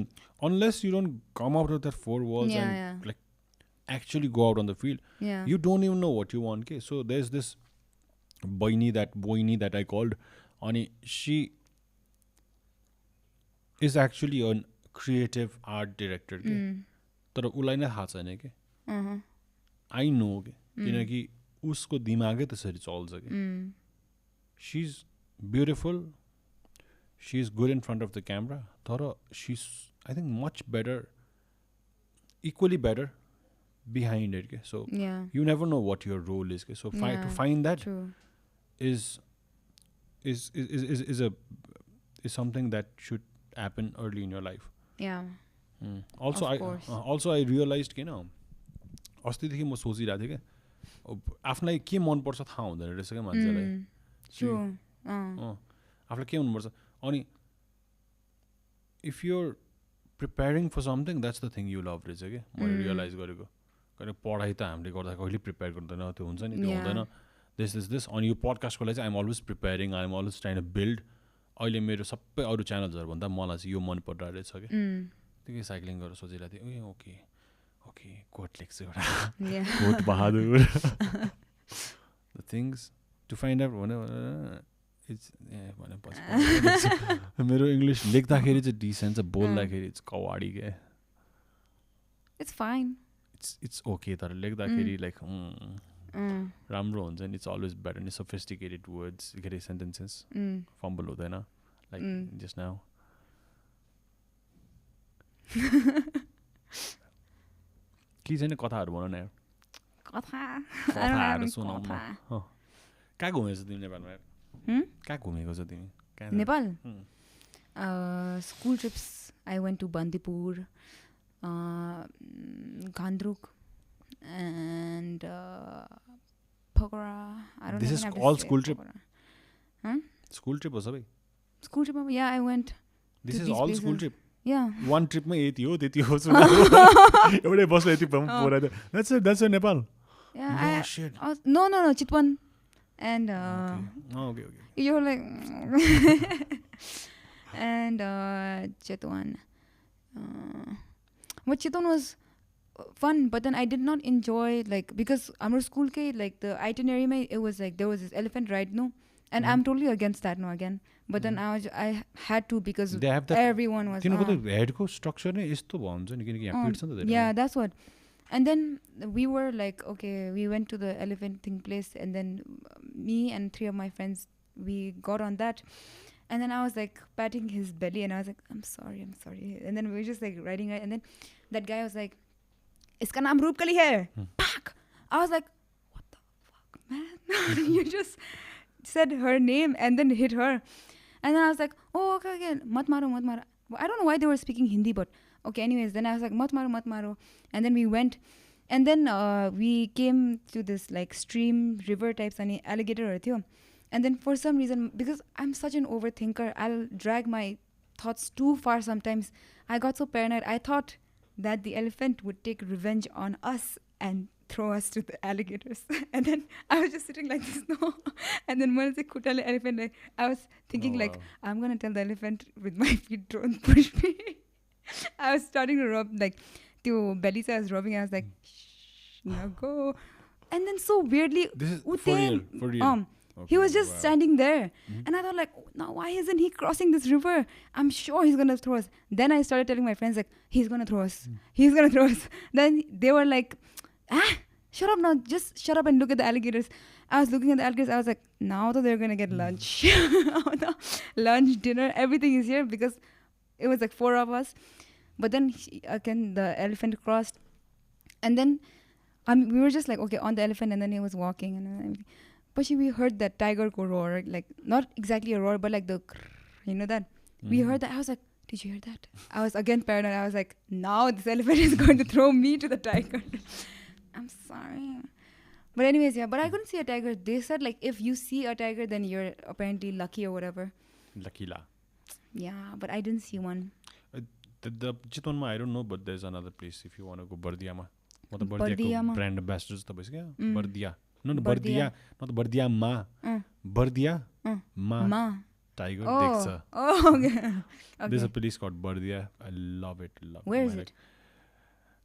unless you don't come out of that 4 walls and like actually go out on the field, you don't even know what you want. Okay, so there's this boyni that I called, and she is actually a creative art director. तर उसलाई नै थाहा छैन के. I know के, किनकि उसको दिमागै त्यसरी चल्छ के. She's beautiful. she is good in front of the camera. Thara, she's, I think, much better, equally better behind it. Okay? So you never know what your role is. Okay? So to find that is something that should happen early in your life. Also I realized कि न अस्तिदेखि म सोचिरहेको थिएँ क्या आफूलाई के मनपर्छ थाहा हुँदैन रहेछ क्या मान्छेलाई आफूलाई के मनपर्छ अनि if you're preparing for something that's the thing you लभ रहेछ क्या मैले रियलाइज गरेको किनकि पढाइ त हामीले गर्दा कहिले प्रिपेयर गर्दैन त्यो हुन्छ नि त्यो हुँदैन दिस अनि यो पडकास्टको लागि चाहिँ I'm always preparing I'm always trying to build अहिले मेरो सबै अरू च्यानल्सहरूभन्दा मलाई चाहिँ यो मन परिरहेको रहेछ क्या त्यही साइक्लिङ गरेर सोचिरहेको थिएँ ए ओके कोट लेख्छु एउटा कोट बहादुर the things to find out भनेपछि मेरो इङ्ग्लिस लेख्दाखेरि चाहिँ डिसेन्ट छ बोल्दाखेरि इट्स कवाडी क्या इट्स फाइन इट्स ओके तर लेख्दाखेरि लाइक राम्रो हुन्छ नि इट्स अलवेज बेटर नि सोफिस्टिकेटेड वर्ड्स के अरे सेन्टेन्सेस फम्बल हुँदैन लाइक जस्ट नाउ के छैन कथाहरू भन न कथाहरू सुनाउँ न कहाँ घुमेको छ तिमी नेपालमा कहाँ घुमेको छ तिमी Nepal school trips I went to Bandipur Ghandruk and Pokhara. I don't know. This is all school trip. Huh? School trip was away. School trip. Yeah, I went. This is all places. School trip. Yeah. One trip में यति हो त्यति हो एउटै बस यति पुरा that's Nepal. Yeah. No shit. No, Chitwan and okay. You're like and Chitwan. But Chitwan was fun, but then I did not enjoy like because our school ke like the itinerary mein it was like there was this elephant ride no and I'm totally against that no again but then I had to because everyone was तिनीको त head को structure नै यस्तो भन्छ नि किनकि यहाँ पिट्छ नि त yeah that's what and then we were like okay we went to the elephant thing place and then me and 3 of my friends we got on that and then I was like patting his belly and I was like I'm sorry and then we were just like riding it and then that guy was like इसका नाम रूपकली है Pack! I was like what the fuck man you just said her name and then hit her and then I was like oh okay mat maro I don't know why they were speaking Hindi but okay anyways then I was like mat maro and then we went and then we came to this like stream river types and alligator थियो and then for some reason because I'm such an overthinker I'll drag my thoughts too far sometimes I got so paranoid I thought that the elephant would take revenge on us and throw us to the alligators. And then I was just sitting like this, no. And then when I said elephant, I was thinking like, I'm going to tell the elephant with my feet, don't push me. I was starting to rub, like, to belly, so I was rubbing, I was like, shh, now go. And then so weirdly, this is for real. Okay, he was just standing there and I thought like now why isn't he crossing this river I'm sure he's gonna throw us then I started telling my friends like he's gonna throw us then they were like shut up now just shut up and look at the alligators I was looking at the alligators I was like now that they're gonna get lunch lunch dinner everything is here because it was like 4 of us but then again the elephant crossed and then we were just like okay on the elephant and then he was walking and but we heard that tiger go roar, like not exactly a roar, but like the, you know that? We heard that. I was like, did you hear that? I was again paranoid. I was like, now this elephant is going to throw me to the tiger. I'm sorry. But anyways, yeah, but I couldn't see a tiger. They said like if you see a tiger, then you're apparently lucky or whatever. Lhakyila. Yeah, but I didn't see one. The Chitwanma, I don't know, but there's another place if you want to go. Bardiyama. Bardiyama brand ambassadors ta bhayesakyo Bardia. No, Bardia, not Bardia Ma. Bardia Ma. Tiger Dexa. Oh, okay. There's a place called Bardia. I love it. Where is it?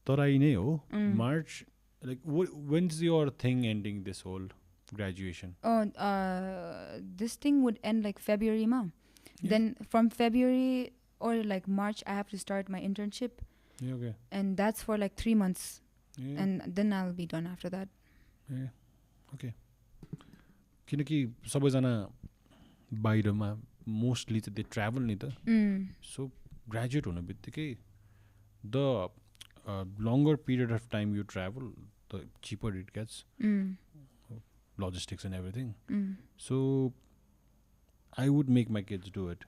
Tarai nei ho. March. Like, when's your thing ending? This whole graduation. Oh, this thing would end like February, ma. Yeah. Then from February or like March, I have to start my internship. Yeah, okay. And that's for like 3 months. Yeah. And then I'll be done after that. Yeah. Okay. किनकि सबैजना बाहिरमा mostly चाहिँ दे travel नि त सो graduate हुने बित्तिकै the longer period of time you travel, the cheaper it gets. Logistics and everything. So I would make my kids do it.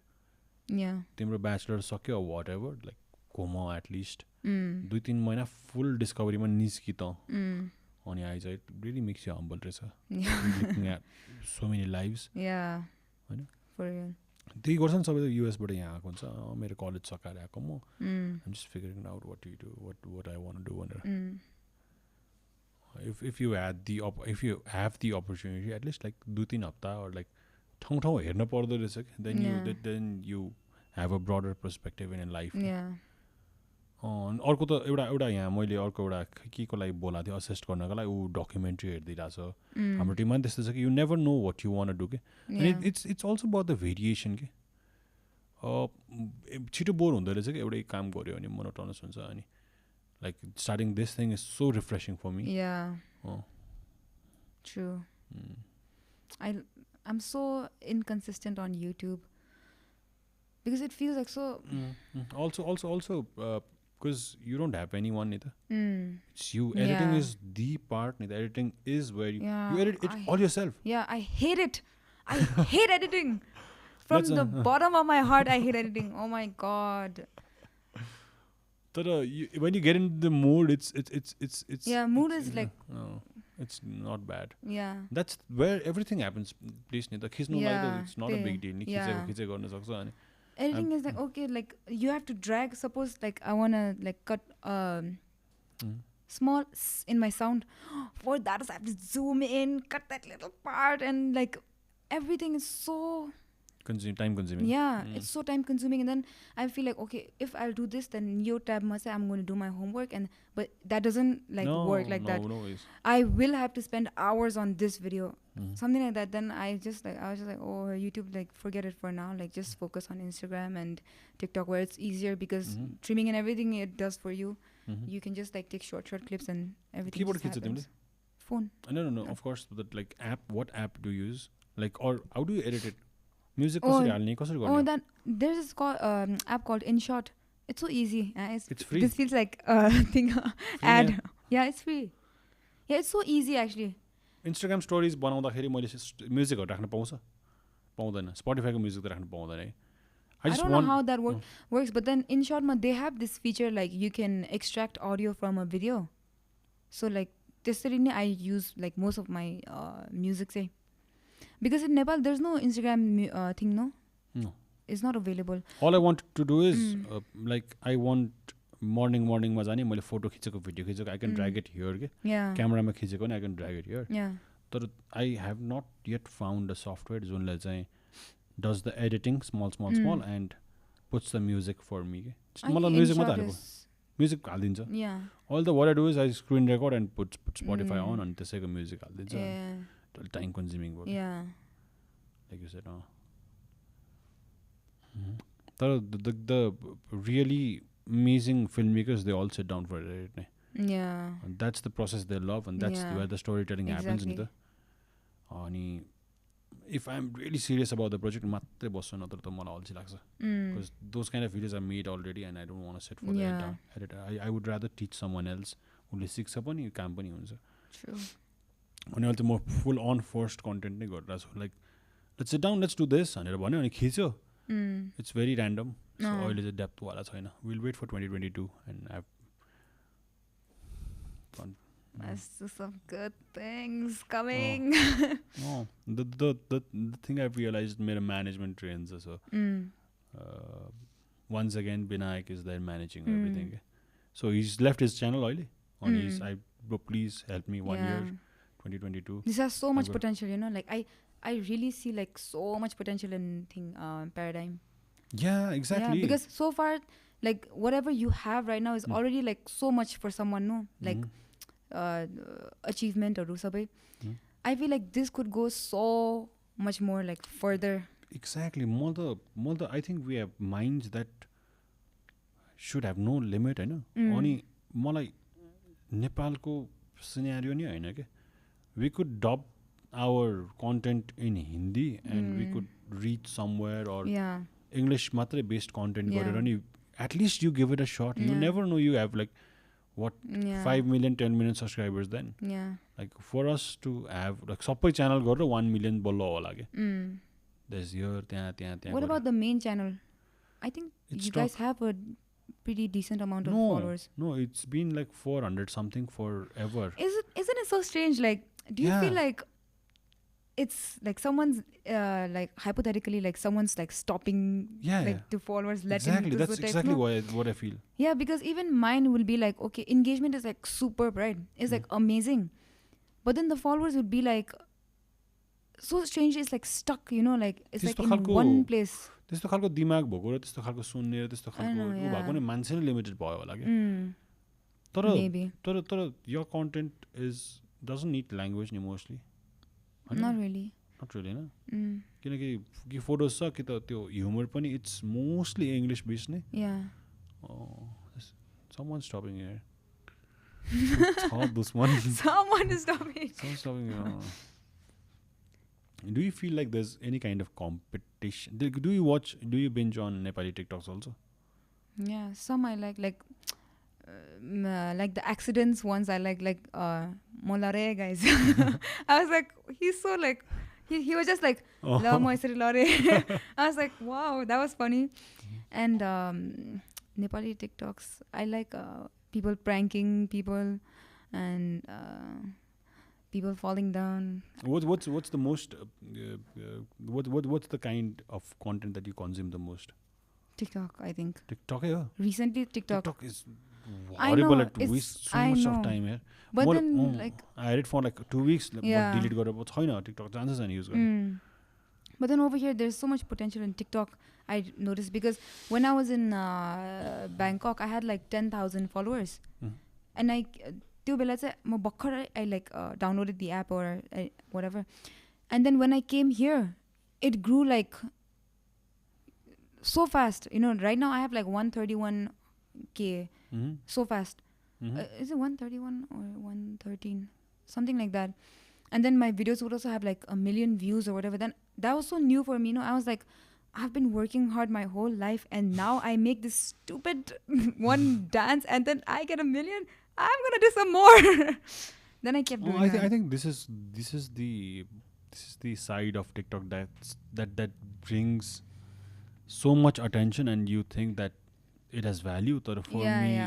Yeah. Timro bachelor sakyo or whatever, like Como at least. 2-3 mahina full discovery ma niskita. On your eyes, it really makes you humble, Resa. Looking at so many lives. Yeah. For real. त्यही गर्छन् सबै युएसबाट यहाँ आएको हुन्छ मेरो college सकाएर आएको म I'm just figuring out what to do, what I want to do भनेर if you have the opportunity at least like 2-3 हप्ता or like ठाउँ हेर्न पर्दो रहेछ कि then you have a broader perspective in life. अर्को त एउटा यहाँ मैले अर्को एउटा के को लागि बोलाएको थिएँ असिस्ट गर्नको लागि ऊ डकुमेन्ट्री हेरिदिरहेको छ हाम्रो टिममा पनि त्यस्तो छ कि you never know what you want do के it's also about the variation के छिटो बोर हुँदो रहेछ कि एउटै काम गऱ्यो भने मोनोटोनस हुन्छ अनि like starting this thing is so refreshing for me True. I'm so inconsistent on YouTube because it feels like so also because you don't have anyone either. It's you. Editing is the part. The editing is where you edit it all yourself. Yeah, I hate it. I hate editing. From the bottom of my heart, I hate editing. Oh my god. But when you get into the mood, it's mood is like it's not bad. Yeah. That's where everything happens. Please, it's not a big deal. Editing is like, okay, like you have to drag, suppose like I want to like cut small in my sound. For that I have to zoom in, cut that little part, and like everything is so time consuming. Yeah, it's so time consuming, and then I feel like, okay, if I'll do this, then your tab must say I'm going to do my homework, but that doesn't like work like that. I will have to spend hours on this video, something like that. Then I was just like, oh, YouTube, like forget it for now. Like just focus on Instagram and TikTok where it's easier because trimming and everything it does for you. You can just like take short clips and everything. Keyboard just happens. Phone. No. Of course, but like app. What app do you use? Like, or how do you edit it? Music that there's this app called InShot. It's so easy. It's free. This feels like thing ad. Yeah, it's free. Yeah, it's so easy actually. Instagram stories बनाउँदाखेरि मैले म्युजिकहरु राख्न पाउँदैन Spotify को music त राख्न पाउँदैन I don't know how that works, but then InShot they have this feature like you can extract audio from a video. So like त्यसरी नै I use like most of my music say. Because in Nepal, there's no Instagram thing, no? No. It's not available. All I want to do is, like, I want morning ma jane, मैले photo खिचेको video खिचेको, I can drag it here, okay? Yeah. Camera ma खिचेको I can drag it here. Yeah. But I have not yet found a software that does the editing, small, and puts the music for me. Music हाल्दिन्छ. Yeah. All what I do is I screen record and put Spotify on and त्यसैको music हाल्दिन्छ. Yeah. Time consuming work. Yeah. Like you said, the really amazing filmmakers, they all sit down for it. Yeah. And that's the process they love, and that's where the storytelling happens. If I'm really serious about the project, because those kind of videos are made already, and I don't want to sit for the editor. I would rather teach someone else who listens upon company. True. And more full on forced content so like let's sit down, let's do this and it's very random. So oil is a depth wala chaina. We'll wait for 2022 and I've There's some good things coming. The thing I've realized made management trains so once again Binayak is there managing everything. So he's left his channel oily on his please help me 1 year 2022. This has so much potential, like I really see like so much potential in Paradygm. Yeah, exactly. Yeah, because so far like whatever you have right now is already like so much for someone, no? Like achievement or sabai. I feel like this could go so much more like further. Exactly. More I think we have minds that should have no limit, Only मलाई नेपालको scenario ni haina ke. We could dub our content in Hindi and we could reach somewhere or Yeah. English matre based content Yeah. गरेर नि at least you give it a shot. You never know, you have like what 5 million 10 million subscribers then. Yeah. Like for us to have like sabai channel गरेर 1 million बल्ल होला के. There's here त्यहाँ What about the main channel? I think you guys have a pretty decent amount of followers. No, it's been like 400 something forever. Isn't it so strange? Like, do you feel like it's like someone's like hypothetically like someone's like stopping like the followers exactly that's exactly what I feel. Yeah, because even mine will be like, okay, engagement is like superb, right? It's like amazing, but then the followers would be like so strange. It's like stuck, you know, like it's like in one place. त्यस्तो खालको दिमाग भएको र त्यस्तो खालको सुन्ने र त्यस्तो खालको भएको नि मान्छे नै लिमिटेड भयो होला के. तर your content doesn't need language ni mostly. Not really हैन किनकि फोटोज छ कि त त्यो ह्युमर पनि इट्स मोस्टली इङ्ग्लिश बेस्ड नै. Someone stopping here. Someone is stopping. Do you feel like there's any kind of competition? Do you binge on Nepali TikToks also? Yeah, some I like the accidents ones I like Molare guys. I was like, he's so like he was just like La Moisri Lore. I was like, wow, that was funny. And Nepali TikToks, I like people pranking people and people falling down. What's the most what's the kind of content that you consume the most? TikTok, I think. TikTok, yeah. Recently TikTok is horrible at waste so much of time here. But then like I had it for like 2 weeks delete गरेर छैन TikTok chances and use गर्ने. But then over here there's so much potential in TikTok, I noticed, because when I was in Bangkok I had like 10,000 followers. And I त्यो बेला चाहिँ म भर्खरै I like downloaded the app or whatever, and then when I came here it grew like so fast, you know. Right now I have like 131k. So fast. Is it 131 or 113, something like that? And then my videos would also have like 1 million views or whatever. Then that was so new for me, you know. I was like, I've been working hard my whole life and now I make this stupid one dance and then I get 1 million. I'm gonna do some more. Then I kept doing that. I think this is the side of TikTok that brings so much attention and you think that it has value. But for me,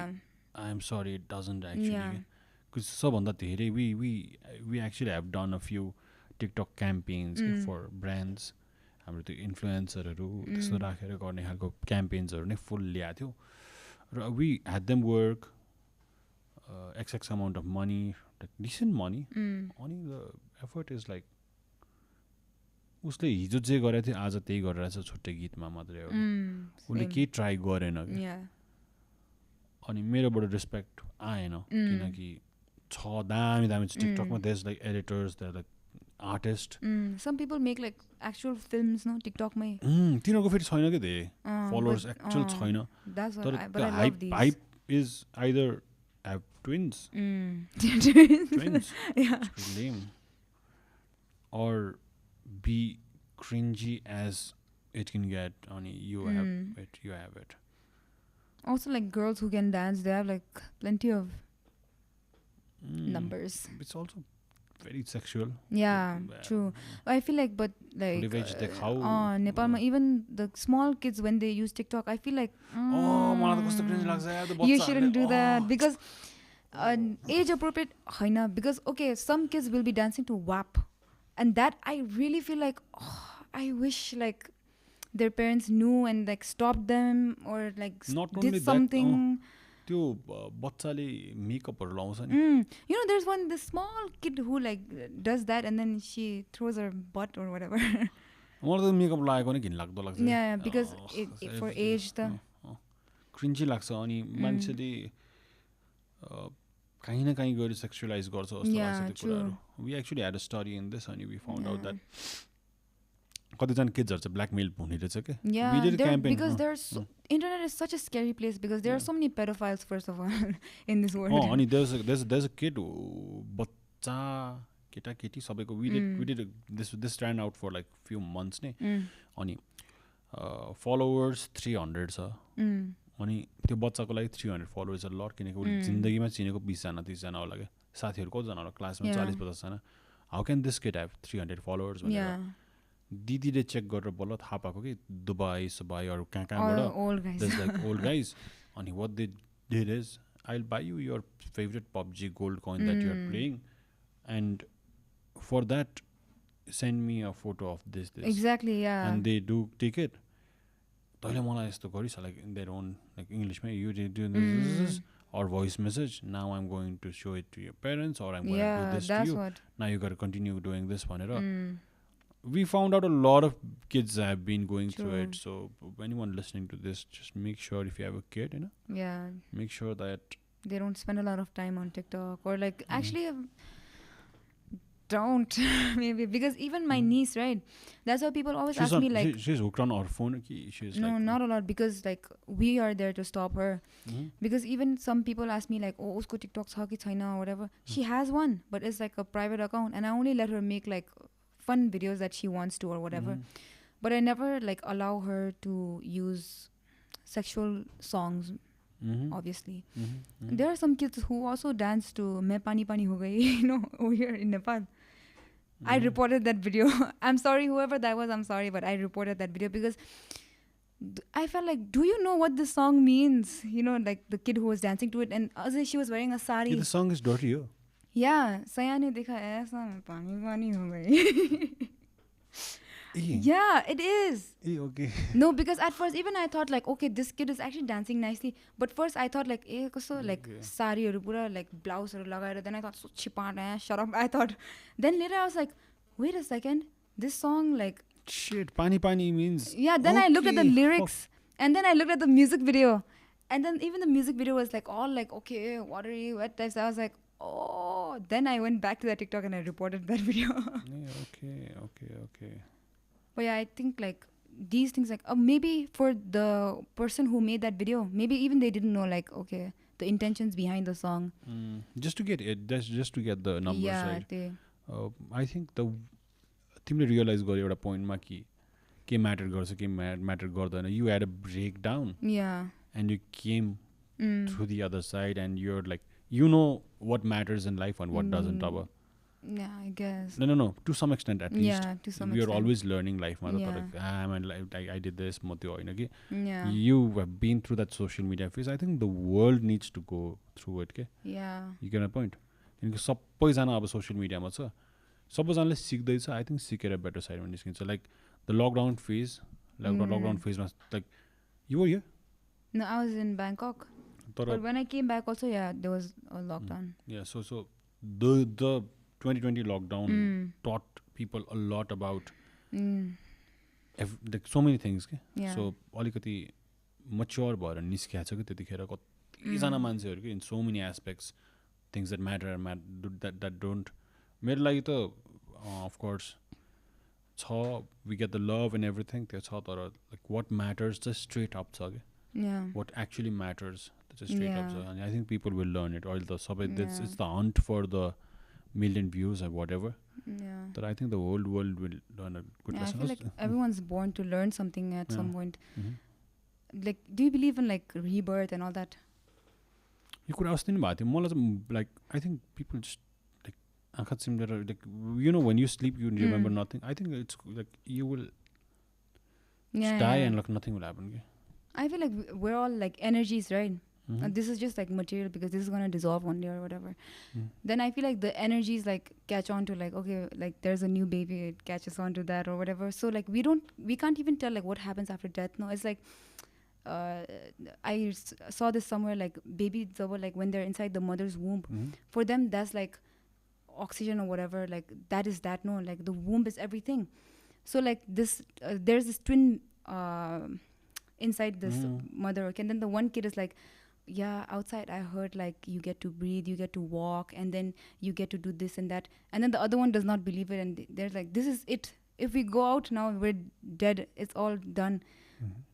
I'm sorry, it doesn't actually. Because sabhanda धेरै we actually have done a few TikTok campaigns for brands. हाम्रो त्यो इन्फ्लुएन्सरहरू त्यस्तो राखेर गर्ने खालको क्याम्पेन्सहरू नै full ल्याएको थियो र we had them work XX amount of money, like decent money. Only the effort is like उसले हिजो जे गरेको थियो आज त्यही गरिरहेछ छुट्टै गीतमा मात्रै हो. उसले केही ट्राई गरेन कि. अनि मेरोबाट रेस्पेक्ट आएन किनकि छ दामी टिकटकमा there's like editors, there's like artists. Some people make like actual films, no, TikTok मै. तिनीहरूको फेरि छैन के धेरै followers actual छैन. But I love these. Hype is either have twins. Twins. Yeah. It's lame. Or be cringy as it can get. Only you have it. Also like girls who can dance, they have like plenty of numbers. It's also very sexual. Yeah, true. I feel like, but like Nepal, even the small kids when they use TikTok, I feel like you shouldn't do that because age appropriate haina. Because okay, some kids will be dancing to WAP, and that I really feel like I wish like their parents knew and like stopped them or like did something. त्यो बच्चाले मेकअपहरु लाउँछ नि. You know, there's this small kid who like does that and then she throws her butt or whatever. मलाई त makeup लगाएको नि घिन लाग्दो लाग्छ. Yeah, because for age the cringy लाग्छ अनि मान्छेले कहीं न कहीं गएर सेक्सुअलाइज गर्छ जस्तो लाग्छ त्यो कुराहरु. We actually had a study in this and we found out that कतिजना किड्सहरु चाहिँ ब्ल्याकमेल हुने रहेछ के. We did a campaign because there's internet is such a scary place because there are so many pedophiles first of all in this world. अनि there's a kid बच्चा केटा केटी सबैको we did this ran out for like few months नै. अनि followers 300 छ अनि त्यो बच्चाको लागि 300 followers a lot किनकि उसले जिन्दगीमा चिनेको 20 जना 30 जना होला के साथीहरु कतिजना होला क्लासमा 40 50 जना how can this kid have 300 followers भनेर दिदीले चेक गरेर बल्ल थाहा पाएको कि दुबई अरू कहाँबाट there's like old guys अनि what they did is I'll buy you your favorite PUBG gold coin that you're playing and for that send me a photo of this exactly and they do take it तैले मलाई यस्तो गरिस like in their own like English मै you did do this or voice message now I'm going to show it to your parents or I'm going to do this to you now you got to continue doing this भनेर we found out a lot of kids have been going through it so anyone listening to this just make sure if you have a kid you know make sure that they don't spend a lot of time on TikTok or like actually don't maybe because even my niece right that's why people always ask me like she's hooked on her phone she's no like, not a lot because like we are there to stop her because even some people ask me like oh usko TikTok cha ki chaina or whatever she has one but it's like a private account and I only let her make like fun videos that she wants to or whatever but I never like allow her to use sexual songs obviously there are some kids who also dance to Main Pani Pani Ho Gayi you know over here in Nepal I reported that video I'm sorry whoever that was I'm sorry but I reported that video because I felt like do you know what this song means you know like the kid who was dancing to it and also she was wearing a sari the song is dirty yeah sayane dekha aisa pani pani ho gayi yeah it is okay no because at first even I thought like okay this kid is actually dancing nicely but first I thought like kaso like sari haru pura like blouse haru lagaera then I thought so chipana shut up I thought then later I was like wait a second this song like shit pani pani means yeah then I looked at the lyrics and then I looked at the music video and then even the music video was like all like okay watery wet types I was like oh then I went back to that TikTok and I reported that video okay but yeah I think like these things like maybe for the person who made that video maybe even they didn't know like okay the intentions behind the song just to get it that's just to get the numbers right I think the तिमीले realise गर्यो एउटा पोइन्टमा कि के matter गर्छ के matter गर्दैन you had a breakdown and you came through the other side and your like you know what matters in life and what doesn't अब no to some extent at least we are always learning life ma I did this mo tyo haina ki you have been through that social media phase I think the world needs to go through it ke you get my point किनकि सबैजना अब social मिडियामा छ सबैजनाले सिक्दैछ I think सिकेर better साइडमा निस्किन्छ like the lockdown फेजमा like you were here No, I was in Bangkok. But when I came back also, yeah, there was a lockdown. Yeah, so the 2020 lockdown taught people a lot about like so many things. Yeah. So अलिकति mature भएर निस्किएको छ कि त्यतिखेर कतिजना मान्छेहरू कि in so many aspects things that matter that don't मेरो लागि त of course छ we get the love and everything त्यो छ तर like what matters just straight up छ कि what actually matters just straight up छ and I think people will learn it or the it's the hunt for the million views or whatever but I think the whole world will learn a good lesson. I feel like everyone's born to learn something at some point. Like do you believe in like rebirth and all that? You could ask thinking about it like I think people just like you know when you sleep you remember nothing. I think it's like you will die and like nothing will happen. I feel like we're all like energies, right? This is just like material because this is going to dissolve one day or whatever. Then I feel like the energies like catch on to like okay like there's a new baby, it catches on to that or whatever. So like we can't even tell like what happens after death. No, it's like I saw this somewhere like babies like when they're inside the mother's womb, for them that's like oxygen or whatever, like that is that. No, like the womb is everything. So like this there's this twin inside this mother, okay? And then the one kid is like, yeah, outside I heard like you get to breathe, you get to walk, and then you get to do this and that. And then the other one does not believe it, and they're like, this is it. If we go out now, we're dead. It's all done.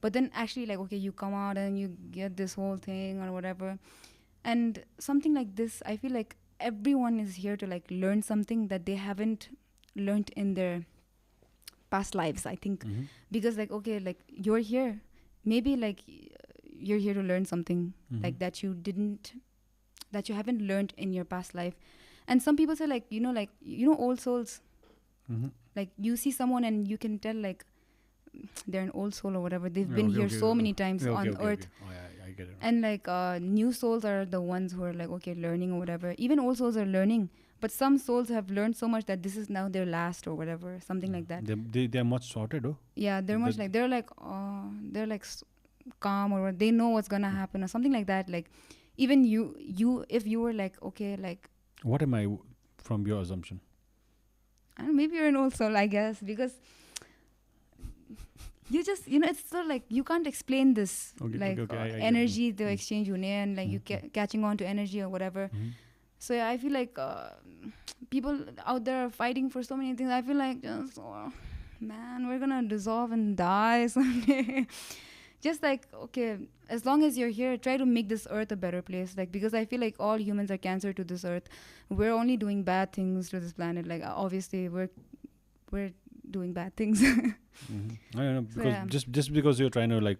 But then actually like, okay, you come out and you get this whole thing or whatever. And something like this, I feel like everyone is here to like learn something that they haven't learned in their past lives, I think. Because like, okay, like you're here, maybe like you're here to learn something like that you haven't learned in your past life. And some people say like, old souls, like you see someone and you can tell like they're an old soul or whatever, they've been here so many times on earth. Oh, yeah, I get it. And like new souls are the ones who are like, okay, learning or whatever. Even old souls are learning, but some souls have learned so much that this is now their last or whatever, something like that. They're much sorted, oh? Yeah, they're much like, they're like calm, or they know what's gonna happen or something like that. Like even you if you were like, okay, like, what am I from your assumption? I don't know, maybe you're an old soul, I guess, because you just, it's sort of like you can't explain this, energy, the exchange hune, and like you catching on to energy or whatever. So yeah, I feel like people out there are fighting for so many things. I feel like just, man, we're gonna dissolve and die someday. Just like, okay, as long as you're here, try to make this earth a better place. Like, because I feel like all humans are cancer to this earth. We're only doing bad things to this planet. Like, obviously, we're doing bad things. I don't know, because just because you're trying to like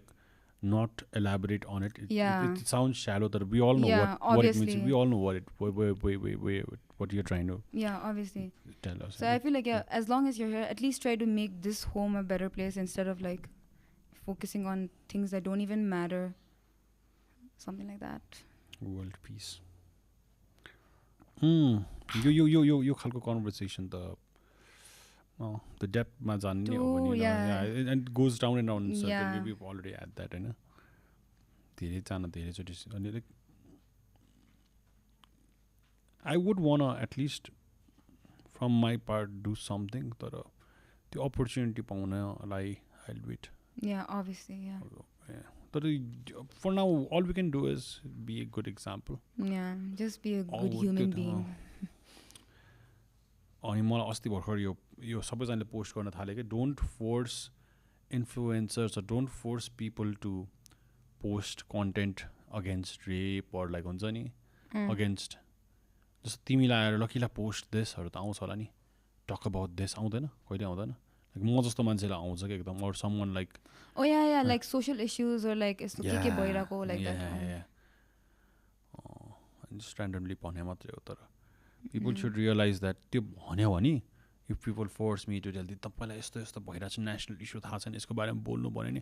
not elaborate on it, it sounds shallow. That we all know what it means. We all know what you're trying to obviously tell us. So I feel like as long as you're here, at least try to make this home a better place instead of like focusing on things that don't even matter, something like that. World peace. यो खालको conversation the depth ma janne ho bhani and it goes down and down in circle. We've already had that, हैन. धेरै चोटी अनि like I would wanna at least from my part do something, तर त्यो opportunity पाउनलाई I'll wait. Yeah, obviously, But for now, all we can do is be a good example. Yeah, just be a good human being. अनि मलाई अस्ति भर्खर यो सबैजनाले post गर्न थाले कि don't force influencers, don't force people to post content against rape or like हुन्छ नि अगेन्स्ट, जस्तो तिमीलाई आएर लकिला पोस्ट दिसहरू त आउँछ होला नि, टक अबाउट दिस आउँदैन, कहिले आउँदैन. म जस्तो मान्छेलाई आउँछ कि एकदम, or someone like like social issues or like यस्तो के भइरहेको like that. Just randomly भन्ने मात्रै हो, तर people should realize that त्यो भन्यो भने if people force me to tell तपाईलाई यस्तो यस्तो भइरहेको छ, नेसनल इस्यु थाहा छैन, यसको बारेमा बोल्नु भन्यो नि,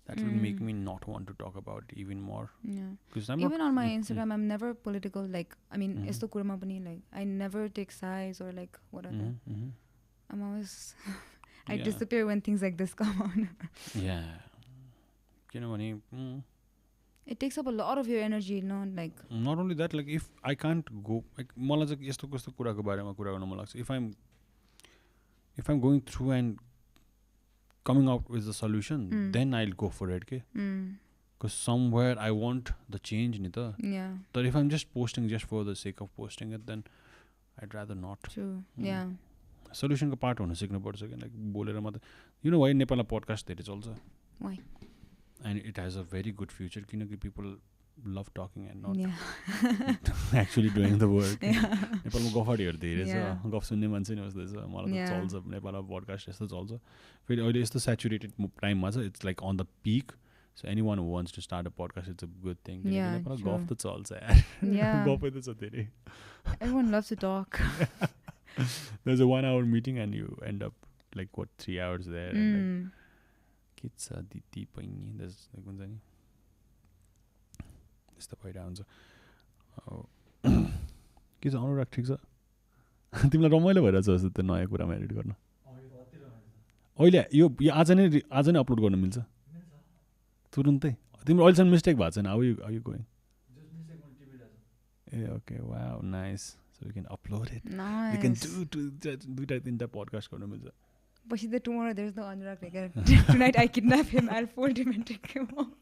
that will make me not want to talk about it even more. Even on my Instagram, I'm never political. Like, I mean, यस्तो कुरामा पनि like I never take sides or like whatever. I'm always I disappear when things like this come on. किनभने it takes up a lot of your energy, like not only that, like if I can't go, like मलाई चाहिँ यस्तो कस्तो कुराको बारेमा कुरा गर्न मन लाग्छ. If I'm going through and coming out with a solution, then I'll go for it, okay? Because somewhere I want the change, Nita. Yeah. But if I'm just posting just for the sake of posting it, then I'd rather not. True. Yeah. Solution ko part hona sikna parcha ke, like bolera matra. You know why Nepal podcast there is also? Why? And it has a very good future. Kinaki people love talking and not actually doing the work. Nepal ma gafari haru धेरै छ, गफ सुन्ने मान्छे नि उस्तै छ. मलाई त चल्छ नेपालमा podcast यस्तो चल्छ. फेरि अहिले यस्तो saturated time मा छ, it's like on the peak. So anyone who wants to start a podcast, it's a good thing. Nepal गफ त चल्छ यार. गफै त छ धेरै. Everyone loves to talk. There's a 1 hour meeting and you end up like 3 hours there and like kids diti pani, there's like हुन्छ नि यस्तो भइरहेको हुन्छ. के छ अनुराग, ठिक छ? तिमीलाई रमाइलो भइरहेछ जस्तो त्यो नयाँ कुरामा एडिट गर्न. अहिले यो आज नै अपलोड गर्न मिल्छ तुरुन्तै? तिम्रो अहिलेसम्म मिस्टेक भएको छैन? How you going? A okay, wow, nice. So we can upload it. Nice. We can do that in the podcast. But tomorrow there's no Anurag. Tonight I kidnap him. I'll fold him and take him home.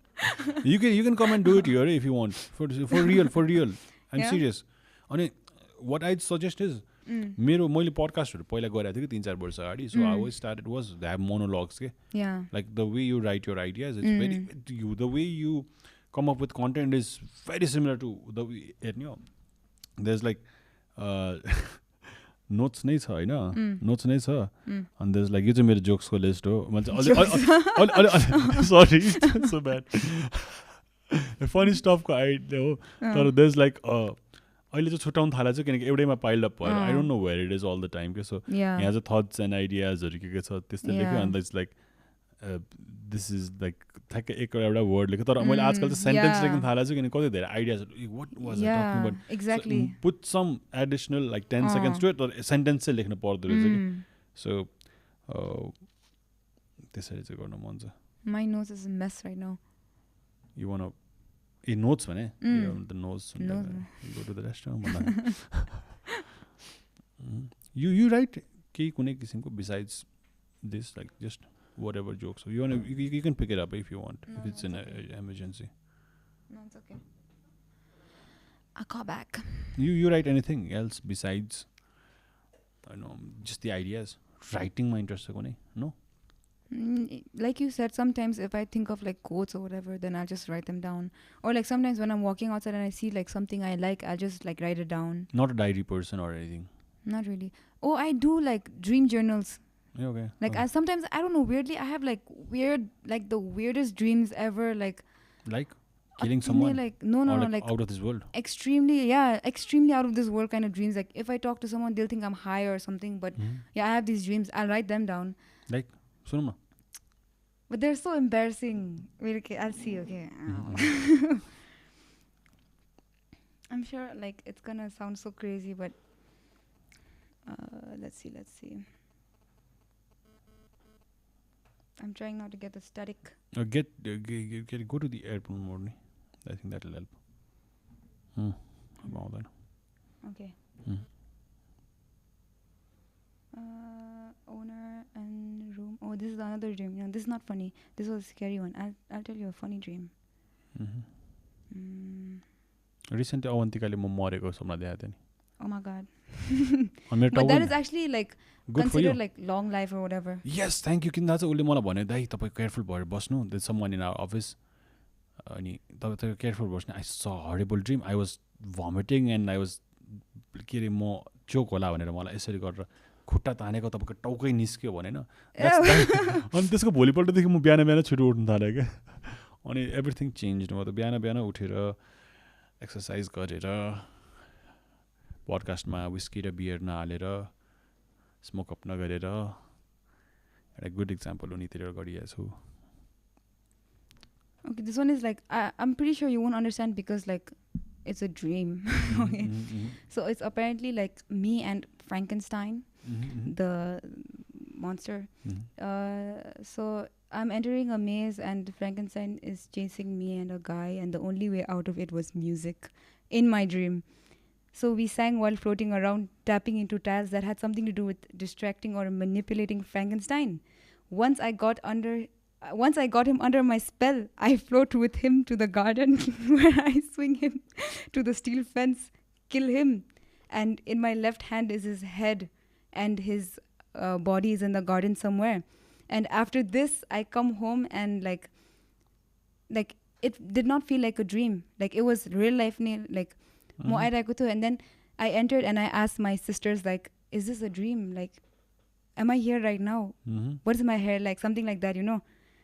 You can come and do it here if you want. For real. I'm serious. And what I'd suggest is, मैले podcastहरु पहिला गरेको थिएँ कि 3-4 वर्ष अगाडि. So I always started was they have monologues के. Yeah. Like the way you write your ideas, it's very the way you come up with content is very similar to the way there's like notes नै छ होइन, notes नै छ अनि there's like यो चाहिँ मेरो जोक्सको list हो सरी सो ब्याड फनी स्टफको आइडिया हो तर there's like अहिले चाहिँ छुट्याउनु थालेको छ किनकि एउटैमा पाइल्ड अप भएर I don't know where it is all the time के सो यहाँ चाहिँ थट्स एन्ड आइडियाजहरू के छ त्यस्तै लेख्यो अन्त it's like this is like ठ्याक्कै एउटा वर्ड लेख्यो तर मैले आजकल चाहिँ सेन्टेन्स लेख्न थालेको छु किनकि कति धेरै आइडियाजहरू what was I talking about exactly put some additional like 10 seconds to it तर सेन्टेन्स चाहिँ लेख्नु पर्दो रहेछ कि सो त्यसरी चाहिँ गर्न मन छ my nose is a mess right now you want a notes भने the nose go to the restaurant you write केही कुनै किसिमको besides this like just whatever jokes so you can pick it up if you want if it's in an emergency. No, it's okay. I'll call back. You write anything else besides I don't know just the ideas writing my interest no like you said sometimes if I think of like quotes or whatever then I'll just write them down or like sometimes when I'm walking outside and I see like something I like I'll just like write it down. Not a diary person or anything? Not really. Oh, I do like dream journals. Okay. Like I sometimes I don't know weirdly I have like weird like the weirdest dreams ever like killing someone like no like out of this world extremely out of this world kind of dreams like if I talk to someone they'll think I'm high or something but yeah I have these dreams I'll write them down like sunma but they're so embarrassing wait okay I'll see okay I'm sure like it's gonna sound so crazy but let's see I'm trying not to get the static. Get go to the airplane mode. I think that'll help. About that. Okay. Owner and room. Oh, this is another dream. No, this is not funny. This was a scary one. I'll tell you a funny dream. Recently, Avantikale म मरेको सपना देखाएको थियो नि. Oh my god. But that is actually like considered like long life or whatever. Yes, thank you. किन चाहिँ उसले मलाई भन्यो दाइ तपाईँ केयरफुल भएर बस्नु there's someone in our office अनि तपाईँ केयरफुल बस्नु I saw a horrible dream I was vomiting and I was के अरे म चोक होला भनेर मलाई यसरी गरेर खुट्टा तानेको तपाईँको टाउकै निस्क्यो भनेन अनि त्यसको भोलिपल्टदेखि म बिहान बिहान छिटो उठ्नु थालेँ क्या अनि एभ्रिथिङ चेन्ज म त बिहान बिहान उठेर एक्सर्साइज गरेर पडकास्टमा विस्की र बियर नहालेर स्मोकअप नगरेर एउटा गुड इक्जाम्पल उनीतिर गरिएको छु. Okay, this one is like I'm pretty sure you won't understand because like it's a dream. Okay. So it's apparently like me and Frankenstein, the monster. So I'm entering a maze and Frankenstein is chasing me and a guy and the only way out of it was music in my dream. So we sang while floating around, tapping into tiles that had something to do with distracting or manipulating Frankenstein. Once I got him under my spell, I float with him to the garden where I swing him to the steel fence, kill him. And in my left hand is his head and his body is in the garden somewhere. And after this, I come home and like it did not feel like a dream. Like it was real life, like and then I entered and I asked my sisters like, is this a dream? Like, am I here right now? What is my hair like? Something like that, you know?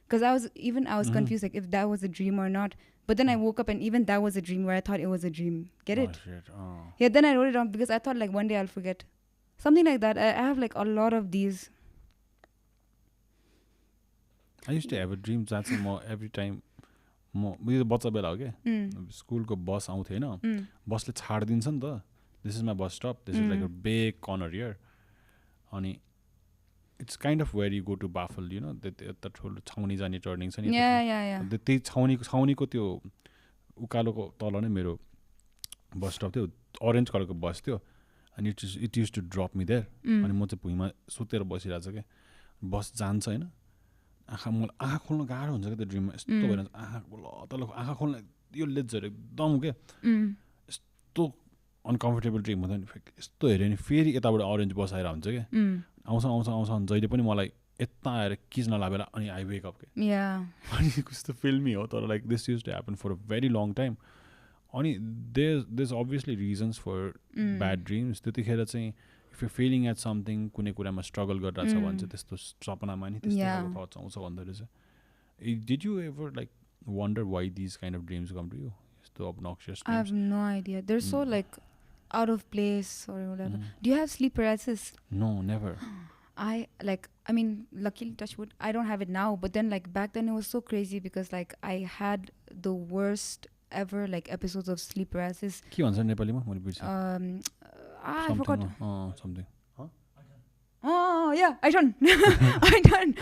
Because I was confused like if that was a dream or not. But then I woke up and even that was a dream where I thought it was a dream. Get it? Shit. Oh. Yeah, then I wrote it down because I thought like one day I'll forget. Something like that. I have like a lot of these. I used to have a dream that's more every time. म बच्चा बेला हो क्या स्कुलको बस आउँथ्यो होइन बसले छाडिदिन्छ नि त this is my bus stop this is like a big corner here अनि it's kind of where you go to Bafal you know यता ठुलो छाउनी जाने टर्निङ छ नि त्यही छाउनीको त्यो उकालोको तल नै मेरो बस स्टप थियो अरेन्ज कलरको बस थियो अनि it use to drop me there अनि म चाहिँ भुइँमा सुतेर बसिरहेको छु क्या बस जान्छ होइन आँखा खोल्न गाह्रो हुन्छ क्या त्यो ड्रिममा यस्तो भएर आँखा तल आँखा खोल्न यो लेजहरू एकदम क्या यस्तो अनकम्फर्टेबल ड्रिम हुँदैन यस्तो हेऱ्यो भने फेरि यताबाट अरेन्ज बस आएर हुन्छ क्या आउँछ अनि जहिले पनि मलाई यता आएर किच्न लागेर अनि आई वेक अप क्या अनि कस्तो फिल्मी हो तर like this use to happen for a very long time अनि there obviously reasons for bad dreams त्यतिखेर चाहिँ if you're failing at something, कुनै कुरामा struggle गरिरहेछ भने चाहिँ त्यस्तो सपनामा नि त्यस्तो खालको thoughts आउँछ भन्दो रहेछ. Did you ever like wonder why these kind of dreams come to you? So obnoxious dreams. I have no idea. They're so like out of place or whatever. Do you have sleep paralysis? No, never. I mean, luckily, touch wood, I don't have it now. But then, like, back then it was so crazy because, like, I had the worst ever, like, episodes of sleep paralysis. के भन्छ नेपालीमा? I forgot. Something. Huh? Oh, yeah, I don't. I don't.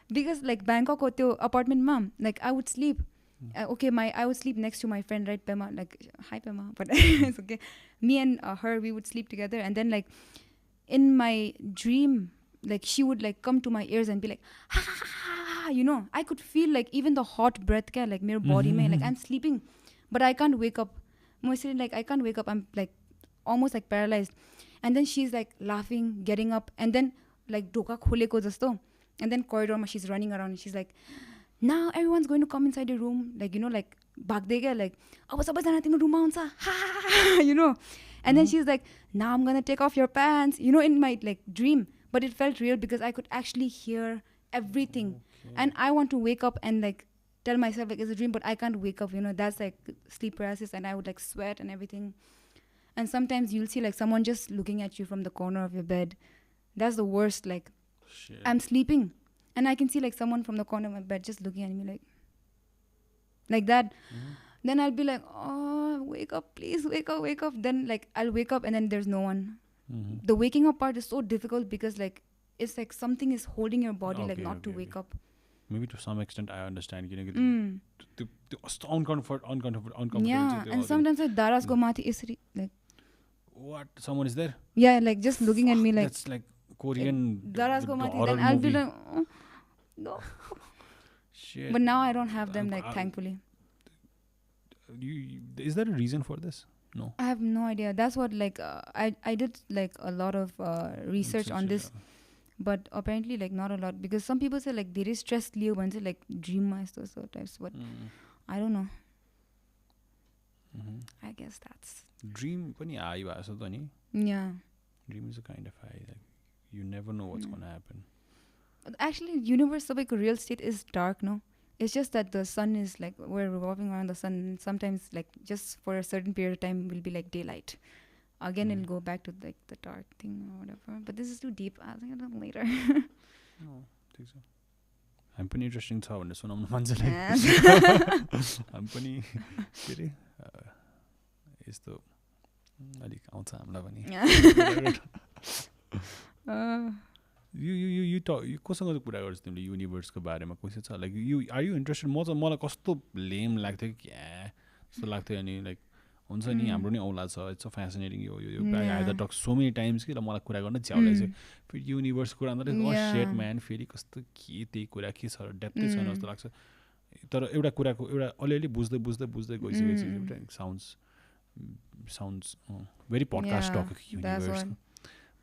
Because, like, Bangkok or the apartment, mom, like, I would sleep. I would sleep next to my friend, right, Pema? Like, hi, Pema. But it's okay. Me and her, we would sleep together. And then, like, in my dream, like, she would, like, come to my ears and be like, ha, ha, ha, ha, you know. I could feel, like, even the hot breath, like, my body, like, I'm sleeping. But I can't wake up. Mostly, like, I can't wake up. I'm, like, almost, like, paralyzed. And then she's, like, laughing, getting up. And then, like, doka khuleko jasto. And then corridor, she's running around. And she's like, now everyone's going to come inside your room, like, you know, like, bagdega, like, aba sabaijana timo room ma huncha, ha, you know. And then she's like, now I'm gonna take off your pants, you know, in my, like, dream. But it felt real because I could actually hear everything. And I want to wake up and, like, tell myself, like, it's a dream, but I can't wake up, you know. That's, like, sleep paralysis. And I would, like, sweat and everything. And sometimes you'll see, like, someone just looking at you from the corner of your bed. That's the worst. Like, shit. I'm sleeping. And I can see, like, someone from the corner of my bed just looking at me like that. Then I'll be like, oh, wake up, please, wake up. Then, like, I'll wake up and then there's no one. The waking up part is so difficult because, like, it's like something is holding your body, to wake up. Maybe to some extent I understand. The uncomfortable. Yeah, and sometimes like Daras go mati isri, like, what? Someone is there? Yeah, like, just looking at me like. That's like Korean Daras go mati. Then horror I'll movie. be like, oh, no. Shit. But now I don't have them, like, thankfully. Is there a reason for this? No. I have no idea. That's what, like, I did, like, a lot of research on this. Yeah. But apparently, like, not a lot. Because some people say, like, there is stress liyo bhन्छ, like, dream master so types. But I don't know. I guess that's. Dream pani aayi bhacha ta ni? Yeah. Dream is a kind of high. Like, you never know what's going to happen. Actually, universe sabaiको real state is dark, no? It's just that the sun is, like, we're revolving around the sun. Sometimes, like, just for a certain period of time will be, like, daylight. Again, it'll go back to, like, the dark thing or whatever. But this is too deep. I'll think of it later. No, I think so. I'm pretty interesting छ भन्ने सुनाउन मन छ like. I'm pretty के रे यस्तो अलिक आउँछ हामीलाई पनि. You talk कोसँग कुरा गर्छ तिमीले युनिभर्सको बारेमा कसो छ लाइक आर यु इन्ट्रेस्टेड म चाहिँ मलाई कस्तो लेम लाग्थ्यो कि जस्तो लाग्थ्यो अनि लाइक हुन्छ नि हाम्रो नि औला छ it's a फ्यासिनेटिङ yo I have टक सो मेनी टाइम्स कि मलाई कुरा गर्न झ्याउलाइछ फेरि युनिभर्स कुरा गर्दा शेट म्यान फेरि कस्तो के त्यही कुरा के छ डेप्थै छैन जस्तो लाग्छ तर एउटा कुराको एउटा अलिअलि बुझ्दै गइसकेपछि sounds very podcast topic universe.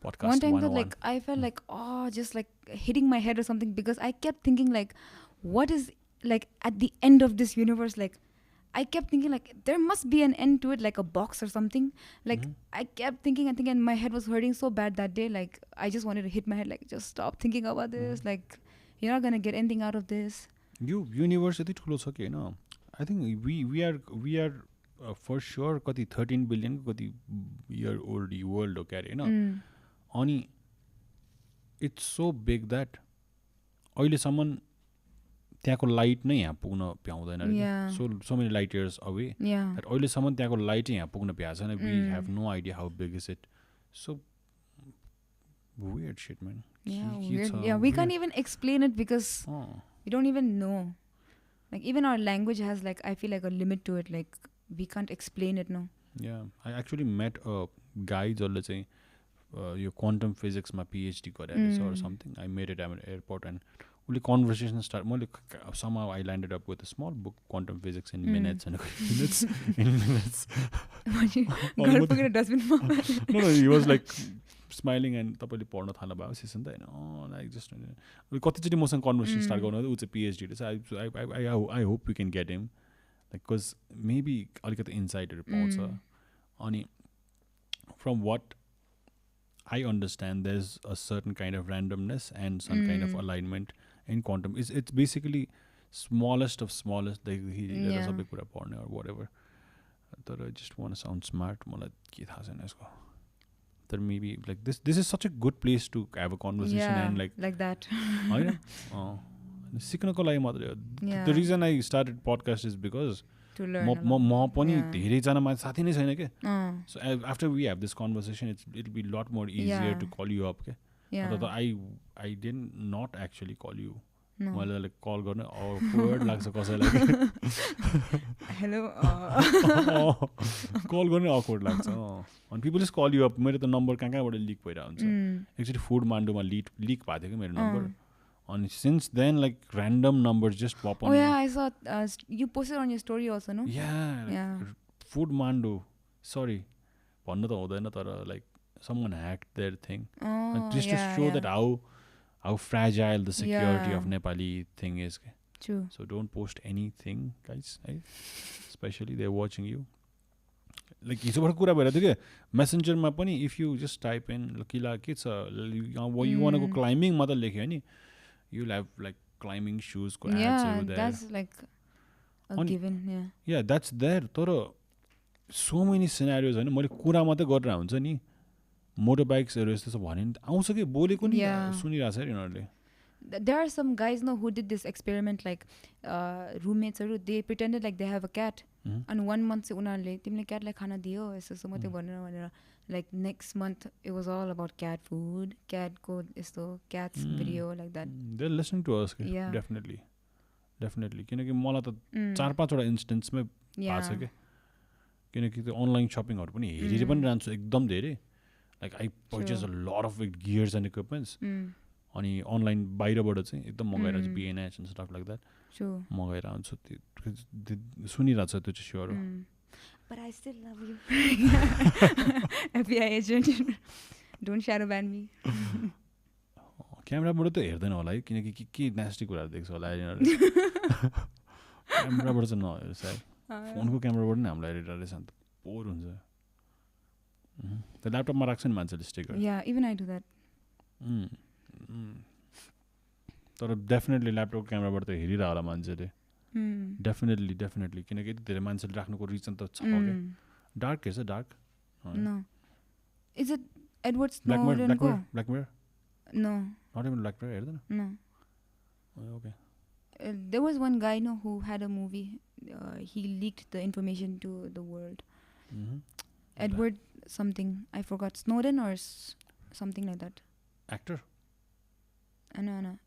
Podcast one time that, like, I felt like just like hitting my head or something because I kept thinking like what is like at the end of this universe, like I kept thinking like there must be an end to it, like a box or something, like I kept thinking and my head was hurting so bad that day, like I just wanted to hit my head like just stop thinking about this, like you're not gonna get anything out of this. You universe यति ठुलो छ के हैन. I think we are for sure कति 13 billion कति year old world हो क्यारे हैन. अनि it's so big that अहिलेसम्म त्यहाँको लाइट नै यहाँ पुग्न भ्याउँदैन. So many light years away that अहिलेसम्म त्यहाँको लाइटै यहाँ पुग्न भ्याएको छैन. We have no idea how big is it. So weird shit, man. Yeah, we can't even explain it because we don't even know. Like even our language has like I feel like a limit to it. Like we can't explain it, no. Yeah, I actually met a guy जसले चाहिँ यो quantum फिजिक्समा PhD गरेर or something. I met it at an airport and only conversation start. Somehow I landed up with a small book, Quantum Physics in minutes and minutes. No, he was like smiling and तपाईँले पढ्न थाल्नु भएको छ नि त हैन. Just कतिचोटि मसँग conversation start गर्नु उ चाहिँ पिएचडी रहेछ. I hope we can get him, like because maybe अलिकति इन्साइटहरु पाउँछ. अनि from what I understand there's a certain kind of randomness and some kind of alignment in quantum. It's basically smallest of smallest, like sabai kura parne or whatever. But I just want to sound smart. मलाई के थाहा छैन यसको. There maybe like this is such a good place to have a conversation and like that. होइन सिक्नको लागि मात्रै हो. The reason I started podcast is because to learn म पनि धेरैजना मान्छे साथी नै छैन के. So after we have this conversation it'll be a lot more easier to call you up के. But I did not actually call you. मैले लाइक कल गर्न awkward लाग्छ कसैलाई. हेलो कल गर्ने awkward लाग्छ. अनि people just call you up. मेरो त नम्बर कहाँबाट लिक भइरहेको हुन्छ. एक्चुअली फुड मान्डोमा लिक भएको थियो कि मेरो number. And since then, like random numbers just pop on. Oh yeah, I saw you posted on your story also, no? Yeah. Food Mando. Sorry, भन्नु त हुँदैन तर like someone hacked their thing. Just to show that how fragile the security of Nepali thing is. True. So don't post anything, guys. Right? Especially they're watching you. Like हिजोबाट कुरा भइरहेको थियो कि मेसेन्जरमा पनि if you just type in Lhakyila के छ you want to go climbing मात्र लेख्यो नि. You'll have like climbing shoes ads over there. That's like a given. Yeah, that's there. तर so many scenarios हैन मैले कुरा मात्रै गरेर हुन्छ नि. मोटरबाइक्सहरु यस्तो छ भने आउँछ कि बोलेको नि सुनिरहेछ है उनीहरुले. There are some guys who did this experiment, like roommates they pretended like they have a cat and 1 month चाहिँ उनीहरुले तिमीले क्याटलाई खाना दियो यसो मात्रै भनेर like next month it was all about cat food, cat को यस्तो cats video like that. They're listening to us. Definitely किनकि मलाई त 4-5 वटा इन्स्टेन्समै भएको छ के. किनकि त्यो अनलाइन शपिङहरु पनि हेरेर पनि रहन्छु एकदम धेरै. Like I purchase a lot of gears and equipments. अनि अनलाइन बाहिरबाट चाहिँ एकदम मगाइरहेको छु B&H and stuff like that. मगाइरहेको छु. त्यो सुनिरहेको छ त्यो चाहिँ स्योर हो. But I still love you. FBI agent. Don't shadow ban me. क्यामेराबाट त हेर्दैन होला है किनकि के नास्टी कुराहरु देख्छ होला यिनीहरुले. क्यामेराबाट चाहिँ नहेर्छ है. फोनको क्यामेराबाट नै हामीलाई हेरिरहेछ नि त बोर हुन्छ. त्यो ल्यापटपमा राख्छ नि मान्छेले sticker. Yeah, even I do that. तर डेफिनेटली ल्यापटप क्यामेराबाट त हेरिरह होला मान्छेले. डेफिनेटली किनकि यति धेरै मान्छेले राख्नुको रिजन त छ के. डार्क हेर्छ dark. No. Is it Edward Snowden ko? Black Mirror? No. Not even Black Mirror हेर्दैन? No. Okay. There was one guy who had a movie. He leaked the information to the world. Edward something. I forgot. Snowden or something like that. Actor? No.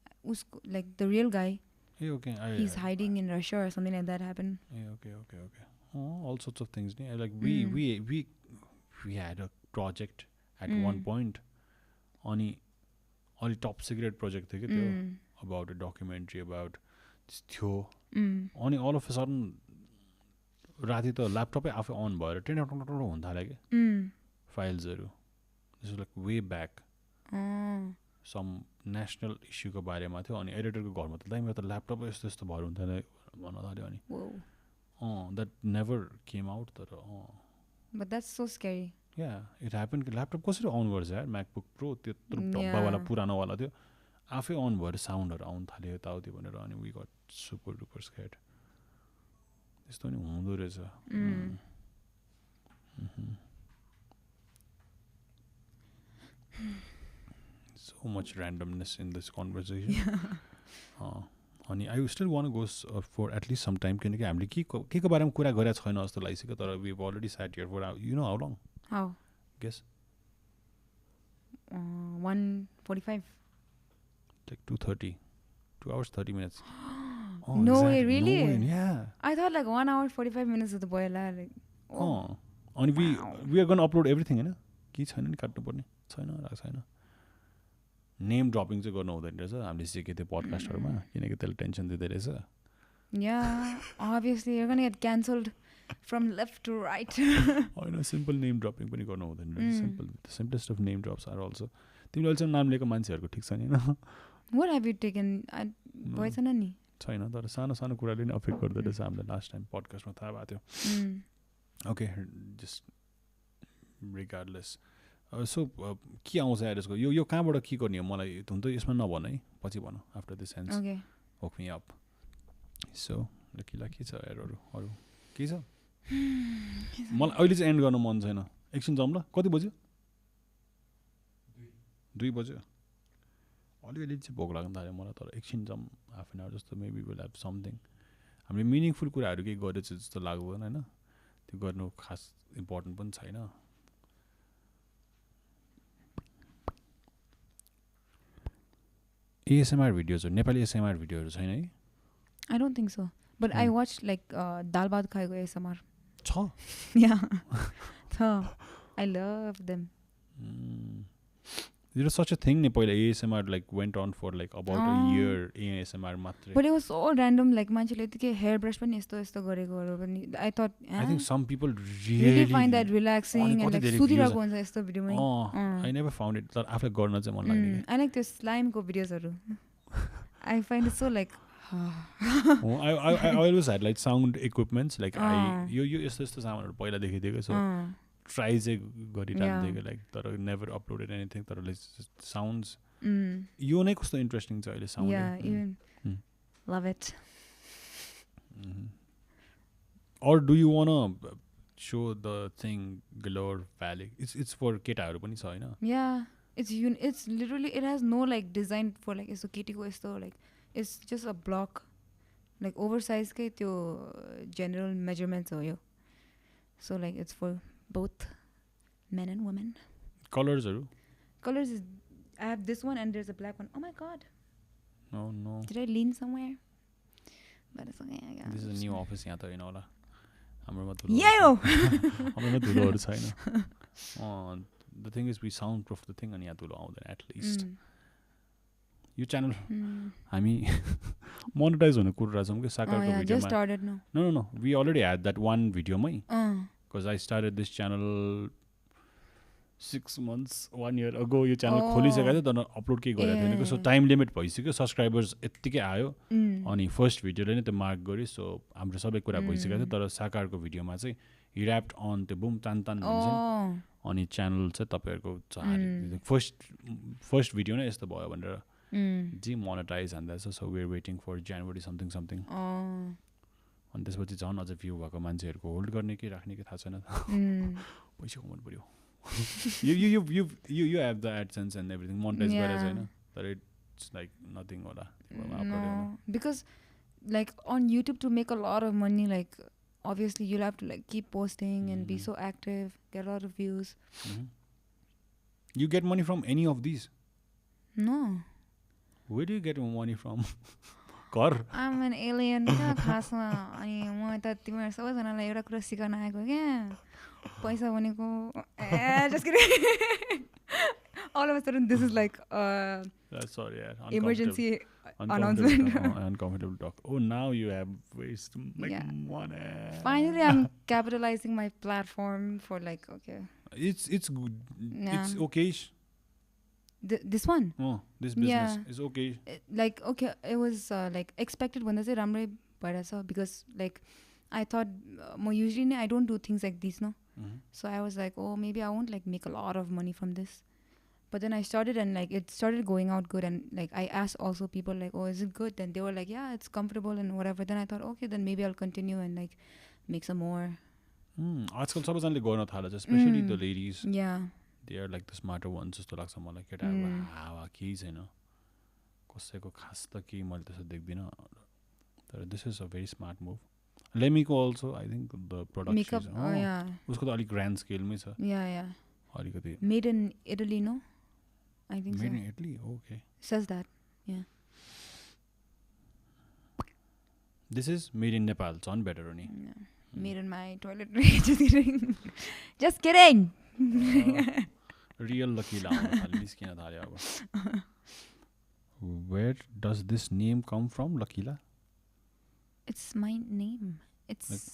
Like the real guy. Hey, okay. He's hiding in Russia or something like that happened. Yeah, okay. Oh, all sorts of things. Like we had a project at one point on a top secret project about a documentary about this थियो. अनि all of a sudden राति त ल्यापटपै आफै अन भएर tent हुन थाल्यो के फाइल्सहरु. This was like way back. Some national issue को बारेमा थियो अनि एडिटरको घरमा त मेरो त ल्यापटप यस्तो भएर हुन्थ्यो भन्न थाल्यो अनि that never came out तर But that's so scary. Yeah, it happened. Laptop कसरी अन गर्छ यार म्याकबुक प्रो त्यत्रो डब्बावाला पुरानो वाला थियो आफै अन भएर साउन्डहरु आउन थाल्यो यताउति भनेर अनि we got super duper scared. त्यस्तो नि हुँदो रहेछ. So much randomness in this conversation. अनि I still want to go for at least some time किनकि हामीले के को बारेमा कुरा गरेका छैन जस्तो लागिसक्यो तर we've already sat here for how long? How? Guess. 1:45. Like 2:30. 2 hours 30 minutes. No way, really? No way, yeah. I thought like 1 hour 45 minutes of the boy like. And we are going to upload everything हैन के छैन नि काट्नु पर्ने छैन. Name dropping चाहिँ गर्नु हुँदैन रहेछ हामीले सिकेको थियो पडकास्टहरुमा किनकि त्यसले टेन्सन दिँदै रहेछ. Yeah, obviously you're going to get cancelled from left to right. हैन सिम्पल नेम ड्रपिङ पनि गर्नु हुँदैन रहेछ. The simplest of name drops are also. तिमीले अहिले नाम लिएको मान्छेहरुको ठीक छ नि हैन. What have you taken? भइ छैन नि. छैन तर सानो कुराले नि अफेक्ट गर्दै रहेछ हामीले लास्ट टाइम पडकास्टमा थाहा भएको थियो. Okay, just regardless. सो के आउँछ यार यसको यो कहाँबाट के गर्ने हो मलाई हुन त यसमा नभन है पछि भन आफ्टर दिस एन्ड्स होक मी अप सो लकिला के छ यार अरू के छ मलाई अहिले चाहिँ एन्ड गर्नु मन छैन एकछिन जाउँ ल कति बज्यो 2 बज्यो अलिअलि चाहिँ भोक लाग्न थाल्यो मलाई तर एकछिन जाउँ हाफ एन आवर जस्तो मेबी विल हेभ समथिङ हामीले मिनिङफुल कुराहरू केही गरेछ जस्तो लाग्दैन होइन त्यो गर्नु खास इम्पोर्टेन्ट पनि छैन ASMR भिडियोजहरू नेपाली ASMR भिडियोहरू छैन है I don't think so but I watched like दाल भात खाएको ASMR छ yeah छ I love them there was such a thing ni पहिला ASMR like went on for like about a year ASMR matrai but it was so random like मान्छेले त्यतिकै hair brush पनि यस्तो यस्तो गरेकोहरू पनि I thought I think some people really find that relaxing and like सुतिरहेको हुन्छ यस्तो भिडियोमा I never found it तर आफूले गर्न चाहिँ मन लाग्ने I like त्यो slime को भिडियोजहरू I find it so like I always had like sound equipments like यो यस्तो सामानहरू पहिला देखिदिएको so try चाहिँ गरिरहन्थेको लाइक तर नेभर अपलोडेड एनिथिङ तर लाइक साउन्ड्स यो नै कस्तो इन्ट्रेस्टिङ छ अहिले sound love it or do you want to show the thing galore valley it's for केटाहरू पनि छ हैन yeah it's literally it has no like design for like यस्तो केटीको यस्तो like it's just a block like oversize के त्यो general measurements हो यो so like it's for both men and women colors is I have this one and there's a black one oh my god no did I lean somewhere but it's okay I got this is a new office यहाँ त हैन होला हाम्रोमा धुलोहरु छैन the thing is we soundproof the thing and यहाँ धुलो आउँदैन at least yo channel हामी monetise हुने कुरा छौं के साकारको भिडियोमा just started now no we already had that one video मै because I started this channel 6 months 1 year ago yo channel खोलिसकेको थियो तर अपलोड के गरेको थिएन सो टाइम लिमिट भइसक्यो सब्स्क्राइबर्स यतिकै आयो अनि फर्स्ट भिडियोले नै त्यो मार्क गर्यो सो हाम्रो सबै कुरा भइसकेको थियो तर साकारको भिडियोमा चाहिँ हि र्याप्ड अन त्यो बुम तान तान भन्छ अनि च्यानल चाहिँ तपाईहरुको फर्स्ट भिडियो नै यस्तो भयो भनेर जी मोनेटाइज भन्दैछ so we are waiting for January something अनि त्यसपछि झन् अझ भ्यू भएको मान्छेहरुको होल्ड गर्ने कि राख्ने कि थाहा छैन पैसा कमाउनु पर्यो you have the AdSense and everything monetize गरेछ हैन तर it's like nothing होला no because like on YouTube to make a lot of money like obviously you'll have to like keep posting and be so active get a lot of views you get money from any of these no where do you get money from car I'm an alien खासमा अनि म त तिम्रो सबैजनालाई एउटा कुरा सिकाउन आएको के पैसा भनेको just kidding all of a sudden this is like sorry emergency announcement uncomfortable talk oh now you have ways to make money finally I'm capitalizing my platform for like okay it's good it's okay this one this business is okay like okay it was like expected भन्दा चाहिँ राम्रै भइरहेछ because like I thought usually I don't do things like this no so I was like oh maybe I won't like make a lot of money from this but then I started and like it started going out good and like I asked also people like oh is it good and they were like yeah it's comfortable and whatever then I thought okay then maybe I'll continue and like make some more आजकल सबैजनाले गर्न थालेछ especially the ladies yeah they are like the smarter ones जस्तो लाग्छ मलाई केटाहरु हावा केही छैन कसैको खास त केही मैले त्यसो देख्दिन तर this is a very smart move लेमीको also I think the production उसको त अलि grand scale मै छ yeah अलिकति made in Italy no I think made in Italy okay says that yeah this is made in Nepal it's on better only made in my toilet just kidding real Lhakyila आउन निस्किन थाल्यो अब where does this name come from Lhakyila it's my name it's like,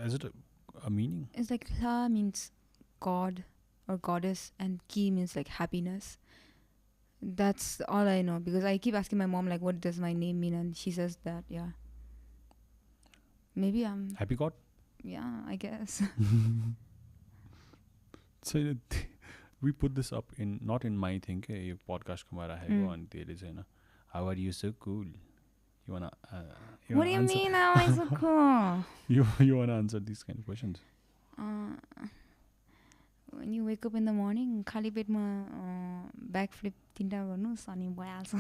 is it a meaning it's like Lha means god or goddess and Ki means like happiness that's all I know because I keep asking my mom like what does my name mean and she says that yeah maybe I'm happy god yeah I guess so We put this up in not in my thing ke yo podcast ko ma raheko ani tele chaina. How are you so cool? You wanna what do you mean how am I so cool? you wanna answer these kind of questions? When you wake up in the morning, खाली पेटमा backflip 3टा गर्नुस् अनि भइहाल्छ.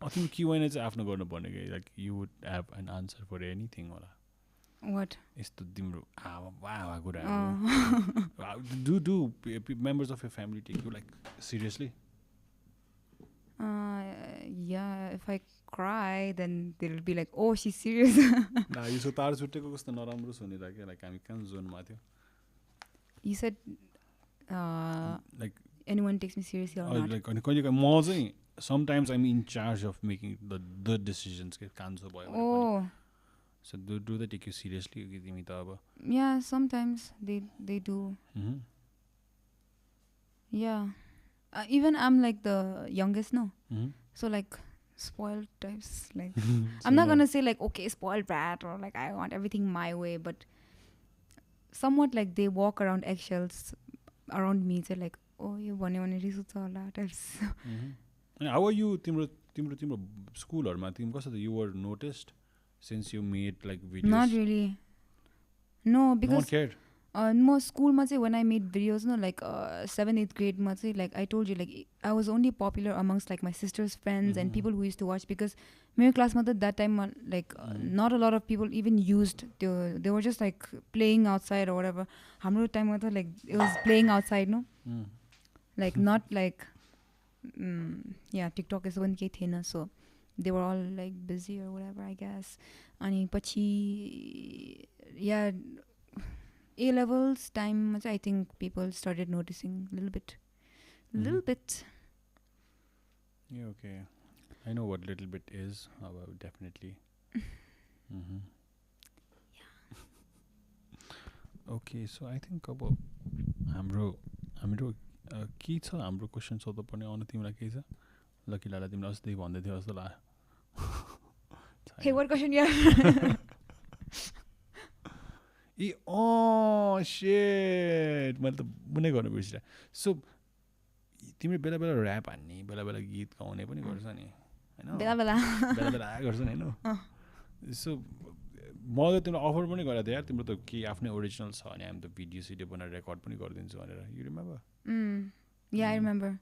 I think Q&A चाहिँ आफ्नो गर्नु पर्ने के, like you would have an answer for anything होला. What? यस्तो तिम्रो कुराहरु. Do members of your family take you like seriously? Yeah, if I cry, then they'll be like, oh, she's serious. Nah, you so तार छुट्टेको कस्तो नराम्रो सुनिरा के, like हामी कहाँ जोनमा थियो. You said like anyone takes me seriously or not? Like म चाहिँ sometimes I'm in charge of making the decisions के कान्छो भयो भने. Oh. So do they take you seriously कि तिमी त अब? Yeah, sometimes they do. Yeah. Even I'm like the youngest, no? So like spoiled types, like I'm not gonna say like okay spoiled brat or like I want everything my way, but somewhat like they walk around eggshells around me. They're like, oh, you want Reshoots होला types. And how are you timro school or ma tim kaso you were noticed since you made like videos? Not really. No, because no one cared. No, school ma when I made videos, no, like 7th, 8th grade ma like I told you, like I was only popular amongst like my sister's friends and people who used to watch, because my class ma that time like not a lot of people even used, they were just like playing outside or whatever. Hamro time ma like it was playing outside, no? Like not like yeah, TikTok is one ke thena, so they were all like busy or whatever, I guess. Ani pachi yeah, A levels time, I think people started noticing a little bit. Yeah, okay. I know what little bit is. Definitely. Okay, so I think about हाम्रो के छ हाम्रो question सोध्नु पर्ने आउनु तिमीलाई के छ? लकिलालाई तिमीले अस्ति भन्दै थियौ जस्तो लाग्यो. Hey, what question you have? Oh shit, मैले त बुनै गर्नु बिर्सिरहेँ. So तिमीले बेला बेला ऱ्याप हान्ने, बेला बेला गीत गाउने पनि गर्छ नि, हैन? बेला बेला गर्छ नि, हैन? So मैले तिमीलाई अफर पनि गरेको थिएँ यार, तिम्रो त के आफ्नै ओरिजिनल छ भने हामी त भिडियो सिडियो बनाएर रेकर्ड पनि गरिदिन्छु भनेर. You remember? Yeah, I remember.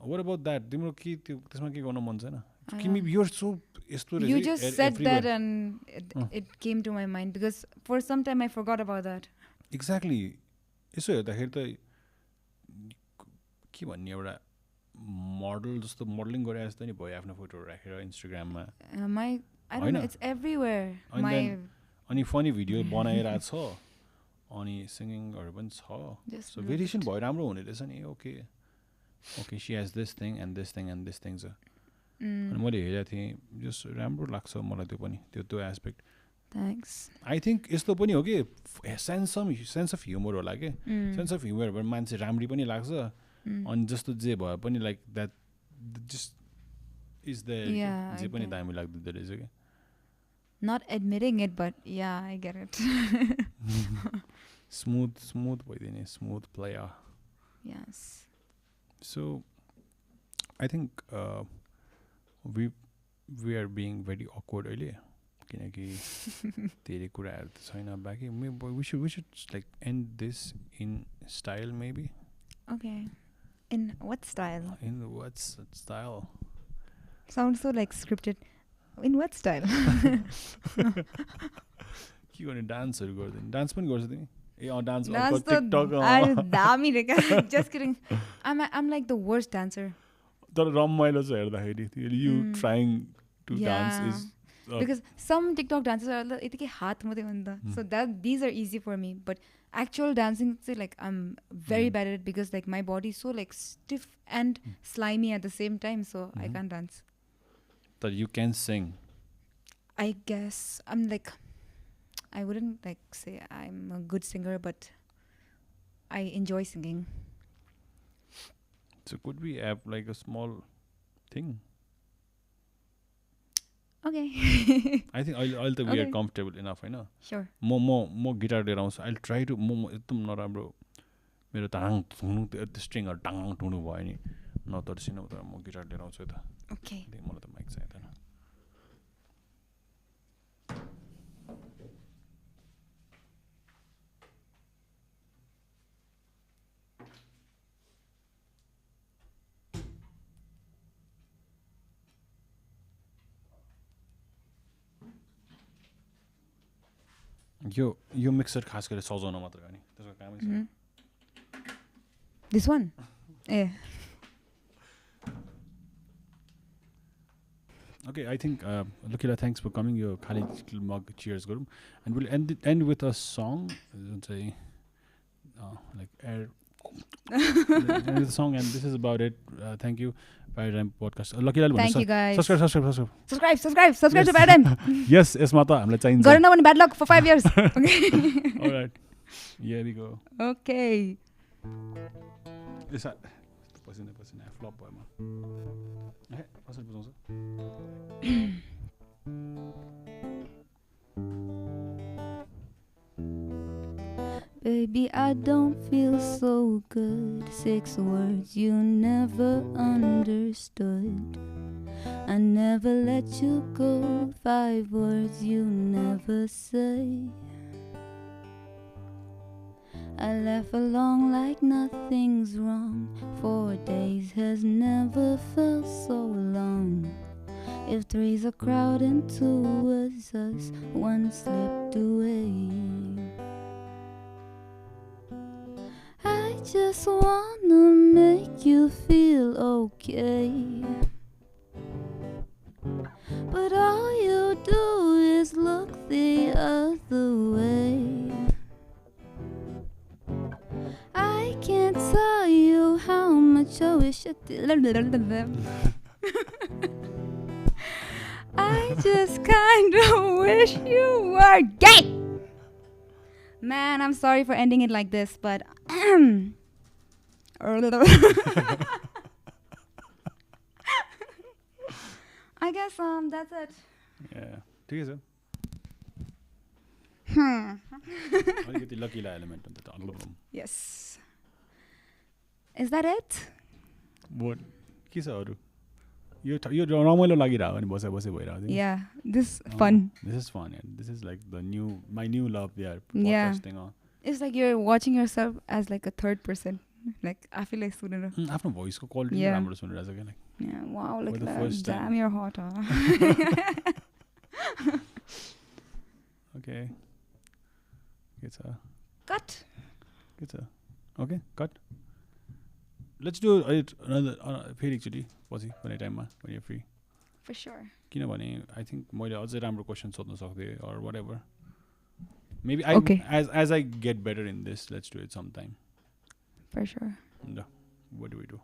What about that? तिम्रो के त्यसमा के गर्न मन छैन? You're so you just said everywhere. That and it came to my mind because for some time I forgot about that. Exactly. यसो हेर्दाखेरि त के भन्ने एउटा मोडल जस्तो मोडलिङ गरे जस्तो नि भयो आफ्नो फोटो राखेर इन्स्टाग्राममा. I don't know, it's everywhere. अनि फनी भिडियो बनाइरहेको छ अनि सिंगिङहरु पनि छ. So भेरिएसन भयो, राम्रो हुने रहेछ नि. Okay, she has this thing and this thing and this thing. अनि मैले हेरेको थिएँ, जस राम्रो लाग्छ मलाई त्यो पनि, त्यो एस्पेक्ट. Thanks. I think यस्तो पनि हो कि सेन्स अफ ह्युमर होला के. सेन्स अफ ह्युमर भएर मान्छे राम्री पनि लाग्छ अनि जस्तो जे भयो पनि like that just is the जे पनि दामी लाग्दो रहेछ के. Not admitting it, but yeah, I get it. smooth भइदिने, smooth player. Yes. So I think we are being very awkward अहिले किनकि धेरै कुराहरु त छैन बाँकी. We should like end this in style maybe. Okay. In what style? In what style? Sounds so like scripted. In what style? के गर्ने, डान्सहरु गर्दैन? डान्स पनि गर्छ तिमी? Dance TikTok. दामी रे क्या. Just kidding. I'm like the worst dancer. तर रमाइलो छ हेर्दाखेरि. You trying to dance is because some TikTok dances are यतिकै हात मात्रै हो नि त. So these are easy for me, but actual dancing like I'm very bad at it because like my body is so like stiff and slimy at the same time, so I can't dance. But you can sing. I guess I'm like, I wouldn't like say I'm a good singer, but I enjoy singing. So could we have like a small thing? Okay. I think I'll think we are comfortable enough, I know. Sure. More guitar लिएर आउँछु. I'll try to more एकदम नराम्रो मेरो ताङ थुङ त्यो स्ट्रिङहरु टाङ टुनु भयो नि नतर्सिनु तर म गिटार लिएर आउँछु त. Okay. मलाई त माइक चाहिदैन. यो मिक्सर खास गरेर सजाउन मात्र हो नि त्यसको कामै छ. This one? Yeah. Okay, I think Lhakyila, thanks for coming. Your khali mug cheers garum, and we'll end with a song. Say, like air. End with a song, and this is about it. Thank you, Paradygm podcast. Lhakyila, thank you guys. Subscribe to Paradygm. Yes, mata. I'm letting. Garna one bad luck for 5 years. Okay. All right. Here we go. Okay. Is that? Pasina flop boy ma. What's it? Baby, I don't feel so good. 6 words you never understood. I never let you go. 5 words you never say. I laugh along like nothing's wrong. 4 days has never felt so long. If 3's a crowd and 2 was us, 1 slipped away. I just wanna make you feel okay, but all you do is look the other way. I can't tell you how much I wish I did. I just kinda wish you were gay. Man, I'm sorry for ending it like this, but I guess that's it. Yeah. ठीक है sir. अलिकति Lhakyila element हुन्छ त. Yes. Is that it? What? के छ अरु? यो रमाइलो लागिरहेको नि बसे भइरहेको. Yeah, this is fun. This is fun. Yeah. This is like my new love there. Podcasting. It's like you're watching yourself as like a third person. Like I feel like student. आफ्नो voice को quality राम्रो सुनिरहेछ के like. Yeah, wow, like that. Damn, you're hot. Huh? Okay. It's a cut. It's a okay, cut. Let's do it another फेरि एकचोटी पछि कुनै टाइममा when you're free. For sure. किनभने I think मैले अझै राम्रो क्वेशन सोध्न सक्थे or whatever. Maybe as I get better in this, let's do it sometime. For sure. No. What do we do?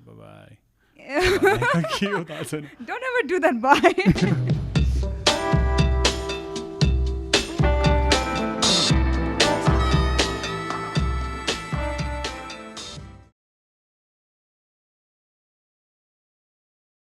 Bye-bye. Don't ever do that. Bye.